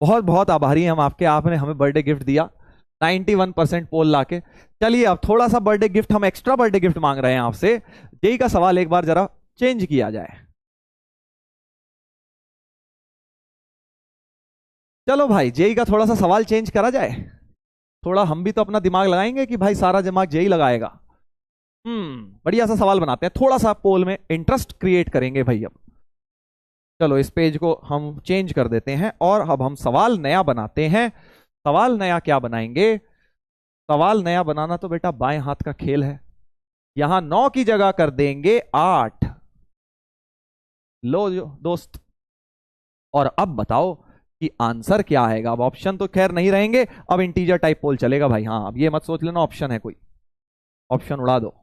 बहुत बहुत आभारी हैं हम आपके, आपने हमें बर्थडे गिफ्ट दिया 91% पोल लाके। चलिए अब थोड़ा सा बर्थडे गिफ्ट, हम एक्स्ट्रा बर्थडे गिफ्ट मांग रहे हैं आपसे। जेई का सवाल एक बार जरा चेंज किया जाए। चलो भाई जेई का थोड़ा सा सवाल चेंज करा जाए। थोड़ा हम भी तो अपना दिमाग लगाएंगे कि भाई सारा दिमाग जेई लगाएगा। बढ़िया सा सवाल बनाते हैं, थोड़ा सा पोल में इंटरेस्ट क्रिएट करेंगे भाई अब। चलो इस पेज को हम चेंज कर देते हैं और अब हम सवाल नया बनाते हैं। सवाल नया क्या बनाएंगे? सवाल नया बनाना तो बेटा बाएं हाथ का खेल है। यहां 9 की जगह कर देंगे 8। लो जो दोस्त, और अब बताओ कि आंसर क्या आएगा। अब ऑप्शन तो खैर नहीं रहेंगे, अब इंटीजर टाइप पोल चलेगा भाई। हाँ अब ये मत सोच लेना ऑप्शन है कोई, ऑप्शन उड़ा दो,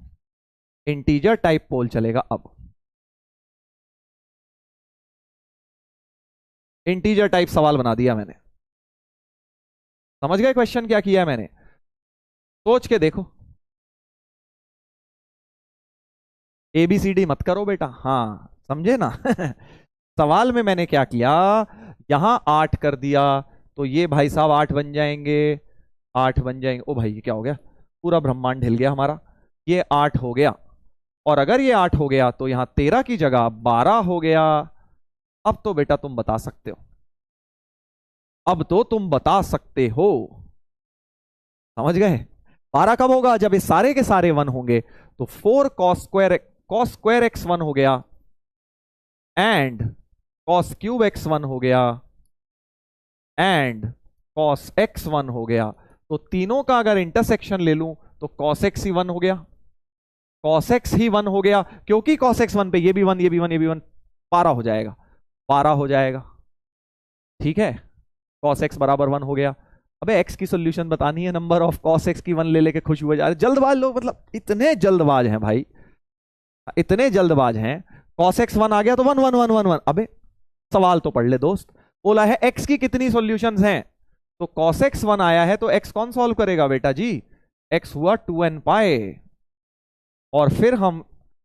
इंटीजर टाइप पोल चलेगा अब। इंटीजर टाइप सवाल बना दिया मैंने। समझ गए क्वेश्चन क्या किया है मैंने? सोच के देखो। ABCD मत करो बेटा, हाँ समझे ना। सवाल में मैंने क्या किया, यहां 8 कर दिया तो ये भाई साहब 8 बन जाएंगे, 8 बन जाएंगे। ओ भाई ये क्या हो गया, पूरा ब्रह्मांड हिल गया हमारा। ये 8 हो गया, और अगर ये 8 हो गया तो यहां 13 की जगह 12 हो गया। अब तो बेटा तुम बता सकते हो, अब तो तुम बता सकते हो। समझ गए? 12 कब होगा? जब ये सारे के सारे 1 होंगे। तो 4 कॉस स्क्वायर एक्स 1 हो गया, एंड कॉस क्यूब एक्स 1 हो गया, एंड कॉस एक्स 1 हो गया। तो तीनों का अगर इंटरसेक्शन ले लूं तो कॉस एक्स ही 1 हो गया, कॉस एक्स ही 1 हो गया, क्योंकि कॉस एक्स 1 पे ये भी 1, ये भी 1, ये भी 1, 12 हो जाएगा, 12 हो जाएगा। ठीक है, कॉस एक्स बराबर 1 हो गया। अबे एक्स की सोल्यूशन बतानी है, नंबर ऑफ कॉस एक्स की 1 ले लेके खुश हुए जा रहे जल्दबाज लोग, मतलब इतने जल्दबाज हैं भाई, इतने जल्दबाज हैं। कॉस एक्स 1 आ गया तो 1 1 1 1 1। अबे सवाल तो पढ़ ले दोस्त, बोला है एक्स की कितनी सॉल्यूशंस हैं, तो cos x 1 आया है तो x कौन सॉल्व करेगा बेटा जी? x हुआ 2n पाए, और फिर हम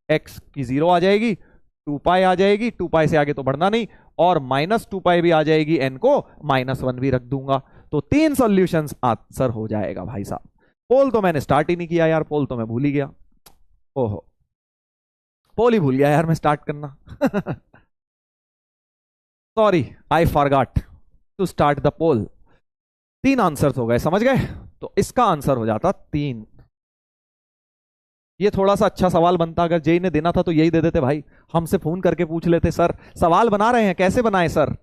x की 0 आ जाएगी, 2 पाई आ जाएगी, 2 पाई से आगे तो बढ़ना नहीं, और -2 पाई भी आ जाएगी, n को -1 भी रख दूंगा। तो 3 सॉल्यूशंस आंसर हो जाएगा भाई साहब। पोल तो मैंने स्टार्ट ही नहीं किया यार, पोल तो मैं भूल ही गया। ओहो, पोल ही भूल गया यार मैं स्टार्ट करना। Sorry, I forgot to start the poll. 3 answers हो गए, समझ गए? तो इसका आंसर हो जाता 3। ये थोड़ा सा अच्छा सवाल बनता, अगर जेई ने देना था तो यही दे देते भाई, हमसे फोन करके पूछ लेते सर सवाल बना रहे हैं कैसे बनाए सर।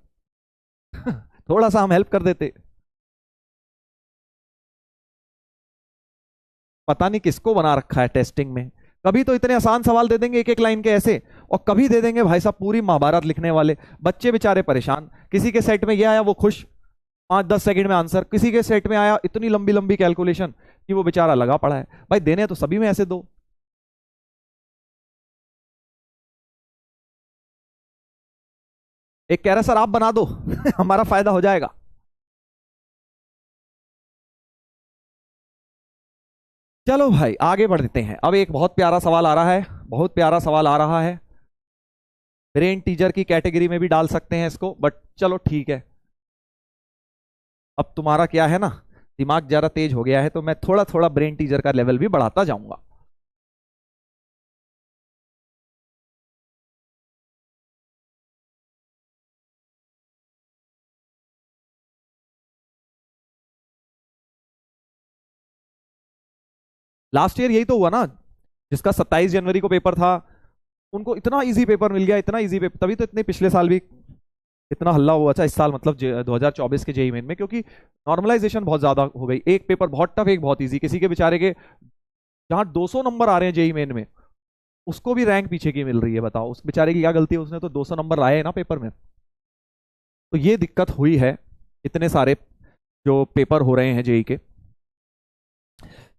थोड़ा सा हम हेल्प कर देते। पता नहीं किसको बना रखा है टेस्टिंग में, कभी तो इतने आसान सवाल दे देंगे एक एक लाइन के ऐसे, और कभी दे देंगे भाई साहब पूरी महाभारत लिखने वाले। बच्चे बेचारे परेशान, किसी के सेट में ये आया वो खुश, 5-10 सेकंड में आंसर, किसी के सेट में आया इतनी लंबी लंबी कैलकुलेशन कि वो बेचारा लगा पड़ा है। भाई देने तो सभी में ऐसे दो। एक कह रहा सर आप बना दो, हमारा फायदा हो जाएगा। चलो भाई आगे बढ़ते हैं। अब एक बहुत प्यारा सवाल आ रहा है, बहुत प्यारा सवाल आ रहा है। ब्रेन टीजर की कैटेगरी में भी डाल सकते हैं इसको, बट चलो ठीक है। अब तुम्हारा क्या है ना, दिमाग जरा तेज हो गया है, तो मैं थोड़ा थोड़ा ब्रेन टीजर का लेवल भी बढ़ाता जाऊंगा। लास्ट ईयर यही तो हुआ ना, जिसका 27 जनवरी को पेपर था, उनको इतना इजी पेपर मिल गया, इतना इजी पेपर, तभी तो इतने पिछले साल भी इतना हल्ला हुआ था, इस साल मतलब 2024 के जेईई मेन में, क्योंकि नॉर्मलाइजेशन बहुत ज्यादा हो गई। एक पेपर बहुत टफ, एक बहुत इजी। किसी के बेचारे के जहां 200 नंबर आ रहे हैं जेईई मेन में, उसको भी रैंक पीछे की मिल रही है। बताओ उस बेचारे की क्या गलती है, उसने तो 200 नंबर लाए हैं ना पेपर में। तो ये दिक्कत हुई है इतने सारे जो पेपर हो रहे हैं जेईई के।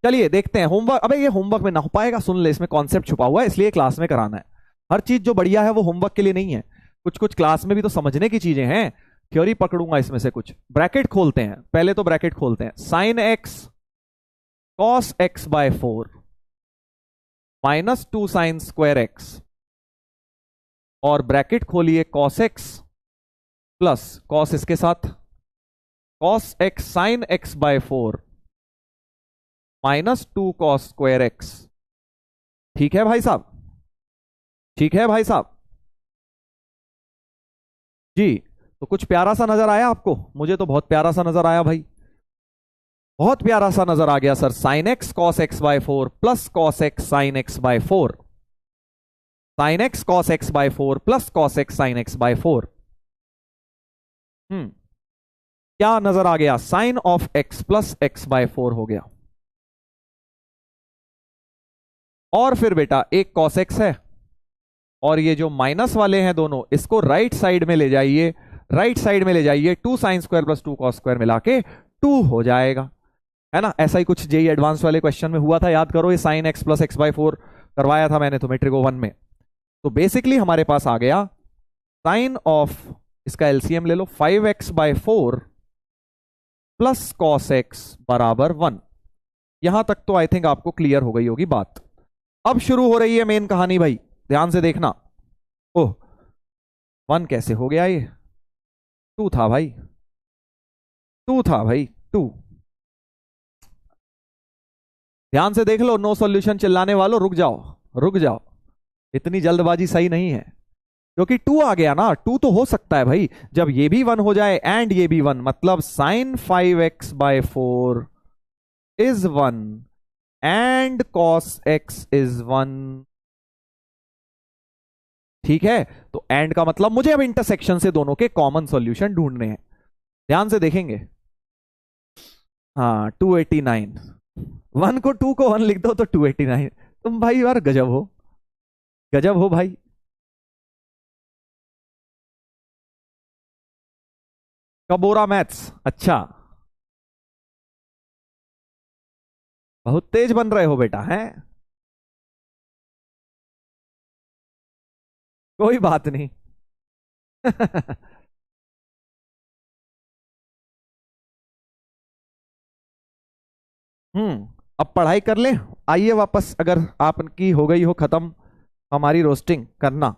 चलिए देखते हैं होमवर्क। अबे ये होमवर्क में ना हो पाएगा, सुन ले, इसमें कॉन्सेप्ट छुपा हुआ है, इसलिए क्लास में कराना है। हर चीज जो बढ़िया है वो होमवर्क के लिए नहीं है, कुछ कुछ क्लास में भी तो समझने की चीजें हैं। थ्योरी पकड़ूंगा इसमें से कुछ। ब्रैकेट खोलते हैं पहले, तो ब्रैकेट खोलते हैं। Sine x cos x by 4 minus 2 sine square x, और ब्रैकेट खोलिए कॉस एक्स प्लस कॉस इसके साथ cos x sine x by 4 minus 2 cos square x. ठीक है भाई साहब, ठीक है भाई साहब जी। तो कुछ प्यारा सा नजर आया आपको? मुझे तो बहुत प्यारा सा नजर आया भाई, बहुत प्यारा सा नजर आ गया sir. Sine x cos x by 4 plus cos x sine x by 4, sine x cos x by 4 plus cos x sine x by 4। क्या नजर आ गया? Sine of x plus x by 4 हो गया। और फिर बेटा एक कॉस एक्स है, और ये जो माइनस वाले हैं दोनों, इसको राइट साइड में ले जाइए, राइट साइड में ले जाइए। 2 sine square plus 2 cos square मिला के 2 हो जाएगा, है ना। ऐसा ही कुछ जेईई एडवांस वाले क्वेश्चन में हुआ था, याद करो। ये sine x plus x by 4 करवाया था मैंने तो मेट्रिको 1 में। तो बेसिकली हमारे पास आ गया साइन ऑफ, इसका एलसीएम ले लो, 5x by 4 plus cos x बराबर 1। यहां तक तो आई थिंक आपको क्लियर हो गई होगी बात। अब शुरू हो रही है मेन कहानी भाई, ध्यान से देखना। ओह 1 कैसे हो गया? ये 2 था भाई, 2 था भाई, 2। ध्यान से देख लो, नो सॉल्यूशन चिल्लाने वालों, रुक जाओ, रुक जाओ, इतनी जल्दबाजी सही नहीं है। क्योंकि 2 आ गया ना, 2 तो हो सकता है भाई, जब ये भी 1 हो जाए एंड ये भी 1, मतलब sine 5x by 4 is 1 and cos x is 1। ठीक है, तो एंड का मतलब मुझे अब इंटरसेक्शन से दोनों के कॉमन सॉल्यूशन ढूंढने हैं। ध्यान से देखेंगे। हाँ 289, 1 को 2 को 1 लिख दो तो 289। तुम भाई यार गजब हो, गजब हो भाई। कबोरा मैथ्स, अच्छा बहुत तेज बन रहे हो बेटा, हैं? कोई बात नहीं। अब पढ़ाई कर ले। आइए वापस, अगर आपकी हो गई हो खत्म हमारी रोस्टिंग करना,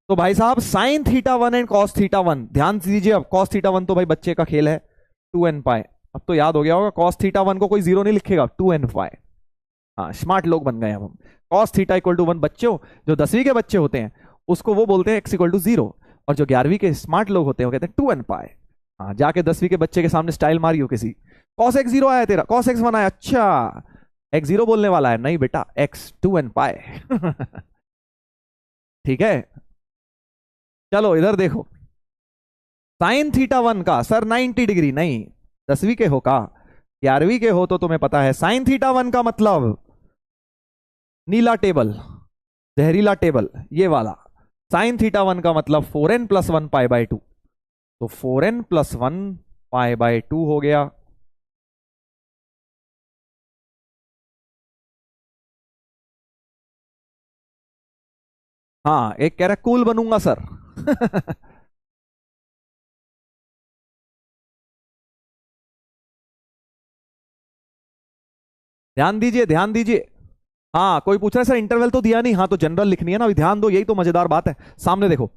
तो भाई साहब sine theta 1 and cos theta 1, ध्यान से दीजिए। अब कॉस थीटा 1 तो भाई बच्चे का खेल है, 2n पाए। अब तो याद हो गया होगा, कॉस थीटा 1 को कोई जीरो नहीं लिखेगा, 2n पाए। हाँ स्मार्ट लोग बन गए अब हम। कॉस थीटा इक्वल टू 1, बच्चों जो 10वीं के बच्चे होते हैं उसको वो बोलते हैं x इक्वल टू 0, और जो 11वीं के स्मार्ट लोग होते हैं वो कहते हैं 2n पाए। हाँ जाके 10वीं के बच्चे के सामने स्टाइल मारी हो किसी, कॉस x 0 आया तेरा, कॉस x 1 आया, अच्छा x 0 बोलने वाला है, नहीं बेटा x 2n पाए। ठीक है, चलो इधर देखो। साइन थीटा 1 का सर 90 डिग्री, नहीं 10वीं के हो का, 11वीं के हो तो तुम्हें पता है। साइन थीटा 1 का मतलब नीला टेबल, जहरीला टेबल, ये वाला। साइन थीटा 1 का मतलब 4n प्लस 1 पाई बाय 2, तो 4n प्लस 1 पाई बाय 2 हो गया। हाँ एक कह रहा है कूल बनूंगा सर। ध्यान दीजिए, ध्यान दीजिए। हाँ कोई पूछ रहा है सर इंटरवल तो दिया नहीं, हाँ तो जनरल लिखनी है ना, अभी ध्यान दो, यही तो मजेदार बात है। सामने देखो,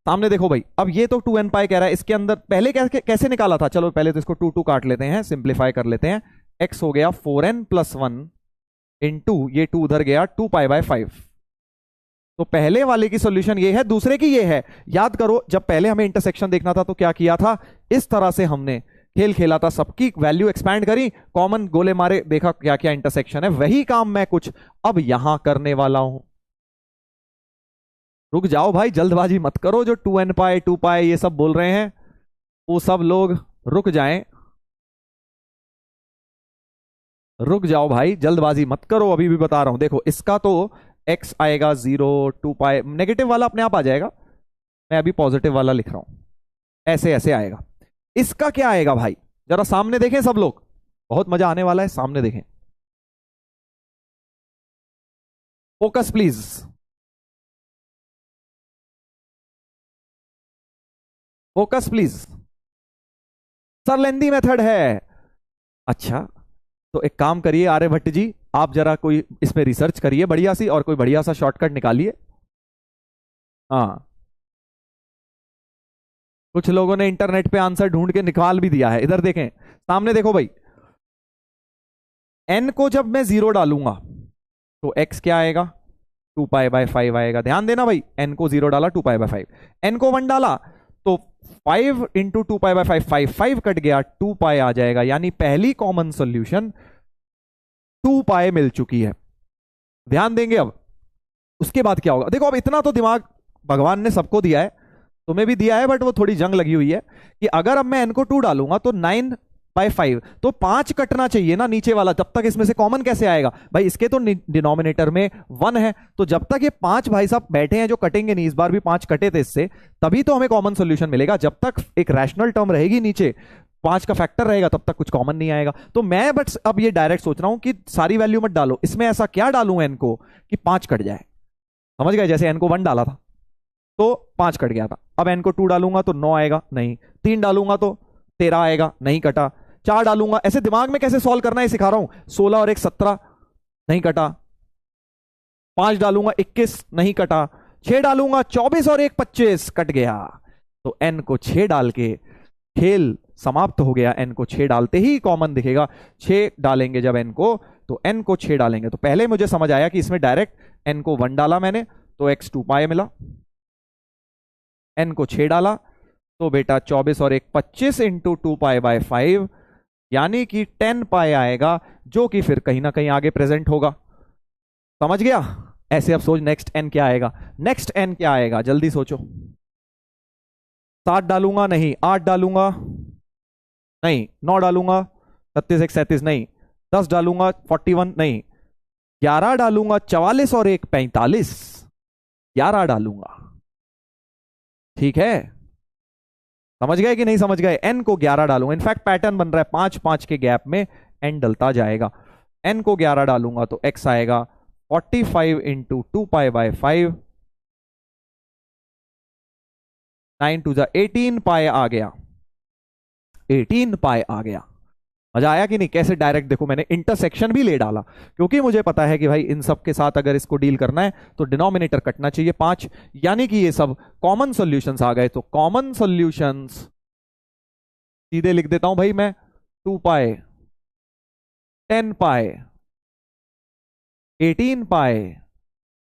सामने देखो भाई। अब ये तो 2n पाई कह रहा है, इसके अंदर पहले कैसे निकाला था? चलो पहले तो इसको 2 2 काट लेते हैं, सिंप्लीफाई कर लेते हैं। x हो गया 4n प्लस 1 इंटू, ये 2 उधर गया, 2 पाई बाय 5। तो पहले वाले की सॉल्यूशन ये है, दूसरे की ये है। याद करो जब पहले हमें इंटरसेक्शन देखना था तो क्या किया था, इस तरह से हमने खेल खेला था, सबकी वैल्यू एक्सपैंड करी, कॉमन गोले मारे, देखा क्या क्या इंटरसेक्शन है। वही काम मैं कुछ अब यहां करने वाला हूं। रुक जाओ भाई, जल्दबाजी मत करो। जो 2n पाए 2 पाए ये सब बोल रहे हैं वो सब लोग रुक जाएं। रुक जाओ भाई, जल्दबाजी मत करो, अभी भी बता रहा हूं। देखो इसका तो x आएगा 0, 2 पाए, नेगेटिव वाला अपने आप आ जाएगा। मैं अभी पॉजिटिव वाला लिख रहा हूं, ऐसे ऐसे आएगा। इसका क्या आएगा भाई, जरा सामने देखें सब लोग, बहुत मजा आने वाला है, सामने देखें। Focus please. Focus please. Sir lengthy method है। अच्छा, तो एक काम करिए आर्यभट्ट जी, आप जरा कोई इसमें रिसर्च करिए बढ़िया सी, और कोई बढ़िया सा शॉर्टकट निकालिए। हाँ, कुछ लोगों ने इंटरनेट पे आंसर ढूंढ के निकाल भी दिया है। इधर देखें, सामने देखो भाई। n को जब मैं 0 डालूंगा तो x क्या आएगा, 2 पाई बाय 5 आएगा। ध्यान देना भाई, n को 0 डाला 2 पाई बाय 5, n को 1 डाला तो 5 इंटू 2 पाई बाय 5, 5 कट गया, 2 पाई आ जाएगा। यानी पहली कॉमन सॉल्यूशन 2 पाई मिल चुकी है। ध्यान देंगे अब। उसके बाद क्या होगा, देखो अब इतना तो दिमाग भगवान ने सबको दिया है, तुम्हें भी दिया है, बट वो थोड़ी जंग लगी हुई है कि अगर अब मैं n को 2 डालूंगा तो 9 बाय 5, तो 5 कटना चाहिए ना नीचे वाला, तब तक इसमें से कॉमन कैसे आएगा भाई, इसके तो डिनोमिनेटर में 1 है। तो जब तक ये 5 भाई साहब बैठे हैं जो कटेंगे नहीं, इस बार भी 5 कटे थे इससे, तभी तो हमें कॉमन सोल्यूशन मिलेगा। जब तक एक रैशनल टर्म रहेगी नीचे, 5 का फैक्टर रहेगा, तब तक कुछ कॉमन नहीं आएगा। तो मैं बट अब ये डायरेक्ट सोच रहा हूं कि सारी वैल्यू मत डालो, इसमें ऐसा क्या डालूं n को कि 5 कट जाए। समझ गए, जैसे n को 1 डाला था तो 5 कट गया था, अब n को 2 डालूंगा तो 9 आएगा, नहीं। 3 डालूंगा तो 13 आएगा, नहीं कटा। 4 डालूंगा, ऐसे दिमाग में कैसे सॉल्व करना है सिखा रहा हूं। 16 और 1 17, नहीं कटा। 5 डालूंगा 21, नहीं कटा। 6 डालूंगा 24 और 1 25, कट गया। तो n को 6 डाल के खेल समाप्त हो गया। n को 6 डालते ही कॉमन दिखेगा। 6 डालेंगे जब n को, तो n को 6 डालेंगे, तो पहले मुझे समझ आया कि इसमें डायरेक्ट n को 1 डाला मैंने तो x 2 पाई मिला। n को 6 डाला तो बेटा 24 और 1 25 इंटू 2 पाई बाय 5, यानी कि 10 पाई आएगा, जो कि फिर कहीं ना कहीं आगे प्रेजेंट होगा। समझ गया। ऐसे अब सोच नेक्स्ट n क्या आएगा, नेक्स्ट n क्या आएगा, जल्दी सोचो। 7 डालूंगा, नहीं। 8 डालूंगा, नहीं। 9 डालूंगा, 36 1 37, नहीं। 10 डालूंगा 41, नहीं। 11 डालूंगा 44 और 1 45, 11 डालूंगा। ठीक है, समझ गए कि नहीं समझ गए। n को 11 डालूंगा, इनफैक्ट पैटर्न बन रहा है 5 5 के गैप में n डलता जाएगा। n को 11 डालूंगा तो x आएगा 45 इंटू 2 पाई बाय 5, 9 टू 18 पाई आ गया, 18 पाई आ गया। मजा आया कि नहीं। कैसे डायरेक्ट देखो, मैंने इंटरसेक्शन भी ले डाला, क्योंकि मुझे पता है कि भाई इन सब के साथ अगर इसको डील करना है तो डिनोमिनेटर कटना चाहिए 5, यानी कि ये सब कॉमन सॉल्यूशंस आ गए। तो कॉमन सॉल्यूशंस सीधे लिख देता हूं भाई मैं, 2 पाई, 10 पाई, 18 पाई,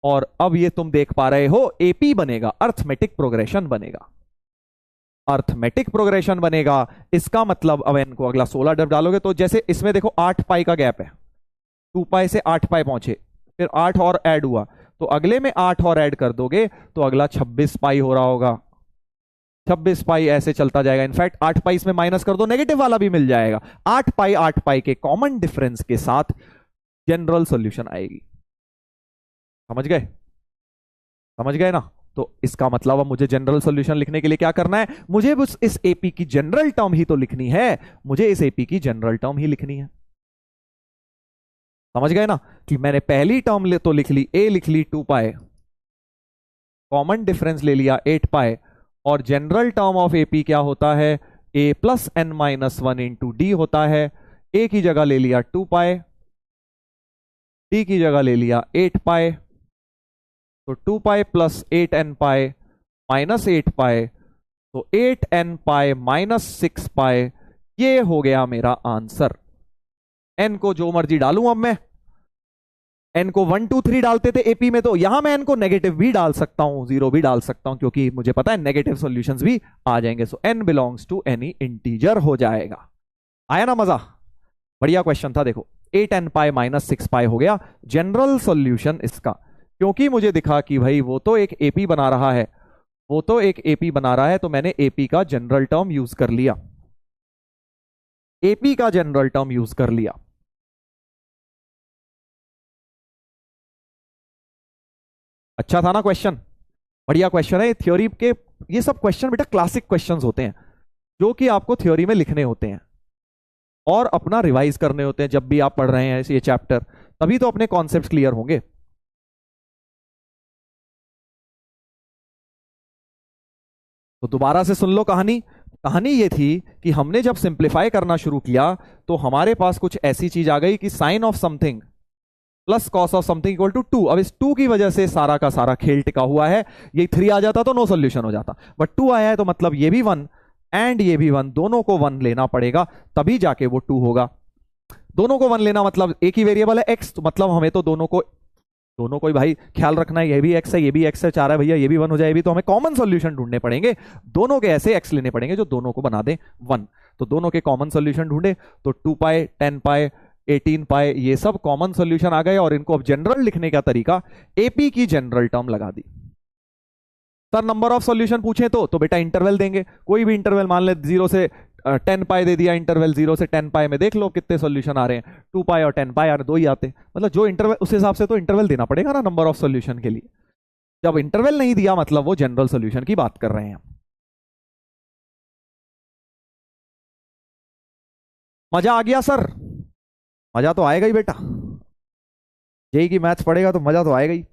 और अब ये तुम देख पा रहे हो एपी बनेगा, अर्थमेटिक प्रोग्रेशन बनेगा। अर्थमेटिक प्रोग्रेशन बनेगा, इसका मतलब अब n को अगला 16 जब डालोगे तो जैसे इसमें देखो 8 पाई का गैप है, 2 पाई से 8 पाई पहुंचे, फिर 8 और ऐड हुआ, तो अगले में 8 और ऐड कर दोगे तो अगला 26 पाई हो रहा होगा। 26 पाई ऐसे चलता जाएगा। इनफैक्ट 8 पाई इसमें माइनस कर दो, नेगेटिव वाला भी मिल जाएगा। 8 पाई के कॉमन डिफरेंस के साथ जनरल सॉल्यूशन आएगी। समझ गए, समझ गए ना। तो इसका मतलब अब मुझे जनरल सॉल्यूशन लिखने के लिए क्या करना है, मुझे बस इस एपी की जनरल टर्म ही तो लिखनी है, मुझे इस एपी की जनरल टर्म ही लिखनी है। समझ गए ना, कि मैंने पहली टर्म तो लिख ली, ए लिख ली 2 पाई, कॉमन डिफरेंस ले लिया 8 पाई, और जनरल टर्म ऑफ एपी क्या होता है, A plus N minus 1 into D होता है। ए की जगह ले लिया 2 पाई, डी की जगह ले लिया 8 पाई, तो 2 pi plus 8n pi minus 8 पाई, तो 8n पाई माइनस 6 पाई, ये हो गया मेरा आंसर। n को जो मर्जी डालूं अब मैं, n को 1 2 3 डालते थे एपी में, तो यहां मैं n को नेगेटिव भी डाल सकता हूं, 0 भी डाल सकता हूं, क्योंकि मुझे पता है नेगेटिव सॉल्यूशंस भी आ जाएंगे। So n belongs to any integer हो जाएगा। आया ना मजा, बढ़िया क्वेश्चन था। देखो 8n पाई माइनस 6 पाई हो गया जनरल सॉल्यूशन इसका। क्योंकि मुझे दिखा कि भाई वो तो एक एपी बना रहा है, वो तो एक एपी बना रहा है, तो मैंने एपी का जनरल टर्म यूज कर लिया, एपी का जनरल टर्म यूज कर लिया। अच्छा था ना क्वेश्चन? बढ़िया क्वेश्चन है थ्योरी के। ये सब क्वेश्चन बेटा क्लासिक क्वेश्चंस होते हैं जो कि आपको थ्योरी में लिखने होते हैं और अपना रिवाइज करने होते हैं जब भी आप पढ़ रहे हैं ये चैप्टर, तभी तो अपने कॉन्सेप्ट्स क्लियर होंगे। तो दोबारा से सुन लो कहानी। कहानी ये थी कि हमने जब सिंप्लीफाई करना शुरू किया तो हमारे पास कुछ ऐसी चीज आ गई कि sine of something plus cos of something equal to 2। अब इस 2 की वजह से सारा का सारा खेल टिका हुआ है। ये 3 आ जाता तो नो सोल्यूशन हो जाता, बट 2 आया है तो मतलब ये भी 1 एंड ये भी 1, दोनों को 1 लेना पड़ेगा तभी जाके वो 2 होगा। दोनों को 1 लेना मतलब एक ही वेरिएबल है x, तो मतलब हमें तो दोनों को ही भाई ख्याल रखना है, ये भी x है ये भी x है, 4 है भैया ये भी 1 हो जाए, ये भी, तो हमें कॉमन सॉल्यूशन ढूंढने पड़ेंगे। दोनों के ऐसे x लेने पड़ेंगे जो दोनों को बना दे 1। तो दोनों के कॉमन सॉल्यूशन ढूंढे तो 2 पाई 10 पाई 18 पाई ये सब कॉमन सॉल्यूशन आ गए, और इनको अब जनरल लिखने का तरीका एपी की जनरल टर्म लगा दी। सर नंबर ऑफ सॉल्यूशन पूछे तो बेटा इंटरवल देंगे, कोई भी इंटरवल मान ले 0 से 10 पाई दे दिया, इंटरवल 0 से 10 पाई में देख लो कितने सॉल्यूशन आ रहे हैं, 2 पाई और 10 पाई, दो ही आते, मतलब जो इंटरवल उस हिसाब से तो इंटरवल देना पड़ेगा ना नंबर ऑफ सॉल्यूशन के लिए। जब इंटरवल नहीं दिया मतलब वो जनरल सॉल्यूशन की बात कर रहे हैं। मजा आ गया सर? मजा तो आएगा ही बेटा, जेई की मैथ्स पढ़ेगा तो मजा तो आएगा ही।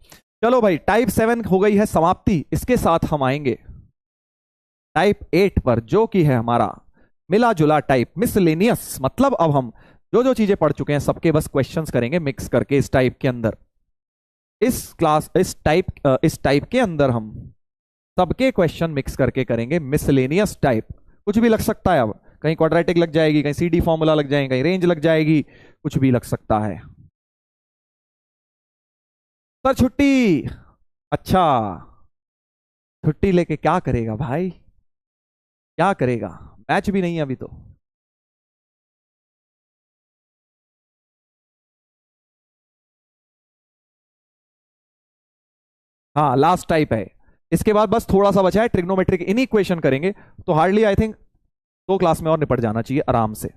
चलो भाई टाइप 7 हो गई है समाप्ति, इसके साथ हम आएंगे टाइप 8 पर, जो कि है हमारा मिला जुला टाइप मिसलेनियस। मतलब अब हम जो जो चीजें पढ़ चुके हैं सबके बस क्वेश्चंस करेंगे मिक्स करके इस टाइप के अंदर। इस टाइप के अंदर हम सबके क्वेश्चन मिक्स करके करेंगे मिसलेनियस टाइप। कुछ भी लग सकता है, अब कहीं क्वाड्रेटिक लग जाएगी, कहीं सीडी फॉर्मूला लग जाएगी, कहीं रेंज लग जाएगी, कुछ भी लग सकता है। सर छुट्टी? अच्छा, छुट्टी लेके क्या करेगा भाई, क्या करेगा? मैच भी नहीं है अभी तो। हाँ लास्ट टाइप है, इसके बाद बस थोड़ा सा बचा है ट्रिग्नोमेट्रिक इन इक्वेशन करेंगे, तो हार्डली आई थिंक 2 क्लास में और निपट जाना चाहिए आराम से।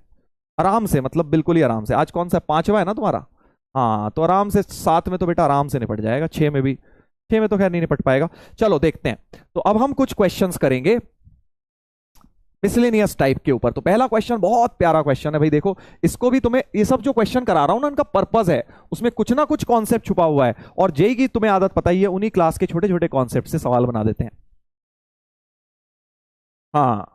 आराम से मतलब बिल्कुल ही आराम से। आज कौन सा 5वां है ना तुम्हारा? हाँ तो आराम से 7 में तो बेटा आराम से निपट जाएगा, 6 में भी, 6 में तो खैर नहीं निपट पाएगा। चलो देखते हैं। तो अब हम कुछ क्वेश्चंस करेंगे मिसलेनियस टाइप के ऊपर। तो पहला क्वेश्चन बहुत प्यारा क्वेश्चन है भाई, देखो इसको भी तुम्हें, ये सब जो क्वेश्चन करा रहा हूं ना इनका पर्पस है, उसमें कुछ ना कुछ कॉन्सेप्ट छुपा हुआ है, और जेई की तुम्हें आदत पता ही है, उन्हीं क्लास के छोटे छोटे कॉन्सेप्ट से सवाल बना देते हैं। हाँ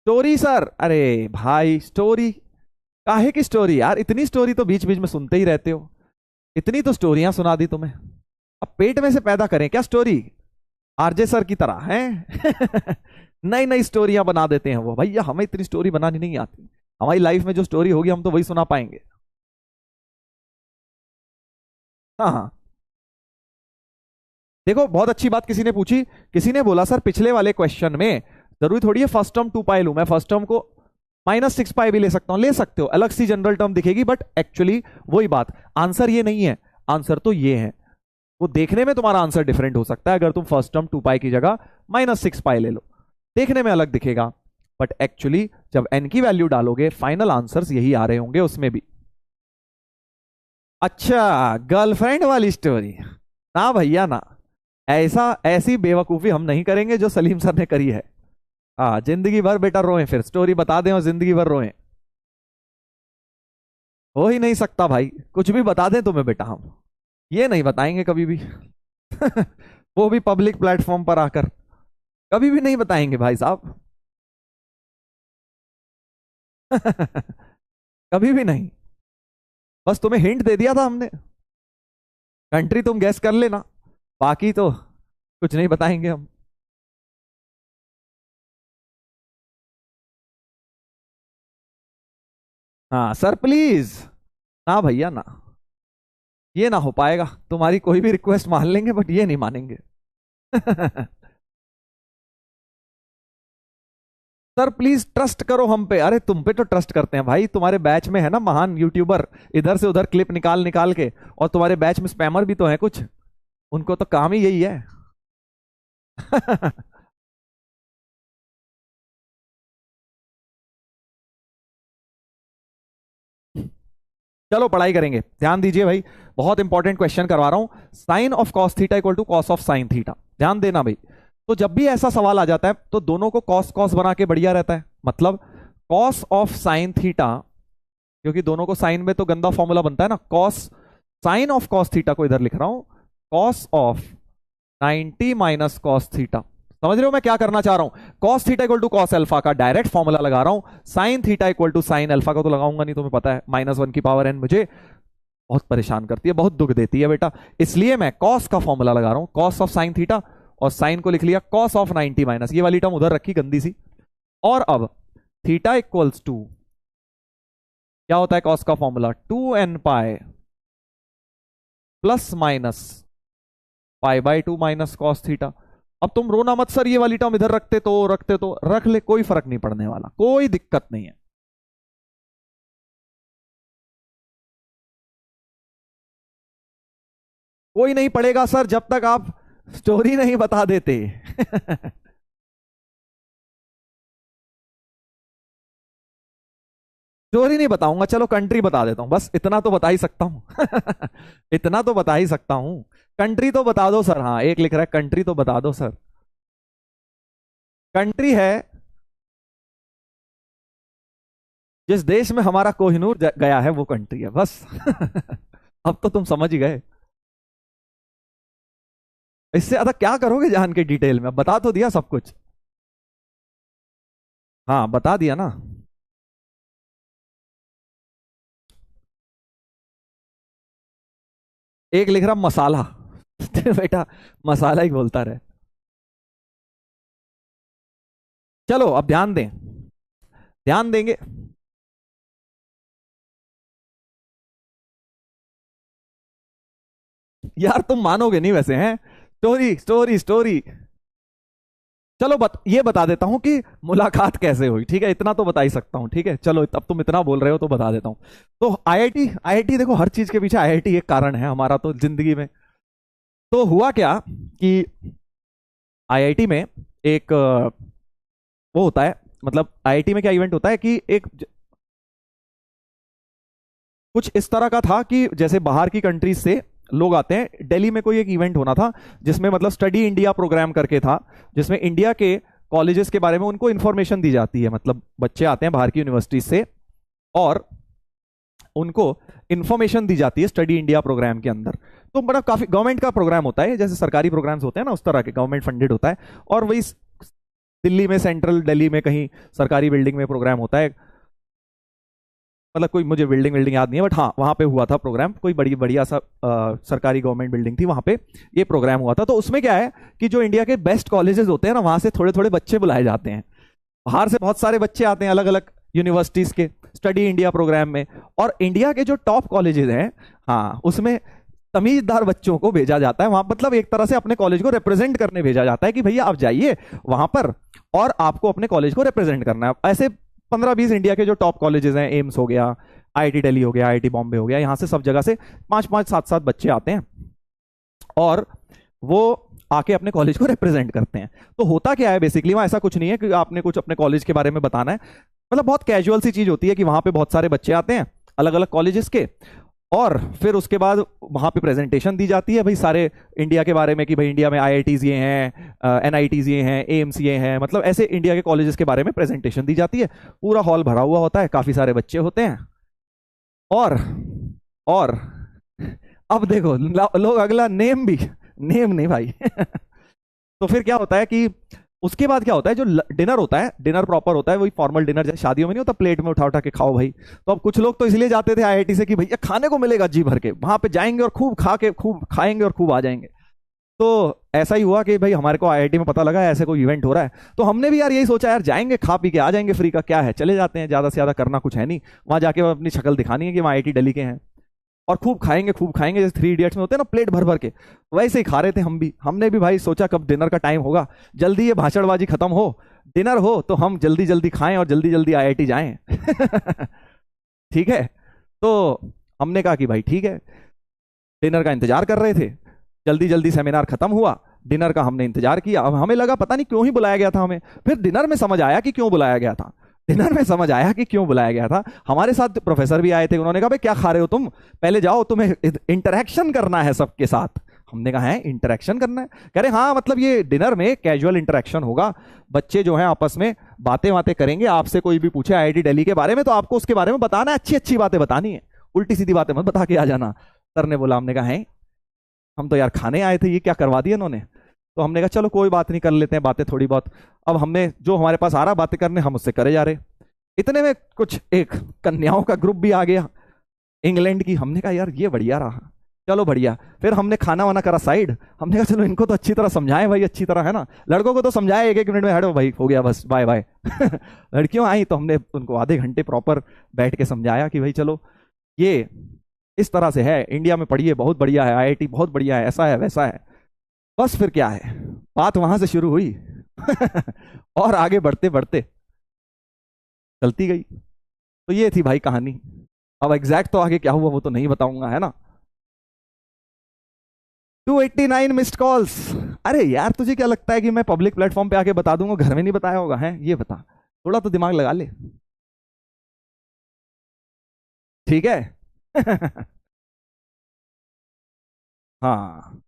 स्टोरी सर, अरे भाई स्टोरी, काहे की स्टोरी यार, इतनी स्टोरी तो बीच बीच में सुनते ही रहते हो, इतनी तो स्टोरियां सुना दी तुम्हें, अब पेट में से पैदा करें क्या स्टोरी, आरजे सर की तरह हैं? नई नई स्टोरियां बना देते हैं वो, भैया हमें इतनी स्टोरी बनानी नहीं आती, हमारी लाइफ में जो स्टोरी होगी हम तो वही सुना पाएंगे। हाँ हाँ, देखो बहुत अच्छी बात किसी ने पूछी, किसी ने बोला सर पिछले वाले क्वेश्चन में जरूरी थोड़ी है फर्स्ट टर्म 2 पाई लू, मैं फर्स्ट टर्म को -6 पाई भी ले सकता हूं, ले सकते हो, अलग सी जनरल टर्म दिखेगी, बट एक्चुअली वही बात, आंसर ये नहीं है, आंसर तो ये है। वो देखने में तुम्हारा आंसर डिफरेंट हो सकता है, अगर तुम फर्स्ट टर्म 2 पाई की जगह -6 पाई ले लो, देखने में अलग दिखेगा, बट एक्चुअली जब एन की वैल्यू डालोगे फाइनल आंसर्स यही आ रहे होंगे उसमें भी। अच्छा गर्लफ्रेंड वाली स्टोरी, ना भैया ना, ऐसा ऐसी बेवकूफी हम नहीं करेंगे जो सलीम सर ने करी है। हाँ जिंदगी भर बेटा रोए, फिर स्टोरी बता दें और जिंदगी भर रोए, हो ही नहीं सकता भाई, कुछ भी बता दें तुम्हें बेटा हम, ये नहीं बताएंगे कभी भी। वो भी पब्लिक प्लेटफॉर्म पर आकर, कभी भी नहीं बताएंगे भाई साहब। कभी भी नहीं, बस तुम्हें हिंट दे दिया था हमने, कंट्री तुम गैस कर लेना, बाकी तो कुछ नहीं बताएंगे हम। हाँ सर प्लीज, ना भैया ना, ये ना हो पाएगा, तुम्हारी कोई भी रिक्वेस्ट मान लेंगे बट ये नहीं मानेंगे। सर प्लीज ट्रस्ट करो हम पे। अरे तुम पे तो ट्रस्ट करते हैं भाई, तुम्हारे बैच में है ना महान यूट्यूबर, इधर से उधर क्लिप निकाल निकाल के, और तुम्हारे बैच में स्पैमर भी तो है कुछ, उनको तो काम ही यही है। चलो पढ़ाई करेंगे, ध्यान दीजिए भाई, बहुत इंपॉर्टेंट क्वेश्चन करवा रहा हूं। Sine of cos theta equal to cos of sine theta, ध्यान देना भाई। तो जब भी ऐसा सवाल आ जाता है तो दोनों को कॉस कॉस बना के बढ़िया रहता है, मतलब कॉस ऑफ साइन थीटा, क्योंकि दोनों को साइन में तो गंदा फॉर्मूला बनता है ना, cos sine of cos theta को इधर लिख रहा हूं cos of 90 minus cos theta. समझ रहे हो मैं क्या करना चाह रहा हूं? Cos theta equal to cos alpha का डायरेक्ट फॉर्मूला लगा रहा हूं, sine theta equal to sine alpha का तो लगाऊंगा नहीं, तुम्हें पता है -1 की पावर n मुझे बहुत परेशान करती है, बहुत दुख देती है बेटा, इसलिए मैं कॉस का फॉर्मूला लगा रहा हूं, कॉस ऑफ साइन थीटा, और साइन को लिख लिया कॉस ऑफ 90 माइनस, ये वाली टर्म उधर रखी गंदी सी। और अब थीटा इक्वल्स टू क्या होता है कॉस का formula, 2n pi plus minus pi by 2 minus cos theta. अब तुम रोना मत सर, ये वाली टर्म इधर रखते तो रख ले, कोई फर्क नहीं पड़ने वाला, कोई दिक्कत नहीं है। कोई नहीं पड़ेगा सर जब तक आप स्टोरी नहीं बता देते। स्टोरी नहीं बताऊंगा, चलो कंट्री बता देता हूं, बस इतना तो बता ही सकता हूं। इतना तो बता ही सकता हूं, कंट्री तो बता दो सर। हाँ एक लिख रहा है कंट्री तो बता दो सर, कंट्री है जिस देश में हमारा कोहिनूर गया है, वो कंट्री है बस। अब तो तुम समझ ही गए, इससे ज्यादा क्या करोगे जान के डिटेल में, बता तो दिया सब कुछ। हाँ बता दिया ना। एक लिख रहा मसाला। बेटा मसाला ही बोलता रहे। चलो अब ध्यान दें, ध्यान देंगे। यार तुम मानोगे नहीं वैसे हैं, स्टोरी स्टोरी स्टोरी। चलो ये बता देता हूं कि मुलाकात कैसे हुई, ठीक है, इतना तो बता ही सकता हूं, ठीक है। चलो अब तुम इतना बोल रहे हो तो बता देता हूं। तो आईआईटी, आईआईटी देखो हर चीज के पीछे आईआईटी एक कारण है हमारा तो जिंदगी में। तो हुआ क्या कि आईआईटी में एक वो होता है, मतलब आईआईटी में क्या इवेंट होता है कि एक कुछ इस तरह का था कि जैसे बाहर की कंट्रीज से लोग आते हैं, दिल्ली में कोई एक इवेंट होना था जिसमें मतलब स्टडी इंडिया प्रोग्राम करके था, जिसमें इंडिया के कॉलेजेस के बारे में उनको इंफॉर्मेशन दी जाती है, मतलब बच्चे आते हैं बाहर की यूनिवर्सिटी से और उनको इंफॉर्मेशन दी जाती है स्टडी इंडिया प्रोग्राम के अंदर। तो बड़ा काफी गवर्नमेंट का प्रोग्राम होता है, जैसे सरकारी प्रोग्राम्स होते हैं ना उस तरह के, गवर्नमेंट फंडेड होता है। और वही दिल्ली में, सेंट्रल दिल्ली में कहीं सरकारी बिल्डिंग में प्रोग्राम होता है, मतलब कोई मुझे बिल्डिंग याद नहीं है, बट हाँ वहां पे हुआ था प्रोग्राम, कोई बड़ी बढ़िया सा सरकारी गवर्नमेंट बिल्डिंग थी, वहां पे ये प्रोग्राम हुआ था। तो उसमें क्या है कि जो इंडिया के बेस्ट कॉलेजेस होते हैं ना, वहां से थोड़े थोड़े बच्चे बुलाए जाते हैं, बाहर से बहुत सारे बच्चे आते हैं अलग अलग यूनिवर्सिटीज के स्टडी इंडिया प्रोग्राम में। और इंडिया के जो टॉप कॉलेजेस हैं, हाँ उसमें तमीजदार बच्चों को भेजा जाता है वहां, मतलब एक तरह से अपने कॉलेज को रिप्रेजेंट करने भेजा जाता है कि भैया आप जाइए वहां पर और आपको अपने कॉलेज को रिप्रेजेंट करना है। ऐसे 15-20 इंडिया के जो टॉप कॉलेजेस हैं, एम्स हो गया, आईआईटी दिल्ली हो गया, आईआईटी बॉम्बे हो गया, यहाँ से सब जगह से 5-5, 7-7 बच्चे आते हैं और वो आके अपने कॉलेज को रिप्रेजेंट करते हैं। तो होता क्या है बेसिकली, वहाँ ऐसा कुछ नहीं है कि आपने कुछ अपने कॉलेज के बारे में बताना है, मतलब बहुत कैजुअल सी चीज होती है कि वहां पे बहुत सारे बच्चे आते हैं अलग अलग कॉलेजेस के, और फिर उसके बाद वहां पे प्रेजेंटेशन दी जाती है भाई सारे इंडिया के बारे में कि भाई इंडिया में आईआईटीज ये हैं, एनआईटीज ये हैं, एम्स ये हैं, मतलब ऐसे इंडिया के कॉलेजेस के बारे में प्रेजेंटेशन दी जाती है। पूरा हॉल भरा हुआ होता है, काफी सारे बच्चे होते हैं। और अब देखो लोग अगला नेम भी, नेम नहीं भाई। तो फिर क्या होता है कि उसके बाद क्या होता है, जो डिनर होता है, डिनर प्रॉपर होता है, वही फॉर्मल डिनर जैसे शादियों में नहीं होता, प्लेट में उठा उठा के खाओ भाई। तो अब कुछ लोग तो इसलिए जाते थे आईआईटी से कि भैया खाने को मिलेगा जी भर के, वहां पे जाएंगे और खूब खा के खूब खाएंगे और खूब आ जाएंगे। तो ऐसा ही हुआ कि भाई हमारे को आईआईटी में पता लगा ऐसे कोई इवेंट हो रहा है, तो हमने भी यार यही सोचा यार जाएंगे खा पी के आ जाएंगे, फ्री का क्या है, चले जाते हैं, ज्यादा से ज्यादा करना कुछ है नहीं, वहां जाके अपनी शक्ल दिखानी है कि वहाँ आईआईटी दिल्ली के हैं, और खूब खाएंगे जैसे 3 इडियट्स में होते हैं ना, प्लेट भर भर के, वैसे ही खा रहे थे हम भी। हमने भी भाई सोचा कब डिनर का टाइम होगा, जल्दी ये भाषणबाजी खत्म हो, डिनर हो तो हम जल्दी जल्दी खाएं और जल्दी जल्दी आईआईटी जाएं। ठीक है। तो हमने कहा कि भाई ठीक है, डिनर का इंतजार कर रहे थे, जल्दी जल्दी सेमिनार खत्म हुआ, डिनर का हमने इंतजार किया। अब हमें लगा पता नहीं क्यों ही बुलाया गया था हमें, फिर डिनर में समझ आया कि क्यों बुलाया गया था। डिनर में समझ आया कि क्यों बुलाया गया था। हमारे साथ प्रोफेसर भी आए थे, उन्होंने कहा भाई क्या खा रहे हो तुम, पहले जाओ, तुम्हें इंटरेक्शन करना है सबके साथ। हमने कहा है इंटरेक्शन करना है? कह रहे हाँ, मतलब ये डिनर में कैजुअल इंटरेक्शन होगा, बच्चे जो हैं आपस में बातें बातें करेंगे, आपसे कोई भी पूछे आईआईटी दिल्ली के बारे में तो आपको उसके बारे में बताना है, अच्छी अच्छी बातें बतानी है, उल्टी सीधी बातें मत बता के आ जाना। सर ने बोला, हमने कहा है हम तो यार खाने आए थे, ये क्या करवा दिया इन्होंने। तो हमने कहा चलो कोई बात नहीं, कर लेते हैं बातें थोड़ी बहुत। अब हमने जो हमारे पास आ रहा बातें करने, हम उससे करे जा रहे। इतने में कुछ एक कन्याओं का ग्रुप भी आ गया इंग्लैंड की। हमने कहा यार ये बढ़िया रहा, चलो बढ़िया। फिर हमने खाना वाना करा साइड, हमने कहा चलो इनको तो अच्छी तरह समझाएं भाई, अच्छी तरह, है ना। लड़कों को तो समझाया एक एक मिनट में, हटो भाई हो गया बस बाय बाय। लड़कियों आई तो हमने उनको आधे घंटे प्रॉपर बैठ के समझाया कि भाई चलो ये इस तरह से है, इंडिया में पढ़िए बहुत बढ़िया है, आईआईटी बहुत बढ़िया है, ऐसा है वैसा है। बस फिर क्या है, बात वहां से शुरू हुई और आगे बढ़ते बढ़ते चलती गई। तो ये थी भाई कहानी। अब एग्जैक्ट तो आगे क्या हुआ वो तो नहीं बताऊंगा, है ना। 289 मिस्ड कॉल्स। अरे यार तुझे क्या लगता है कि मैं पब्लिक प्लेटफॉर्म पे आके बता दूंगा, घर में नहीं बताया होगा, है ये बता, थोड़ा तो दिमाग लगा ले। ठीक है। हाँ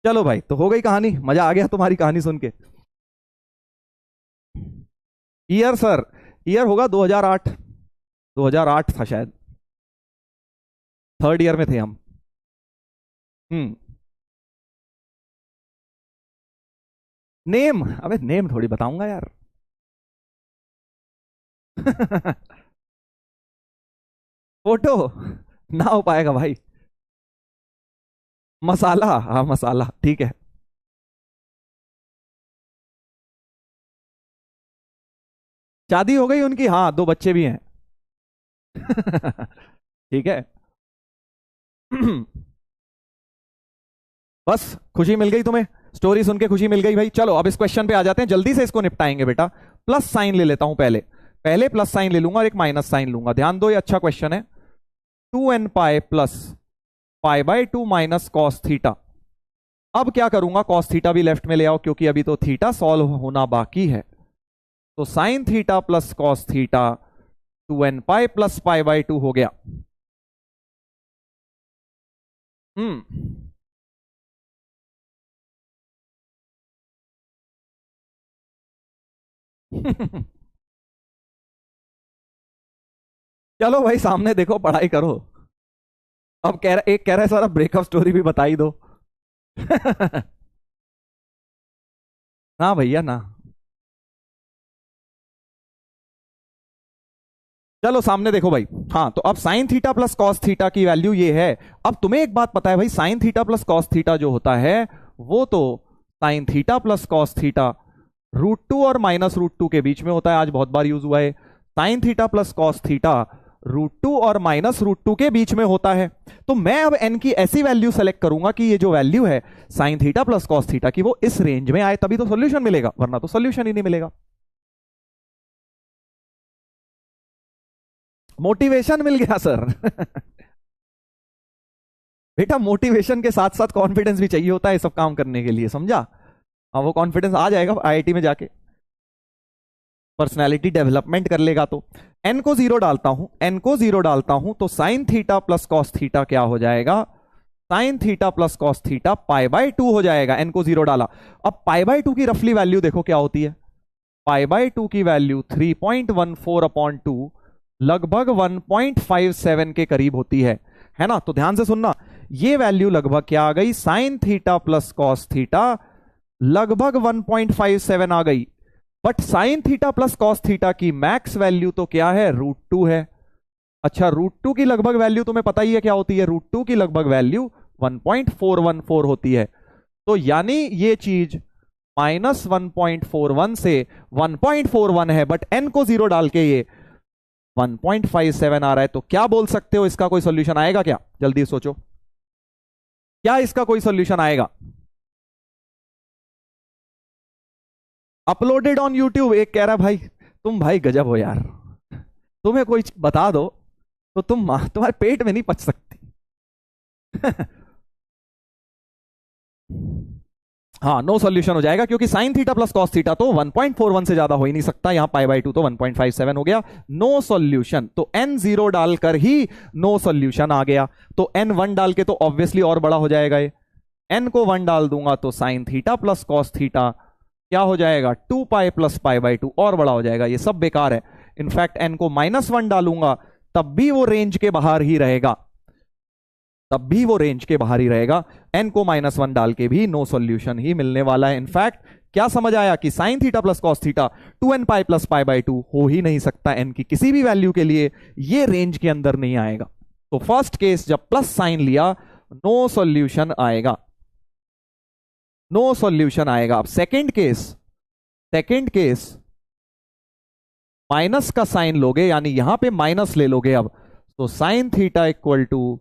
चलो भाई, तो हो गई कहानी, मजा आ गया तुम्हारी कहानी सुन के। ईयर सर, ईयर होगा 2008, 2008 था शायद, थर्ड ईयर में थे हम। हम्म। नेम, अबे नेम थोड़ी बताऊंगा यार। फोटो ना हो पाएगा भाई। मसाला, हाँ मसाला ठीक है। शादी हो गई उनकी, हाँ 2 बच्चे भी हैं। ठीक है। बस खुशी मिल गई तुम्हें, स्टोरी सुन के खुशी मिल गई भाई। चलो अब इस क्वेश्चन पे आ जाते हैं, जल्दी से इसको निपटाएंगे बेटा। प्लस साइन ले लेता हूं पहले, पहले प्लस साइन ले लूंगा और एक माइनस साइन लूंगा। ध्यान दो ये अच्छा क्वेश्चन है। 2n pi plus pi by 2 minus cos theta. अब क्या करूंगा, कॉस थीटा भी लेफ्ट में ले आओ क्योंकि अभी तो थीटा सॉल्व होना बाकी है। तो sine theta plus cos theta 2n pi plus pi by 2 हो गया। हम्म। चलो भाई सामने देखो, पढ़ाई करो। अब कह रहा, एक कह रहा है सर ब्रेकअप स्टोरी भी बता ही दो। ना भैया ना। चलो सामने देखो भाई। हाँ तो अब sine theta plus cos theta की वैल्यू ये है। अब तुम्हें एक बात पता है भाई, sine theta plus cos theta जो होता है वो तो sine theta plus cos theta √2 और -√2 के बीच में होता है। आज बहुत बार यूज हुआ है। Sine theta plus cos theta √2 और -√2 के बीच में होता है। तो मैं अब n की ऐसी वैल्यू सेलेक्ट करूंगा कि ये जो वैल्यू है sine theta plus cos theta की वो इस रेंज में आए, तभी तो सोल्यूशन मिलेगा, वरना तो सोल्यूशन ही नहीं मिलेगा। मोटिवेशन मिल गया सर। बेटा मोटिवेशन के साथ साथ कॉन्फिडेंस भी चाहिए होता है सब काम करने के लिए, समझा। हाँ वो कॉन्फिडेंस आ जाएगा आईआईटी में जाके, पर्सनैलिटी डेवलपमेंट कर लेगा। तो एन को 0 डालता हूं, एन को 0 डालता हूं तो sine theta plus cos theta क्या हो जाएगा, sine theta plus cos theta pi by 2 हो जाएगा। एन को 0 डाला। अब पाई बाई 2 की रफली वैल्यू देखो क्या होती है। पाई बाई 2 की वैल्यू 3.14/2 लगभग 1.57 के करीब होती है ना। तो ध्यान से सुनना, ये वैल्यू लगभग क्या आ गई, sine theta plus cos theta लगभग 1.57 आ गई। But sine theta plus cos theta की मैक्स वैल्यू तो क्या है, √2 है। अच्छा √2 की लगभग वैल्यू तुम्हें पता ही है क्या होती है, √2 की लगभग वैल्यू 1.414 होती है। तो यानी ये चीज -1.41 से 1.41 है, बट n को 0 डाल के ये 1.57 आ रहा है। तो क्या बोल सकते हो, इसका कोई सॉल्यूशन आएगा क्या, जल्दी सोचो, क्या इसका कोई सॉल्यूशन आएगा। Uploaded on YouTube. एक कह रहा भाई तुम भाई गजब हो यार, तुम्हें कोई चीज बता दो तो तुम्हारे पेट में नहीं पच सकती। हाँ, नो सॉल्यूशन हो जाएगा क्योंकि sine theta plus cos theta तो 1.41 से ज्यादा हो ही नहीं सकता, यहां पाई बाई 2 तो 1.57 हो गया। नो सॉल्यूशन, तो n 0 डालकर ही नो सॉल्यूशन आ गया। तो n 1 डाल के तो ऑब्वियसली और बड़ा हो जाएगा ये, n को 1 डाल दूंगा तो sine theta plus cos theta क्या हो जाएगा 2 पाई प्लस पाई बाई 2, और बड़ा हो जाएगा। ये सब बेकार है। इनफैक्ट n को -1 डालूंगा तब भी वो रेंज के बाहर ही रहेगा, तब भी वो रेंज के बाहर ही रहेगा। n को -1 डाल के भी नो सॉल्यूशन ही मिलने वाला है। इनफैक्ट क्या समझ आया कि sine theta plus cos theta 2n pi plus pi by 2 हो ही नहीं सकता n की किसी भी वैल्यू के लिए, ये रेंज के अंदर नहीं आएगा। तो फर्स्ट केस जब प्लस साइन लिया नो सॉल्यूशन आएगा, नो सॉल्यूशन आएगा। अब सेकंड केस माइनस का साइन लोगे, यानी यहां पे माइनस ले लोगे अब, तो sine theta equal to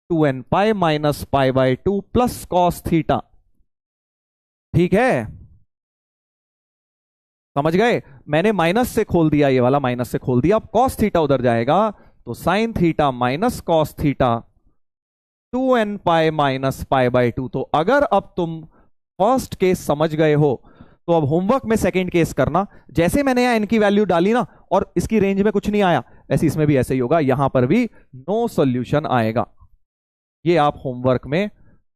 2n pi minus pi by 2 plus cos theta. ठीक है, समझ गए? मैंने माइनस से खोल दिया, ये वाला माइनस से खोल दिया। अब कॉस थीटा उधर जाएगा तो sine theta minus cos theta 2n pi minus pi by 2। तो अगर अब तुम फर्स्ट केस समझ गए हो तो अब होमवर्क में सेकंड केस करना। जैसे मैंने यहां n की वैल्यू डाली ना और इसकी रेंज में कुछ नहीं आया, वैसे इसमें भी ऐसे ही होगा, यहां पर भी नो सॉल्यूशन आएगा। ये आप होमवर्क में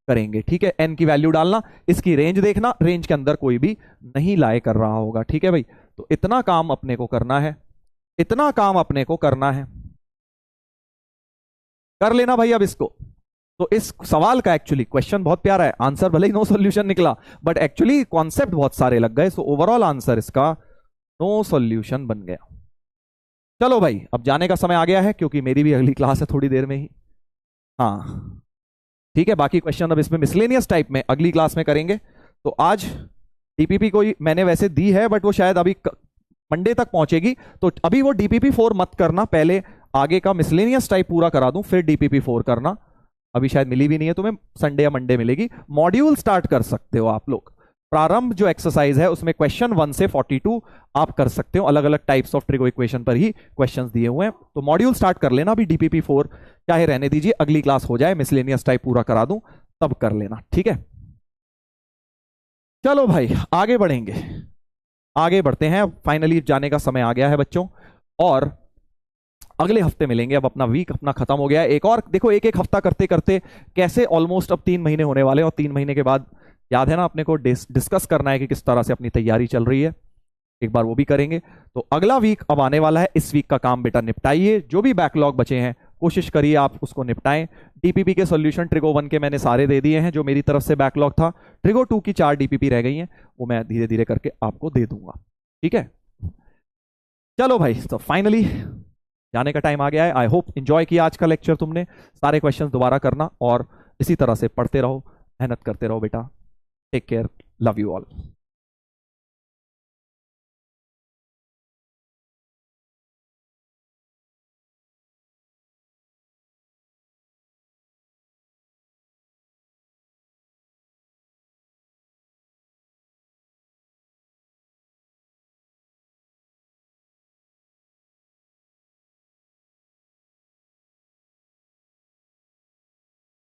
करेंगे, ठीक है? n की वैल्यू डालना, इसकी रेंज देखना, रेंज के अंदर कोई भी नहीं लाए कर रहा होगा, ठीक है भाई? तो इतना काम अपने को करना है, इतना काम अपने को करना है, कर लेना भाई अब इसको। तो इस सवाल का एक्चुअली क्वेश्चन बहुत प्यारा है, आंसर भले ही नो सॉल्यूशन निकला बट एक्चुअली कॉन्सेप्ट बहुत सारे लग गए। सो ओवरऑल आंसर इसका नो सॉल्यूशन बन गया। चलो भाई अब जाने का समय आ गया है क्योंकि मेरी भी अगली क्लास है थोड़ी देर में ही। हाँ ठीक है, बाकी क्वेश्चन अब इसमें मिसलेनियस टाइप में अगली क्लास में करेंगे। तो आज डीपीपी को मैंने वैसे दी है बट वो शायद अभी मंडे तक पहुंचेगी, तो अभी वो डीपीपी 4 मत करना, पहले आगे का मिसलेनियस टाइप पूरा करा दूं फिर डीपीपी 4 करना। अभी शायद मिली भी नहीं है तुम्हें, संडे या मंडे मिलेगी। मॉड्यूल स्टार्ट कर सकते हो आप लोग। प्रारंभ जो एक्सरसाइज है उसमें क्वेश्चन 1 से 42 आप कर सकते हो, अलग अलग टाइप्स ऑफ ट्रिगो इक्वेशन पर ही क्वेश्चंस दिए हुए हैं। तो मॉड्यूल स्टार्ट कर लेना, अभी डीपीपी 4 चाहे रहने दीजिए, अगली क्लास हो जाए मिसलेनियस टाइप पूरा करा दूं तब कर लेना, ठीक है? चलो भाई आगे बढ़ेंगे, आगे बढ़ते हैं। फाइनली जाने का समय आ गया है बच्चों, और अगले हफ्ते मिलेंगे। अब अपना वीक अपना खत्म हो गया है। एक और देखो, एक एक हफ्ता करते करते कैसे ऑलमोस्ट अब 3 महीने होने वाले हैं, और 3 महीने के बाद याद है ना अपने को डिस्कस करना है कि किस तरह से अपनी तैयारी चल रही है, एक बार वो भी करेंगे। तो अगला वीक अब आने वाला है, इस वीक का काम बेटा निपटाइए, जो भी बैकलॉग बचे हैं कोशिश करिए आप उसको निपटाएं। डीपीपी के सॉल्यूशन ट्रिगो 1 के मैंने सारे दे दिए हैं, जो मेरी तरफ से बैकलॉग था। ट्रिगो 2 की 4 डीपीपी रह गई हैं, वो मैं धीरे धीरे करके आपको दे दूंगा, ठीक है? चलो भाई, तो फाइनली जाने का टाइम आ गया है। आई होप एंजॉय किया आज का लेक्चर तुमने। सारे क्वेश्चंस दोबारा करना और इसी तरह से पढ़ते रहो, मेहनत करते रहो बेटा। Take care, love you all.